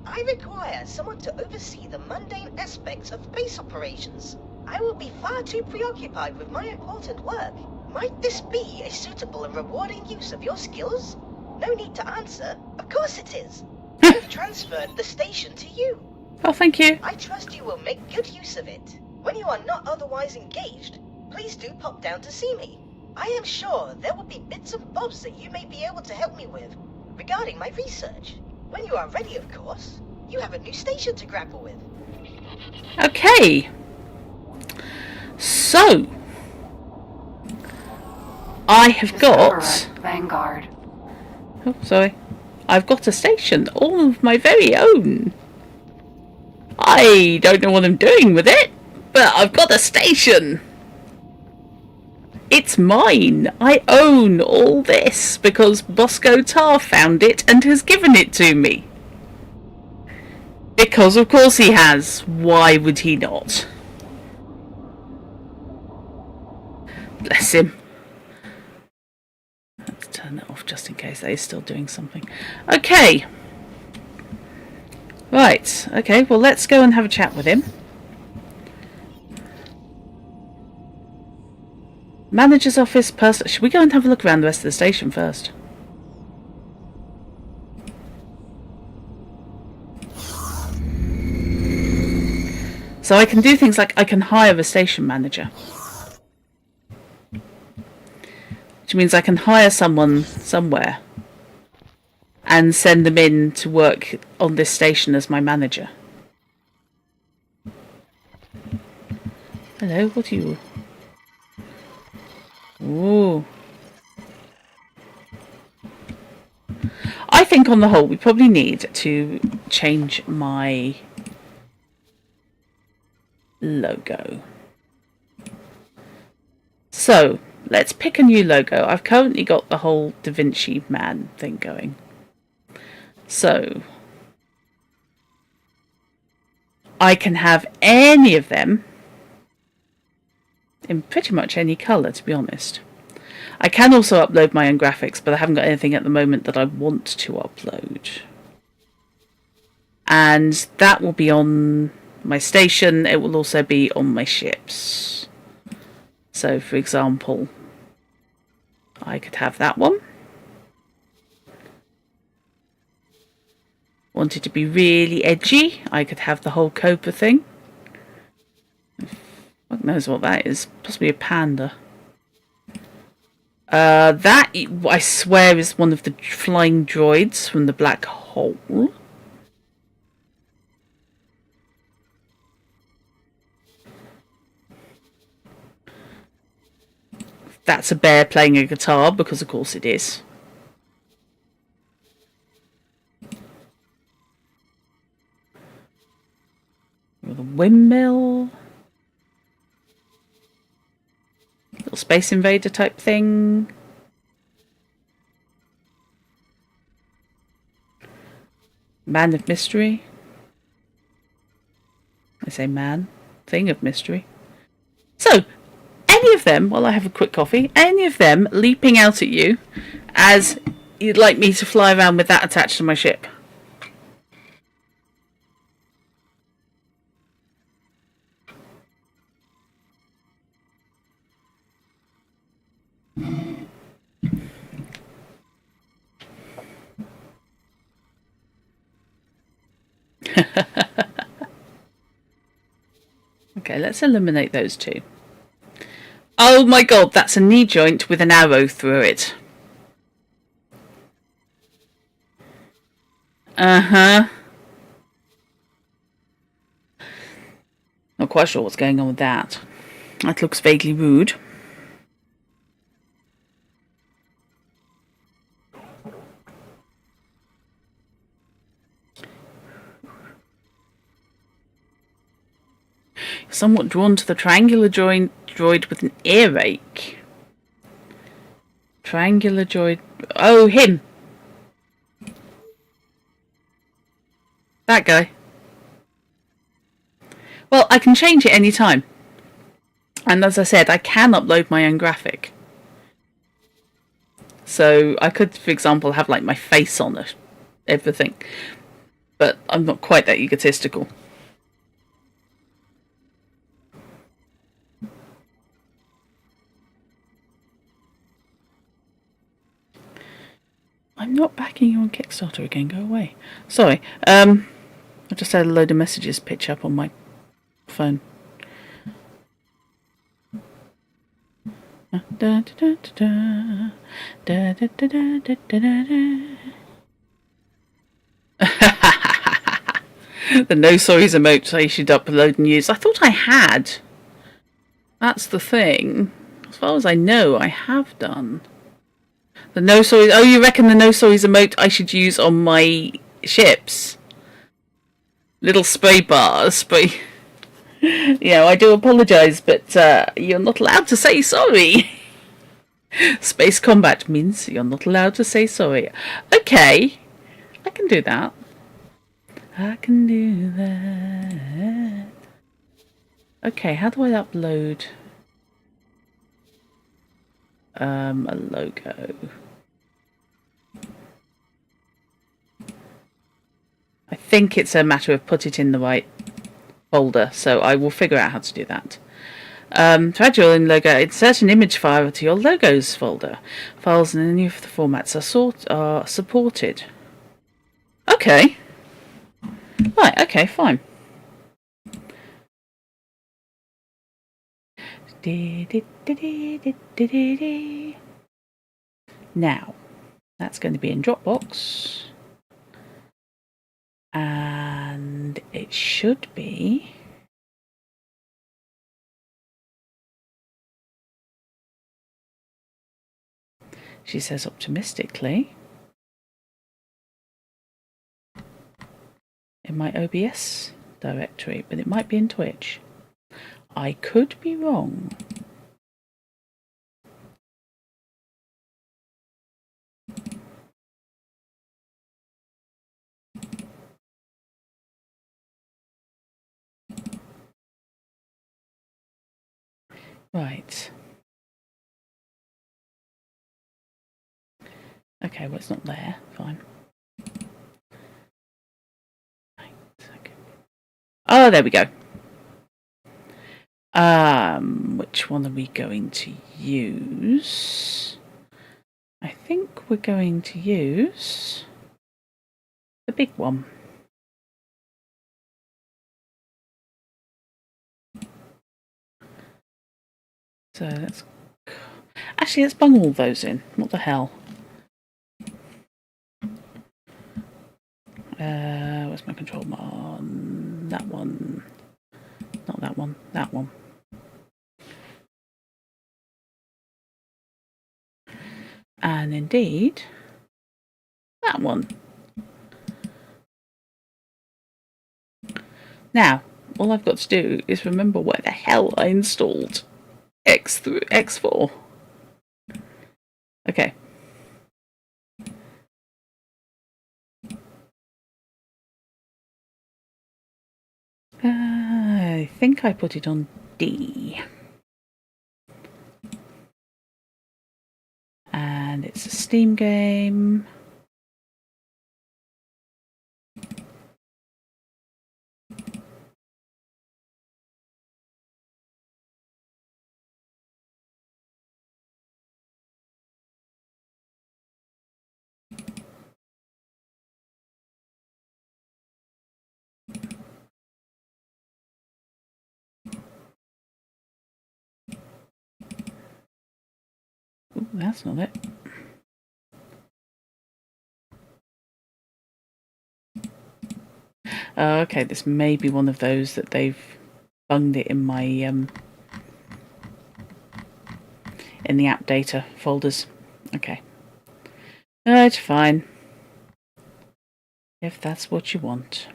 [SPEAKER 8] I require someone to oversee the mundane aspects of base operations. I will be far too preoccupied with my important work. Might this be a suitable and rewarding use of your skills? No need to answer. Of course it is. I've transferred the station to you.
[SPEAKER 1] Oh, thank you.
[SPEAKER 8] I trust you will make good use of it. When you are not otherwise engaged, please do pop down to see me. I am sure there will be bits and bobs that you may be able to help me with regarding my research. When you are ready, of course. You have a new station to grapple with.
[SPEAKER 1] Okay. So, I have got...
[SPEAKER 2] Vanguard.
[SPEAKER 1] Oh, sorry. I've got a station, all of my very own. I don't know what I'm doing with it, but I've got a station. It's mine. I own all this because Bosco Tar found it and has given it to me. Because of course he has. Why would he not? Bless him. Let's turn that off just in case that is still doing something. Okay. Right. Okay, well let's go and have a chat with him. Manager's office, person. Should we go and have a look around the rest of the station first? So I can do things like I can hire a station manager. Which means I can hire someone somewhere and send them in to work on this station as my manager. Hello, what are you? Ooh. I think on the whole we probably need to change my logo. So let's pick a new logo. I've currently got the whole Da Vinci Man thing going. So I can have any of them in pretty much any colour, to be honest. I can also upload my own graphics, but I haven't got anything at the moment that I want to upload. And that will be on my station. It will also be on my ships. So, for example, I could have that one. Wanted to be really edgy, I could have the whole Copa thing. Fuck knows what that is. Possibly a panda. That, I swear, is one of the flying droids from the black hole. that's a bear playing a guitar, because of course it is. With a windmill. Little Space Invader type thing. Man of mystery. I say man. Thing of mystery. So, any of them, while I have a quick coffee, any of them leaping out at you as you'd like me to fly around with that attached to my ship? Okay, let's eliminate those two. Oh my god, that's a knee joint with an arrow through it. Uh-huh. Not quite sure what's going on with that. That looks vaguely rude. Somewhat drawn to the triangular droid with an earache. Triangular droid... Oh, him! That guy. Well, I can change it any time. And as I said, I can upload my own graphic. So I could, for example, have like my face on it. Everything. But I'm not quite that egotistical. I'm not backing you on Kickstarter again, go away. Sorry, I just had a load of messages pitch up on my phone. The no sorries emote I should upload and use. I thought I had. That's the thing. As far as I know, I have done. The no sorries. Oh, you reckon the no sorries emote I should use on my ships? Little spray bars, spray. Yeah, I do apologise, but you're not allowed to say sorry. Space combat means you're not allowed to say sorry. Okay, I can do that. I can do that. Okay, how do I upload a logo? I think it's a matter of put it in the right folder, so I will figure out how to do that. To add your own logo, insert an image file to your logos folder. Files in any of the formats are supported. Okay. Right, okay, fine. Now, that's going to be in Dropbox. And it should be... She says optimistically in my OBS directory, but it might be in Twitch. I could be wrong. Right. Okay, well, it's not there. Fine. Right, okay. Oh, there we go. Which one are we going to use? I think we're going to use the big one. So let's... Actually, let's bung all those in. What the hell? Where's my control on that one? Not that one. That one. And indeed, that one. Now, all I've got to do is remember where the hell I installed X4. Okay. I think I put it on D. And it's a Steam game. Ooh, that's not it. Oh, okay, this may be one of those that they've bunged it in my in the app data folders. Okay. It's fine. If that's what you want.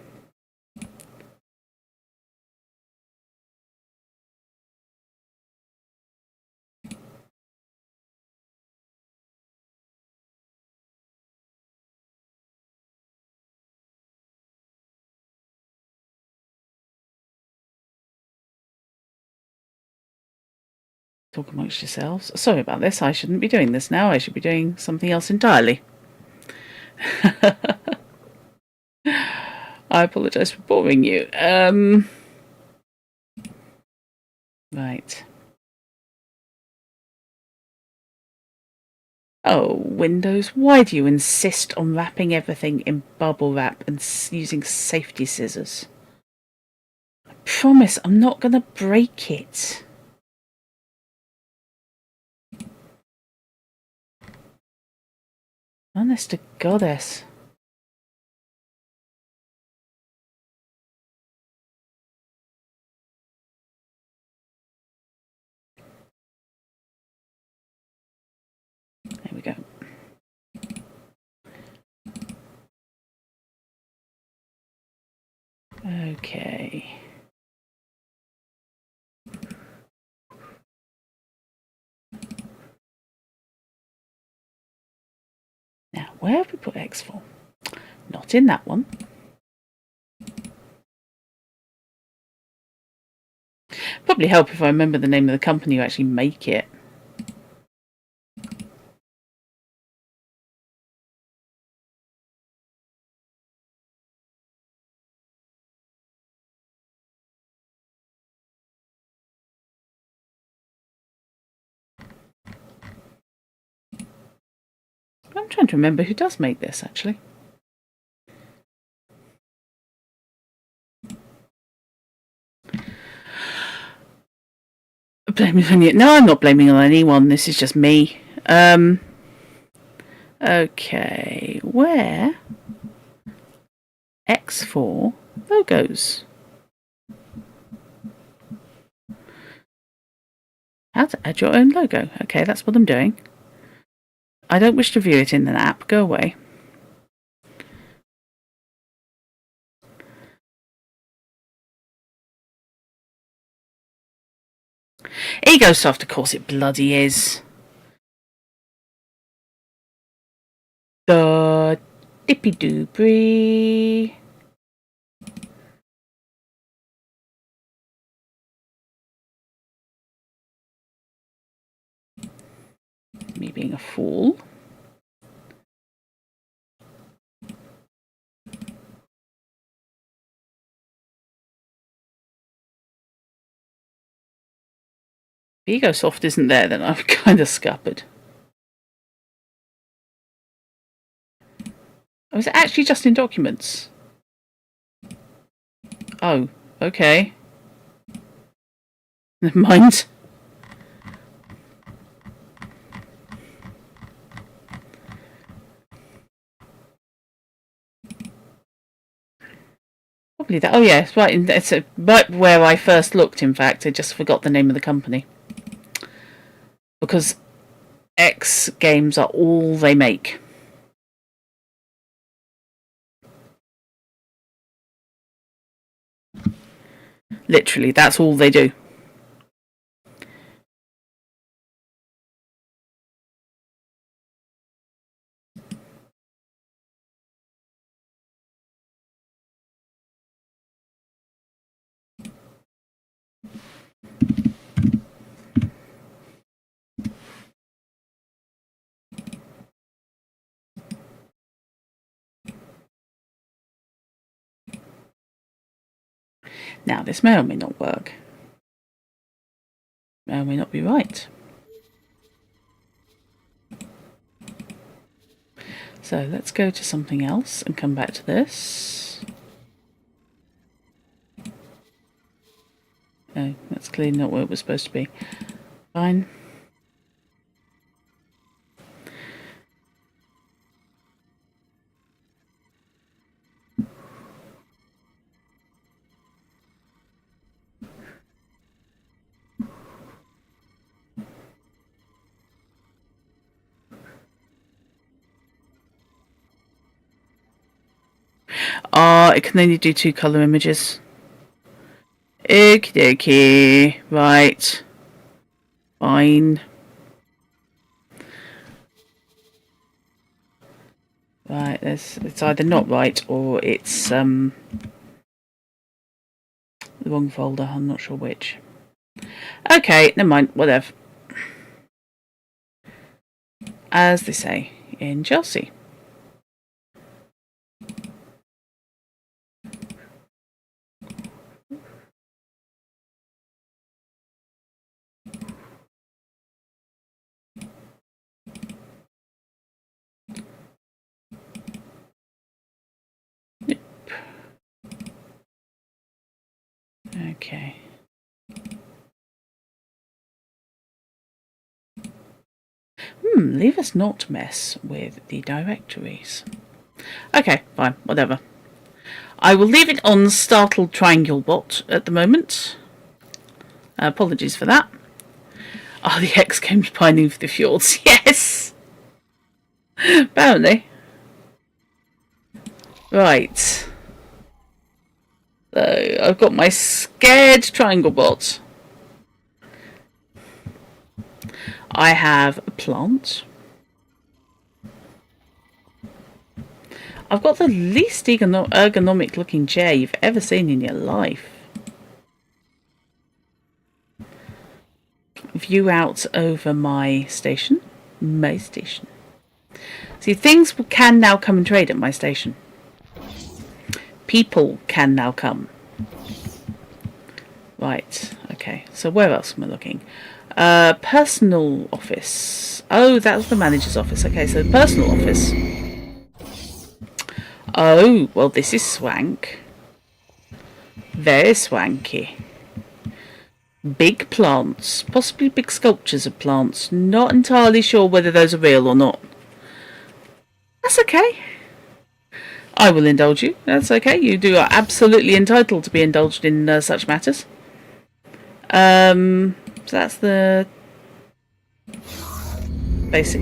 [SPEAKER 1] Talk amongst yourselves. Sorry about this. I shouldn't be doing this now. I should be doing something else entirely. I apologise for boring you. Right. Oh, Windows, why do you insist on wrapping everything in bubble wrap and using safety scissors? I promise I'm not going to break it. Honest to goddess. There we go. Okay. Now, where have we put X4? Not in that one. Probably help if I remember the name of the company who actually make it. I'm trying to remember who does make this, actually. Blaming on you? No, I'm not blaming on anyone. This is just me. Okay, where X4 logos? How to add your own logo? Okay, that's what I'm doing. I don't wish to view it in an app. Go away. EgoSoft, of course it bloody is. The dippy doobry. Me being a fool. If EgoSoft isn't there, then I'm kind of scuppered. Oh, is it actually just in documents? Oh, okay. Never mind. Probably that. Oh, yeah, right. It's right where I first looked, in fact. I just forgot the name of the company. Because X games are all they make. Literally, that's all they do. Now, this may or may not work. May or may not be right. So let's go to something else and come back to this. Oh, that's clearly not where it was supposed to be. Fine. It can only do 2 colour images. Okie dokie. Right. Fine. Right, it's either not right or it's the wrong folder. I'm not sure which. Okay, never mind. Whatever. As they say in Chelsea. Okay. Leave us not mess with the directories. Okay, fine, whatever. I will leave it on Startled Triangle Bot at the moment. Apologies for that. Oh, the X game's pining for the fjords. Yes! Apparently. Right. So, I've got my scared triangle bot. I have a plant. I've got the least ergonomic looking chair you've ever seen in your life. View out over my station. My station. See, things can now come and trade at my station. People can now come. Right, okay. So where else am I looking? Personal office. Oh, that was the manager's office. Okay, so personal office. Oh, well, this is swank. Very swanky. Big plants. Possibly big sculptures of plants. Not entirely sure whether those are real or not. That's okay. I will indulge you. That's okay. You are absolutely entitled to be indulged in such matters. So that's the basic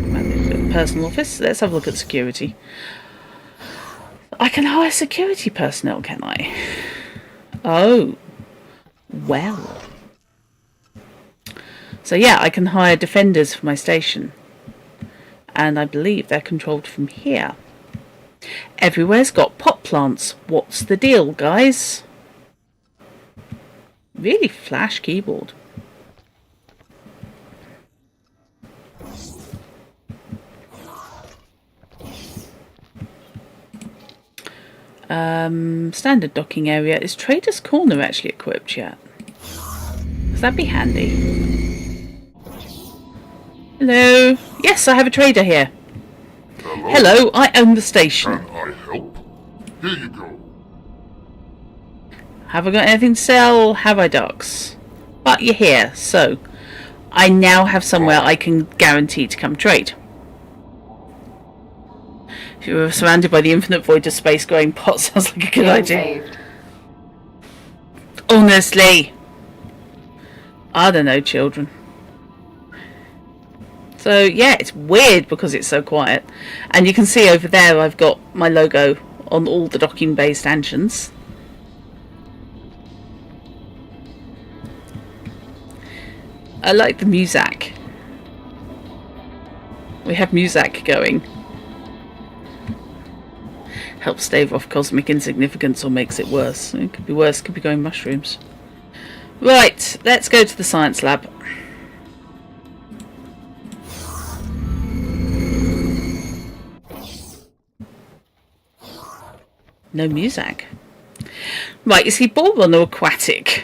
[SPEAKER 1] personal office. Let's have a look at security. I can hire security personnel, can I? Oh. Well. So yeah, I can hire defenders for my station. And I believe they're controlled from here. Everywhere's got pot plants. What's the deal, guys? Really flash keyboard. Standard docking area. Is Trader's Corner actually equipped yet? Does that be handy? Hello? Yes, I have a trader here. Hello, I own the station.
[SPEAKER 11] Can I help? Here you go.
[SPEAKER 1] Have I got anything to sell? Have I, ducks? But you're here, so I now have somewhere I can guarantee to come trade. If you were surrounded by the infinite void of space growing pot, sounds like a good idea.
[SPEAKER 2] Saved.
[SPEAKER 1] Honestly. I don't know, children. So yeah, it's weird because it's so quiet. And you can see over there I've got my logo on all the docking bay stanchions. I like the music. We have music going. Helps stave off cosmic insignificance or makes it worse. It could be worse, could be going mushrooms. Right, let's go to the science lab. No music. Right, is he ball run or aquatic?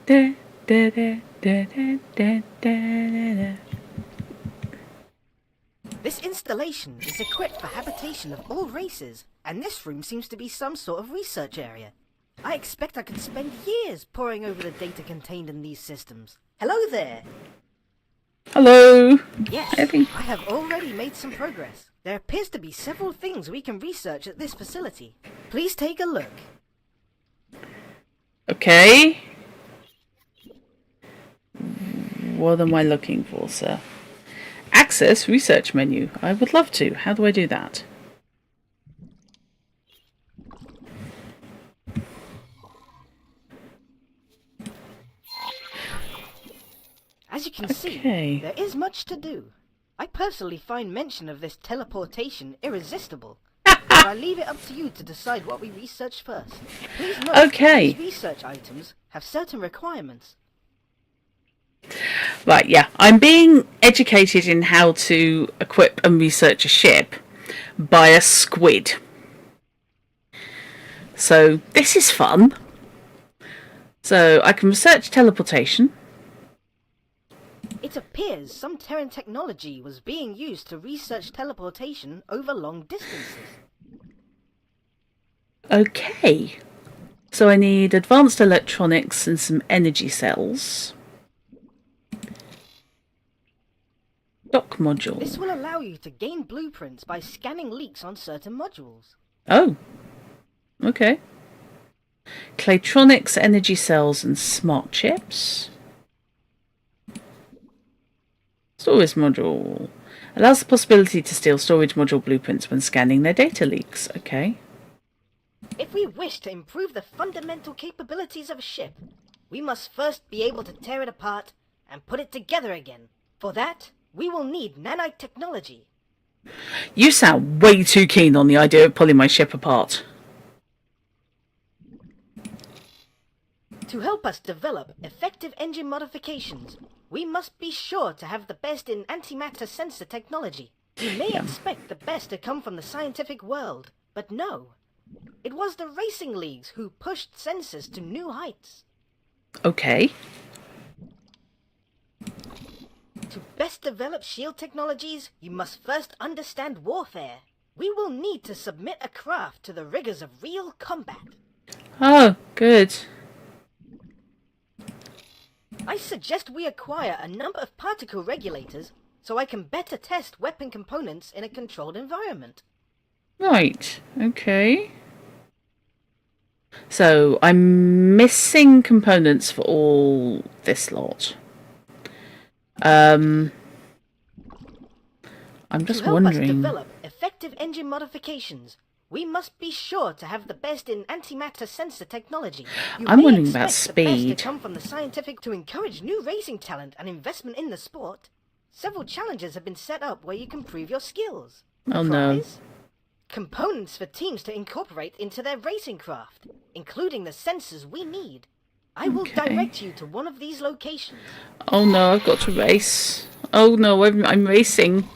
[SPEAKER 1] Da, da, da, da, da, da, da, da.
[SPEAKER 12] This installation is equipped for habitation of all races, and this room seems to be some sort of research area. I expect I could spend years poring over the data contained in these systems. Hello there!
[SPEAKER 1] Hello!
[SPEAKER 12] Yes, I have already made some progress. There appears to be several things we can research at this facility. Please take a look.
[SPEAKER 1] Okay. What am I looking for, sir? Access research menu. I would love to. How do I do that?
[SPEAKER 12] As you can see, there is much to do. I personally find mention of this teleportation irresistible. But I leave it up to you to decide what we research first. Please note, these research items have certain requirements.
[SPEAKER 1] Right, yeah. I'm being educated in how to equip and research a ship by a squid. So, this is fun. So, I can research teleportation.
[SPEAKER 12] It appears some Terran technology was being used to research teleportation over long distances.
[SPEAKER 1] Okay. So I need advanced electronics and some energy cells. Dock module.
[SPEAKER 12] This will allow you to gain blueprints by scanning leaks on certain modules.
[SPEAKER 1] Oh. Okay. Claytronics, energy cells and smart chips. Storage module. Allows the possibility to steal storage module blueprints when scanning their data leaks. Okay.
[SPEAKER 12] If we wish to improve the fundamental capabilities of a ship, we must first be able to tear it apart and put it together again. For that, we will need nanite technology.
[SPEAKER 1] You sound way too keen on the idea of pulling my ship apart.
[SPEAKER 12] To help us develop effective engine modifications, we must be sure to have the best in antimatter sensor technology. You may expect the best to come from the scientific world, but no. It was the racing leagues who pushed sensors to new heights.
[SPEAKER 1] Okay.
[SPEAKER 12] To best develop shield technologies, you must first understand warfare. We will need to submit a craft to the rigors of real combat.
[SPEAKER 1] Oh, good.
[SPEAKER 12] I suggest we acquire a number of particle regulators so I can better test weapon components in a controlled environment.
[SPEAKER 1] Right, okay. So, I'm missing components for all this lot. I'm just wondering.
[SPEAKER 12] To help us develop effective engine modifications, we must be sure to have the best in antimatter sensor technology.
[SPEAKER 1] I'm wondering about speed.
[SPEAKER 12] The best to come from the scientific to encourage new racing talent and investment in the sport. Several challenges have been set up where you can prove your skills.
[SPEAKER 1] Oh no.
[SPEAKER 12] Components for teams to incorporate into their racing craft, including the sensors we need. I will direct you to one of these locations.
[SPEAKER 1] Oh no, I've got to race. Oh no, I'm racing.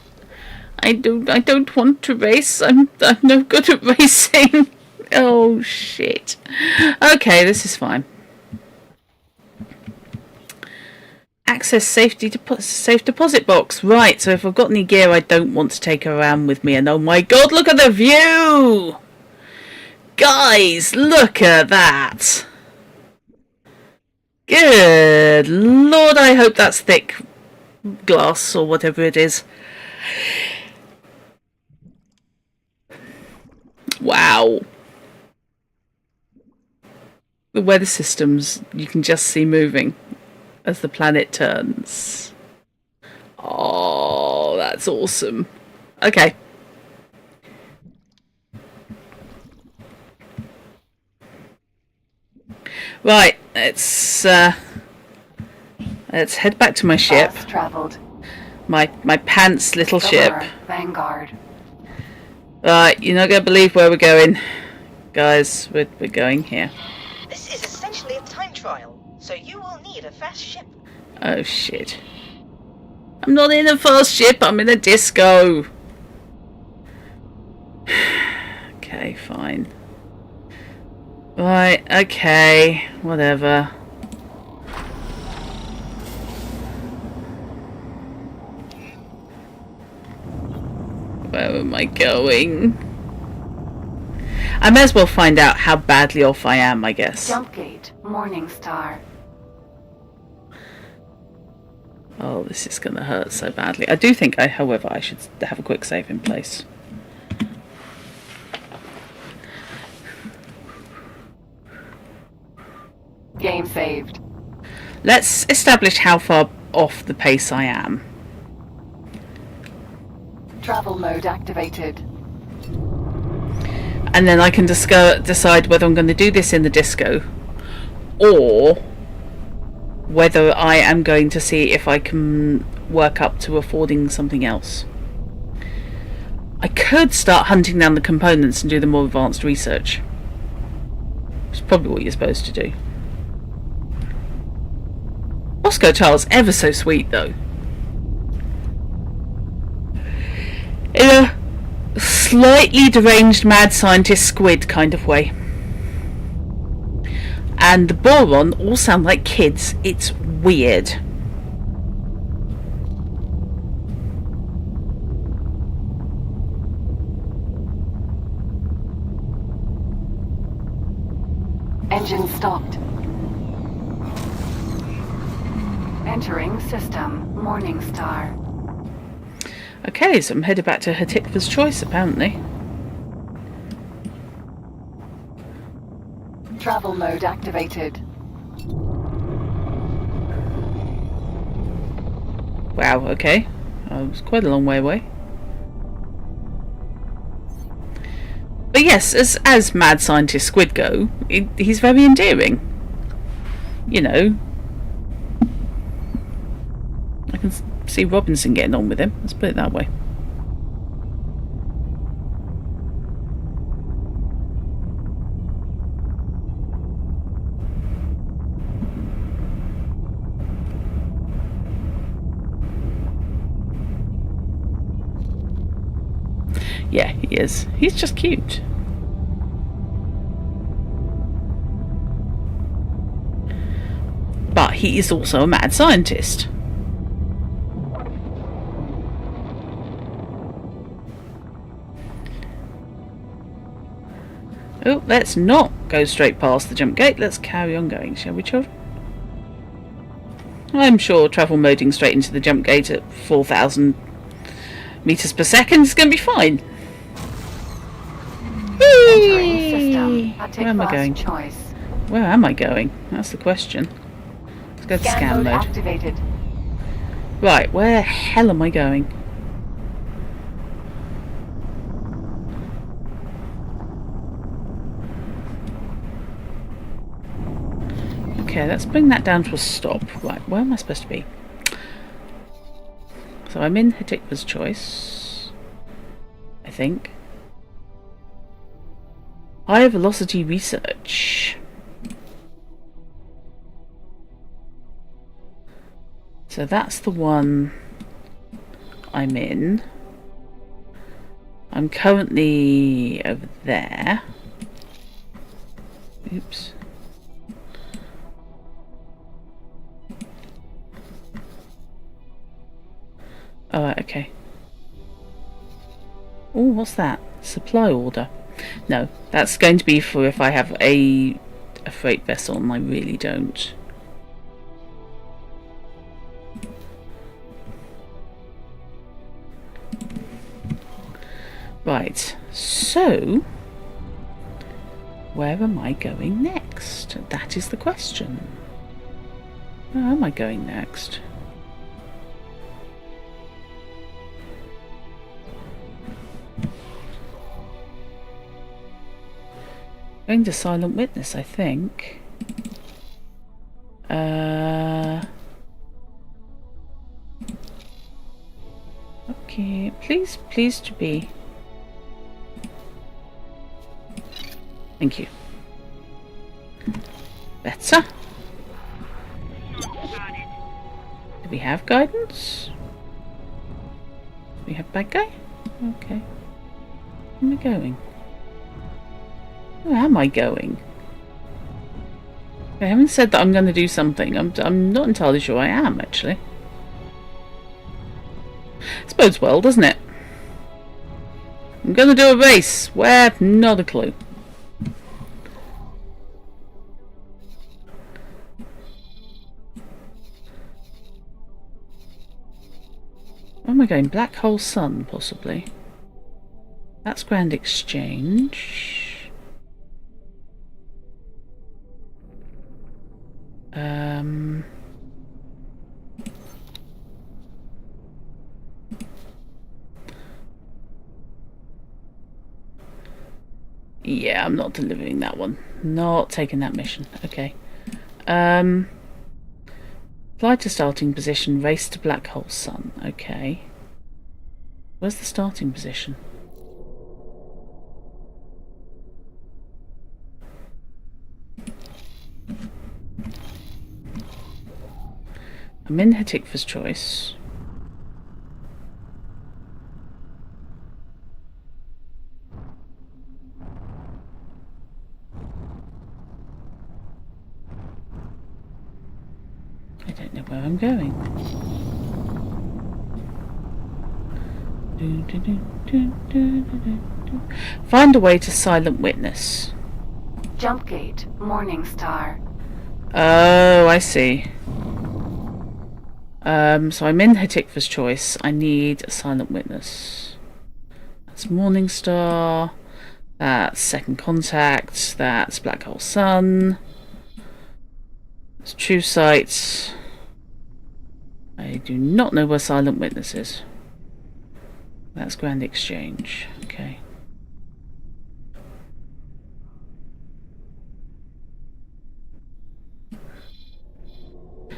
[SPEAKER 1] I don't want to race. I'm no good at racing. Oh shit. Okay, this is fine. Access safe deposit box. Right, so if I've got any gear I don't want to take around with me, and oh my god, look at the view! Guys, look at that! Good lord, I hope that's thick glass or whatever it is. Wow. The weather systems you can just see moving as the planet turns. Oh. That's awesome. Okay. Right, let's head back to my ship.
[SPEAKER 2] Fast traveled.
[SPEAKER 1] My pants little ship.
[SPEAKER 2] Vanguard.
[SPEAKER 1] Right, you're not gonna believe where we're going. Guys, we're going here.
[SPEAKER 8] This is essentially a time trial, so you will need a fast ship.
[SPEAKER 1] Oh shit. I'm not in a fast ship, I'm in a disco. Okay, fine. Right, okay, whatever. Where am I going? I may as well find out how badly off I am, I guess.
[SPEAKER 2] Jump gate, Morning Star.
[SPEAKER 1] Oh, this is gonna hurt so badly. I do think, however, I should have a quick save in place.
[SPEAKER 2] Game saved.
[SPEAKER 1] Let's establish how far off the pace I am.
[SPEAKER 2] Travel mode activated.
[SPEAKER 1] And then I can decide whether I'm going to do this in the disco or whether I am going to see if I can work up to affording something else. I could start hunting down the components and do the more advanced research. It's probably what you're supposed to do. Bosco Charles, ever so sweet though. In a slightly deranged mad scientist squid kind of way. And the boron all sound like kids. It's weird.
[SPEAKER 2] Engine stopped. Entering system, Morning Star.
[SPEAKER 1] Okay, so I'm headed back to Hatikva's Choice, apparently.
[SPEAKER 2] Travel mode activated.
[SPEAKER 1] Wow, okay. I was quite a long way away. But yes, as mad scientist squid go, he's very endearing. You know. I can see Robinson getting on with him, let's put it that way. Yeah, he is. He's just cute. But he is also a mad scientist. Oh, let's not go straight past the jump gate. Let's carry on going, shall we, children? I'm sure travel moding straight into the jump gate at 4,000 meters per second is going to be fine. Where am I going?
[SPEAKER 2] Choice.
[SPEAKER 1] Where am I going? That's the question. Let's go to scan mode.
[SPEAKER 2] Activated.
[SPEAKER 1] Right, where the hell am I going? Okay, let's bring that down to a stop. Right, where am I supposed to be? So I'm in Hatikva's Choice, I think. High velocity research. So that's the one I'm in. I'm currently over there. Oops. Alright, okay. Oh, what's that? Supply order. No, that's going to be for if I have a freight vessel, and I really don't. Right, so where am I going next? That is the question. Where am I going next? Going to silent witness, I think. Okay, please to be. Thank you. Better. Do we have guidance? Do we have bad guy? Okay. Where am I going? Where am I going? I haven't said that I'm going to do something. I'm not entirely sure I am, actually. This bodes well, doesn't it? I'm going to do a race. Where? Not a clue. Where am I going? Black Hole Sun, possibly. That's Grand Exchange. Yeah, I'm not delivering that one. Not taking that mission. Okay. Fly to starting position, race to Black Hole Sun. Okay. Where's the starting position? I'm in Hatikva's choice. I don't know where I'm going. Find a way to silent witness.
[SPEAKER 2] Jump gate, Morning Star.
[SPEAKER 1] Oh, I see. So I'm in Hatikva's choice. I need a silent witness. That's Morning Star. That's Second Contact. That's Black Hole Sun. That's True Sight. I do not know where silent witness is. That's Grand Exchange. Okay.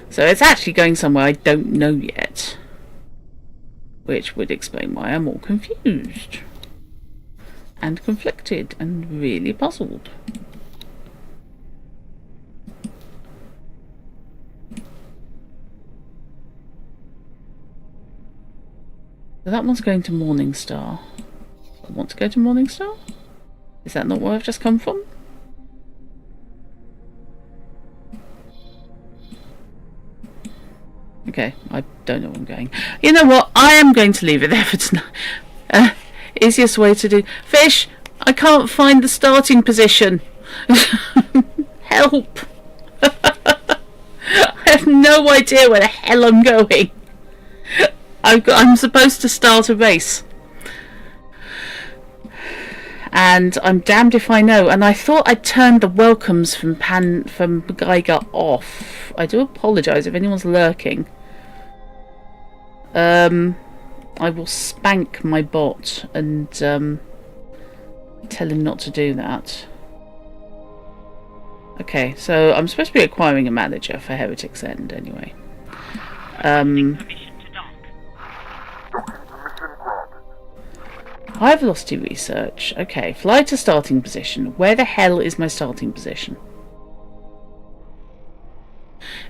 [SPEAKER 1] So it's actually going somewhere I don't know yet. Which would explain why I'm all confused. And conflicted and really puzzled. So that one's going to Morning Star. I want to go to Morning Star? Is that not where I've just come from? Okay, I don't know where I'm going. You know what? I am going to leave it there for tonight. Easiest way to do... Fish! I can't find the starting position. Help! I have no idea where the hell I'm going. I'm supposed to start a race. And I'm damned if I know. And I thought I'd turned the welcomes from Geiger off. I do apologise if anyone's lurking. I will spank my bot and tell him not to do that. Okay, so I'm supposed to be acquiring a manager for Heretic's End anyway. High velocity research. Okay, fly to starting position. Where the hell is my starting position?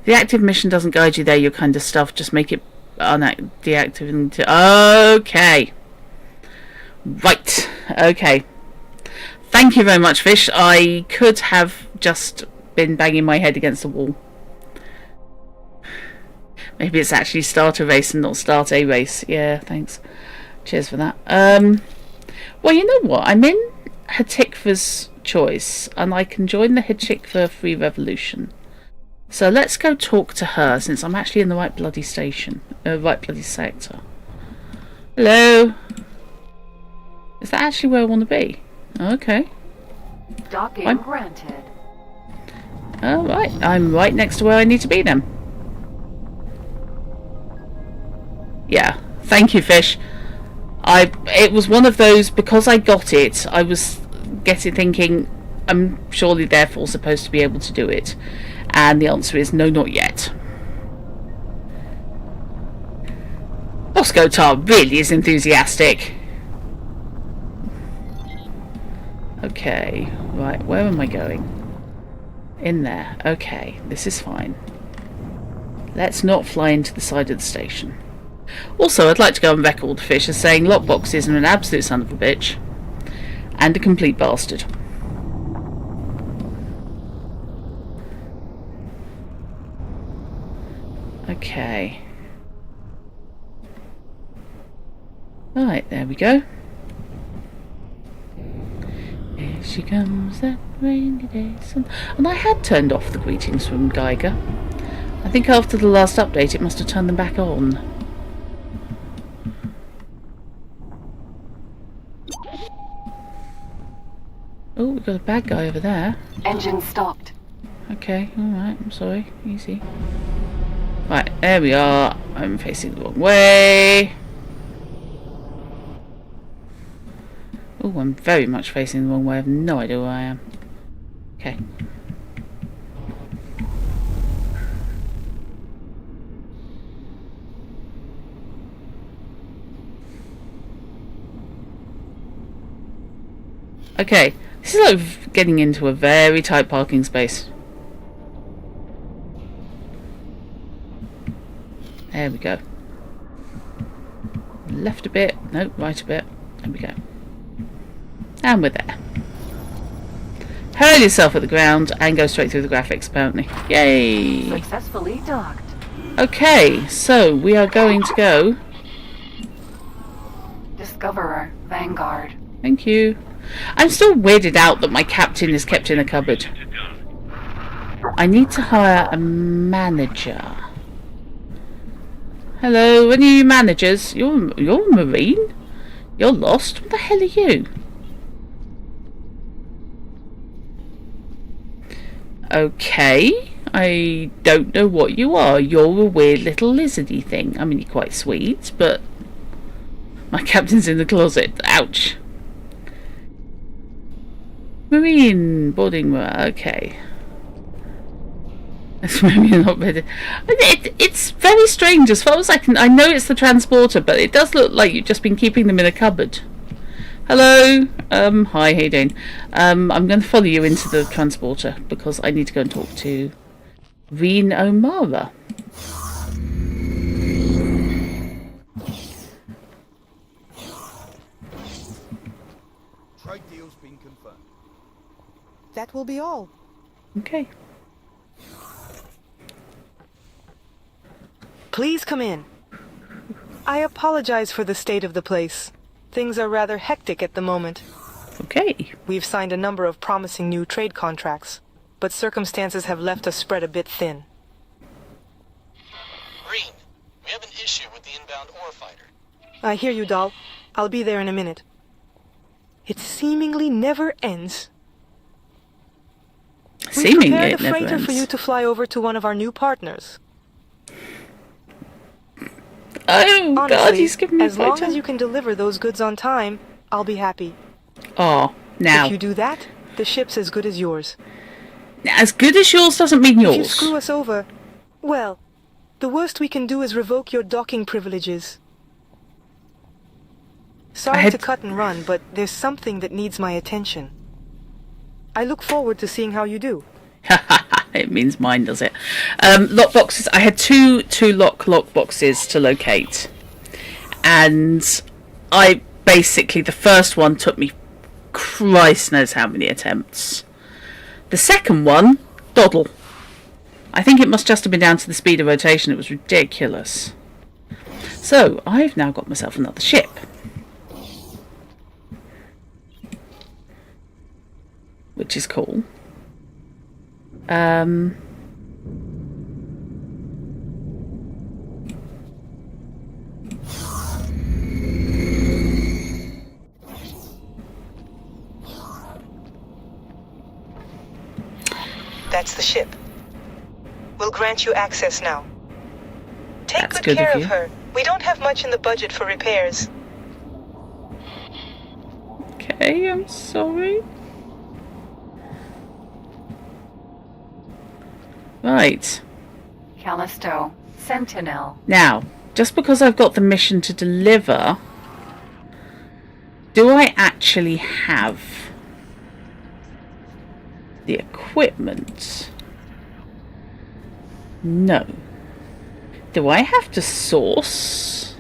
[SPEAKER 1] The active mission doesn't guide you there, your kind of stuff. Just make it deactive. Okay. Right. Okay. Thank you very much, Fish. I could have just been banging my head against the wall. Maybe it's actually start a race and not start a race. Yeah, thanks. Cheers for that. Well, you know what? I'm in Hatikva's choice, and I can join the Hatikva Free Revolution. So let's go talk to her, since I'm actually in the right bloody station. Right bloody sector. Hello? Is that actually where I want to be? Okay.
[SPEAKER 2] Docking granted.
[SPEAKER 1] Alright, I'm right next to where I need to be then. Yeah, thank you, Fish. It was one of those, because I got it, I was thinking, I'm surely therefore supposed to be able to do it. And the answer is no, not yet. Bosco Tar really is enthusiastic. Okay, right, where am I going? In there. Okay, this is fine. Let's not fly into the side of the station. Also, I'd like to go on record, Fish, as saying lockboxes are an absolute son of a bitch. And a complete bastard. Okay. Right, there we go. Here she comes, that rainy day sun. And I had turned off the greetings from Geiger. I think after the last update it must have turned them back on. Oh, we've got a bad guy over there.
[SPEAKER 2] Engine stopped.
[SPEAKER 1] Okay, alright, I'm sorry. Easy. Right, there we are. I'm facing the wrong way. Oh, I'm very much facing the wrong way. I have no idea where I am. Okay. Okay, this is like getting into a very tight parking space. There we go. Left a bit, no, right a bit. There we go. And we're there. Hurl yourself at the ground and go straight through the graphics, apparently. Yay!
[SPEAKER 2] Successfully docked.
[SPEAKER 1] Okay, so we are going to go.
[SPEAKER 2] Discoverer, Vanguard.
[SPEAKER 1] Thank you. I'm still weirded out that my captain is kept in a cupboard. I need to hire a manager. Hello, any of you managers? You're a Marine? You're lost? What the hell are you? Okay, I don't know what you are. You're a weird little lizardy thing. I mean, you're quite sweet, but my captain's in the closet. Ouch. Marine boarding. Okay. That's maybe not better. It's very strange as far as I can. I know it's the transporter, but it does look like you've just been keeping them in a cupboard. Hello. Hi. How you doing? I'm going to follow you into the transporter because I need to go and talk to Reen O'Mara.
[SPEAKER 13] Trade deal's been confirmed.
[SPEAKER 14] That will be all.
[SPEAKER 1] Okay.
[SPEAKER 14] Please come in. I apologize for the state of the place. Things are rather hectic at the moment.
[SPEAKER 1] Okay.
[SPEAKER 14] We've signed a number of promising new trade contracts, but circumstances have left us spread a bit thin.
[SPEAKER 10] Green, we have an issue with the inbound ore fighter.
[SPEAKER 14] I hear you, doll. I'll be there in a minute. It seemingly never ends.
[SPEAKER 1] Seemingly
[SPEAKER 14] we prepared
[SPEAKER 1] it
[SPEAKER 14] a
[SPEAKER 1] never
[SPEAKER 14] freighter
[SPEAKER 1] ends.
[SPEAKER 14] for you to fly over to one of our new partners.
[SPEAKER 1] Oh,
[SPEAKER 14] honestly,
[SPEAKER 1] God, he's giving me a
[SPEAKER 14] as long
[SPEAKER 1] photo.
[SPEAKER 14] as you can deliver those goods on time, I'll be happy.
[SPEAKER 1] Oh, now.
[SPEAKER 14] If you do that, the ship's as good as yours.
[SPEAKER 1] As good as yours doesn't mean yours.
[SPEAKER 14] If you screw us over, well, the worst we can do is revoke your docking privileges. Sorry to cut and run, but there's something that needs my attention. I look forward to seeing how you do.
[SPEAKER 1] It means mine, does it? Lock boxes. I had two lock boxes to locate, and I basically, the first one took me Christ knows how many attempts. The second one, doddle. I think it must just have been down to the speed of rotation. It was ridiculous. So I've now got myself another ship. Which is cool.
[SPEAKER 14] That's the ship. We'll grant you access now. Take
[SPEAKER 1] That's
[SPEAKER 14] good care
[SPEAKER 1] of
[SPEAKER 14] of
[SPEAKER 1] you.
[SPEAKER 14] her. We don't have much in the budget for repairs.
[SPEAKER 1] Okay, I'm sorry. Right.
[SPEAKER 2] Callisto, Sentinel.
[SPEAKER 1] Now, just because I've got the mission to deliver, do I actually have the equipment? No. Do I have to source?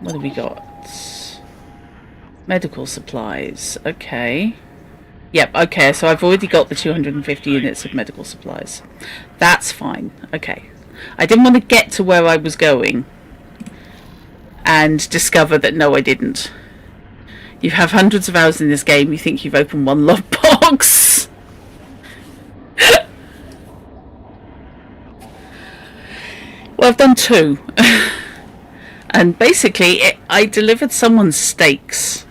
[SPEAKER 1] What have we got? Medical supplies. Okay. Yep, okay, so I've already got the 250 units of medical supplies. That's fine. Okay. I didn't want to get to where I was going and discover that no, I didn't. You have hundreds of hours in this game, you think you've opened one love box. Well, I've done 2. And basically, I delivered someone's steaks.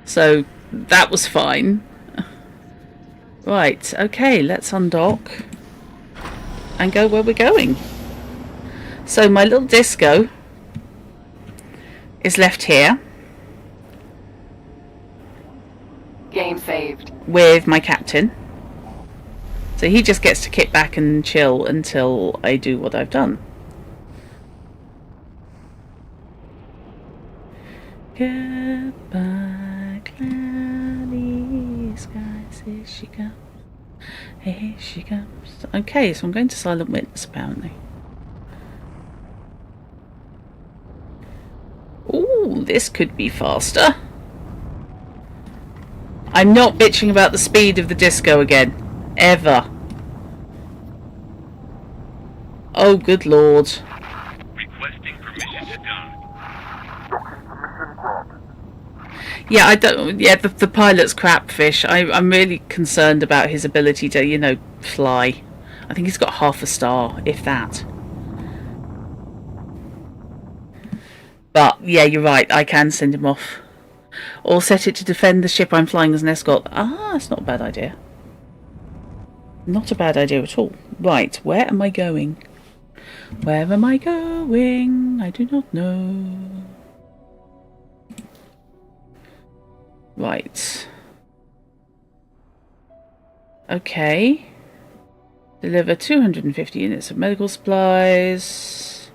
[SPEAKER 1] So, that was fine. Right, okay, let's undock and go where we're going. So, my little disco is left here.
[SPEAKER 2] Game saved.
[SPEAKER 1] With my captain. So he just gets to kick back and chill until I do what I've done. Goodbye, cloudy skies. Here she comes. Here she comes. Okay, so I'm going to Silent Witness apparently. Ooh, this could be faster. I'm not bitching about the speed of the disco again. Ever. Oh, good lord.
[SPEAKER 9] Requesting permission to dock.
[SPEAKER 1] Yeah, I don't. Yeah, the pilot's crap fish. I'm really concerned about his ability to, you know, fly. I think he's got half a star, if that. But yeah, you're right. I can send him off, or set it to defend the ship I'm flying as an escort. Ah, that's not a bad idea. Not a bad idea at all. Right, where am I going? Where am I going? I do not know. Right. Okay. Deliver 250 units of medical supplies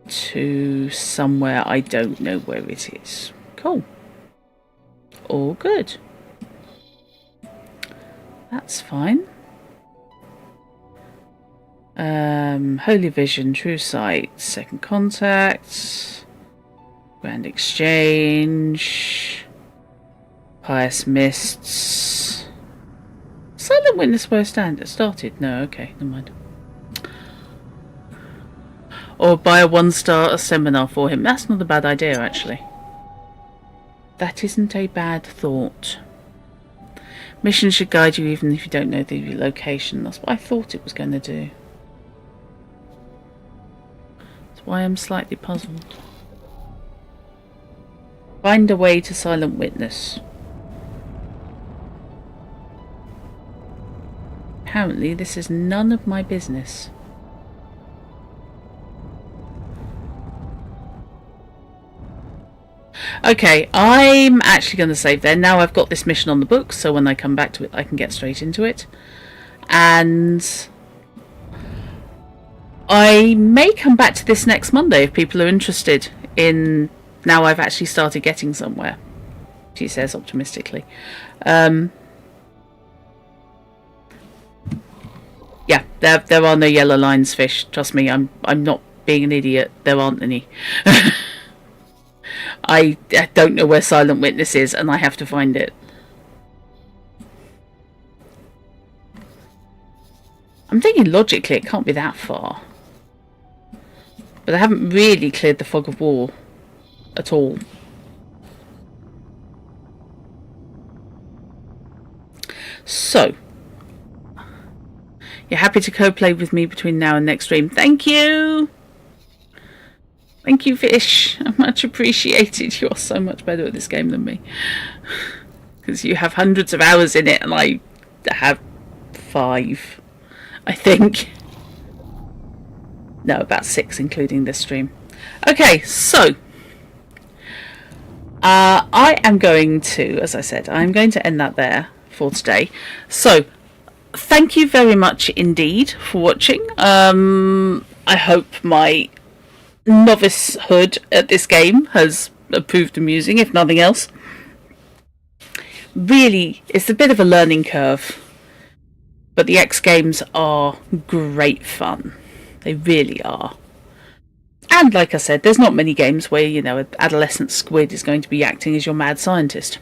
[SPEAKER 1] to somewhere I don't know where it is. Cool. All good. That's fine. Holy Vision, True Sight, Second Contact, Grand Exchange, Pious Mists, Silent Witness where I stand. It started. No, okay, never mind. Or buy a 1-star seminar for him. That's not a bad idea, actually. That isn't a bad thought. Mission should guide you even if you don't know the location. That's what I thought it was going to do. That's why I'm slightly puzzled. Find a way to Silent Witness. Apparently this is none of my business. Okay, I'm actually going to save there. Now I've got this mission on the books, so when I come back to it, I can get straight into it. And I may come back to this next Monday if people are interested in... Now I've actually started getting somewhere, she says optimistically. Yeah, there are no yellow lines, fish. Trust me, I'm not being an idiot. There aren't any. I don't know where Silent Witness is, and I have to find it. I'm thinking logically it can't be that far. But I haven't really cleared the fog of war at all. So, you're happy to co-play with me between now and next stream. Thank you! Thank you, Fish. Much appreciated. You're so much better at this game than me. Because you have hundreds of hours in it and I have 5, I think. No, about 6 including this stream. Okay, so I am going to, as I said, I'm going to end that there for today. So thank you very much indeed for watching. I hope my novicehood at this game has proved amusing, if nothing else. Really, it's a bit of a learning curve, but the X games are great fun. They really are. And like I said, there's not many games where, you know, an adolescent squid is going to be acting as your mad scientist.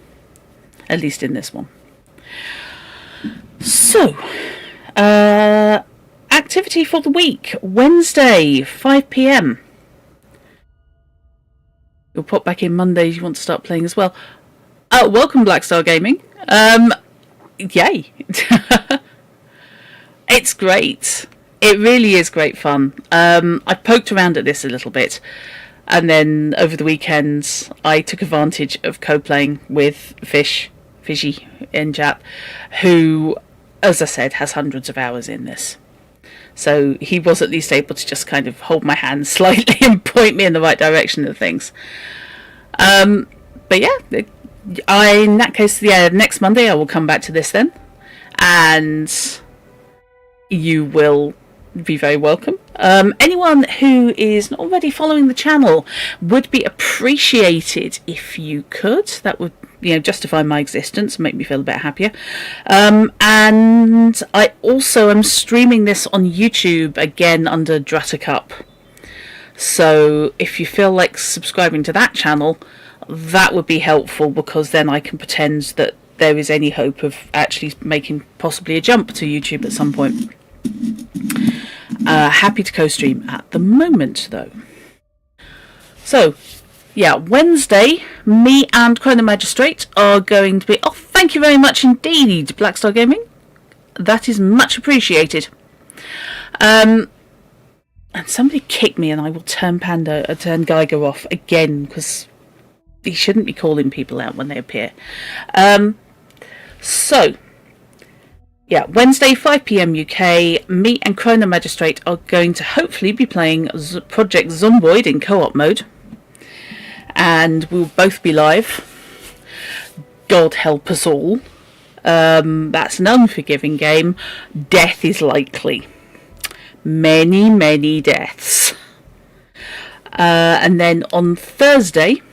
[SPEAKER 1] At least in this one. So, activity for the week. Wednesday, 5 PM. You'll pop back in Monday if you want to start playing as well. Welcome, Blackstar Gaming. Yay. It's great. It really is great fun. I poked around at this a little bit, and then over the weekends I took advantage of co-playing with Fishy in chat, who, as I said, has hundreds of hours in this. So he was at least able to just kind of hold my hand slightly and point me in the right direction of things. But yeah, in that case, yeah, next Monday I will come back to this then, and you will be very welcome. Anyone who is not already following the channel would be appreciated if you could. That would, you know, justify my existence and make me feel a bit happier. And I also am streaming this on YouTube again under Druttercup. So if you feel like subscribing to that channel, that would be helpful, because then I can pretend that there is any hope of actually making possibly a jump to YouTube at some point. Happy to co-stream at the moment though. So yeah, Wednesday me and Chrono Magistrate are going to be... Oh, thank you very much indeed, Blackstar Gaming. That is much appreciated. And somebody kicked me, and I will turn Geiger off again, because he shouldn't be calling people out when they appear. So yeah, Wednesday, 5 PM UK, me and Chrono Magistrate are going to hopefully be playing Project Zomboid in co-op mode. And we'll both be live. God help us all. That's an unforgiving game. Death is likely. Many, many deaths. And then on Thursday,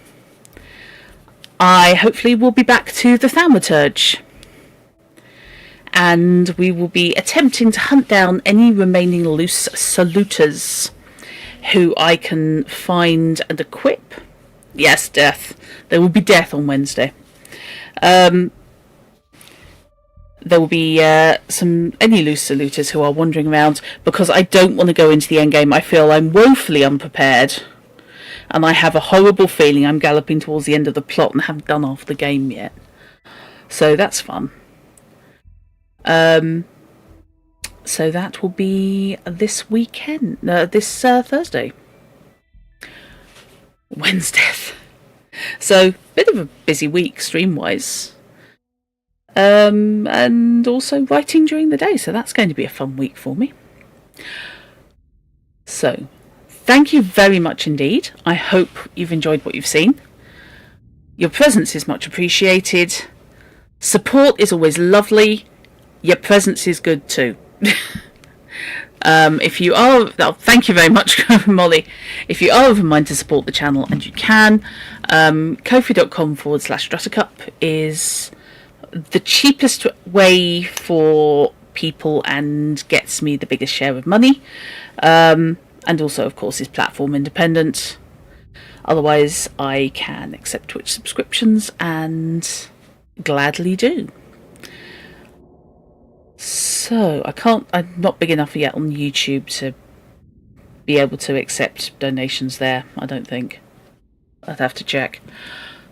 [SPEAKER 1] I hopefully will be back to the Thaumaturge. And we will be attempting to hunt down any remaining loose saluters who I can find and equip. Yes, death. There will be death on Wednesday. There will be any loose saluters who are wandering around, because I don't want to go into the endgame. I feel I'm woefully unprepared, and I have a horrible feeling I'm galloping towards the end of the plot and haven't done half the game yet. So that's fun. So that will be this weekend, this Thursday. Wednesday. So, bit of a busy week stream-wise. And also writing during the day, so that's going to be a fun week for me. So, thank you very much indeed. I hope you've enjoyed what you've seen. Your presence is much appreciated. Support is always lovely. Your presence is good too. If you are, thank you very much, Molly. If you are of a mind to support the channel, and you can, kofi.com/Druttercup is the cheapest way for people and gets me the biggest share of money. And also, of course, is platform independent. Otherwise, I can accept Twitch subscriptions, and gladly do. So, I'm not big enough yet on YouTube to be able to accept donations there, I don't think. I'd have to check.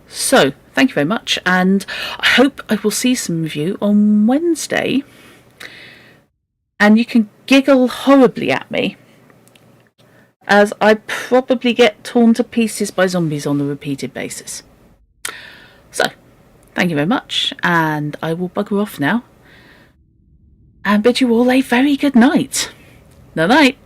[SPEAKER 1] So, thank you very much, and I hope I will see some of you on Wednesday. And you can giggle horribly at me, as I probably get torn to pieces by zombies on a repeated basis. So, thank you very much, and I will bugger off now and bid you all a very good night. Night night.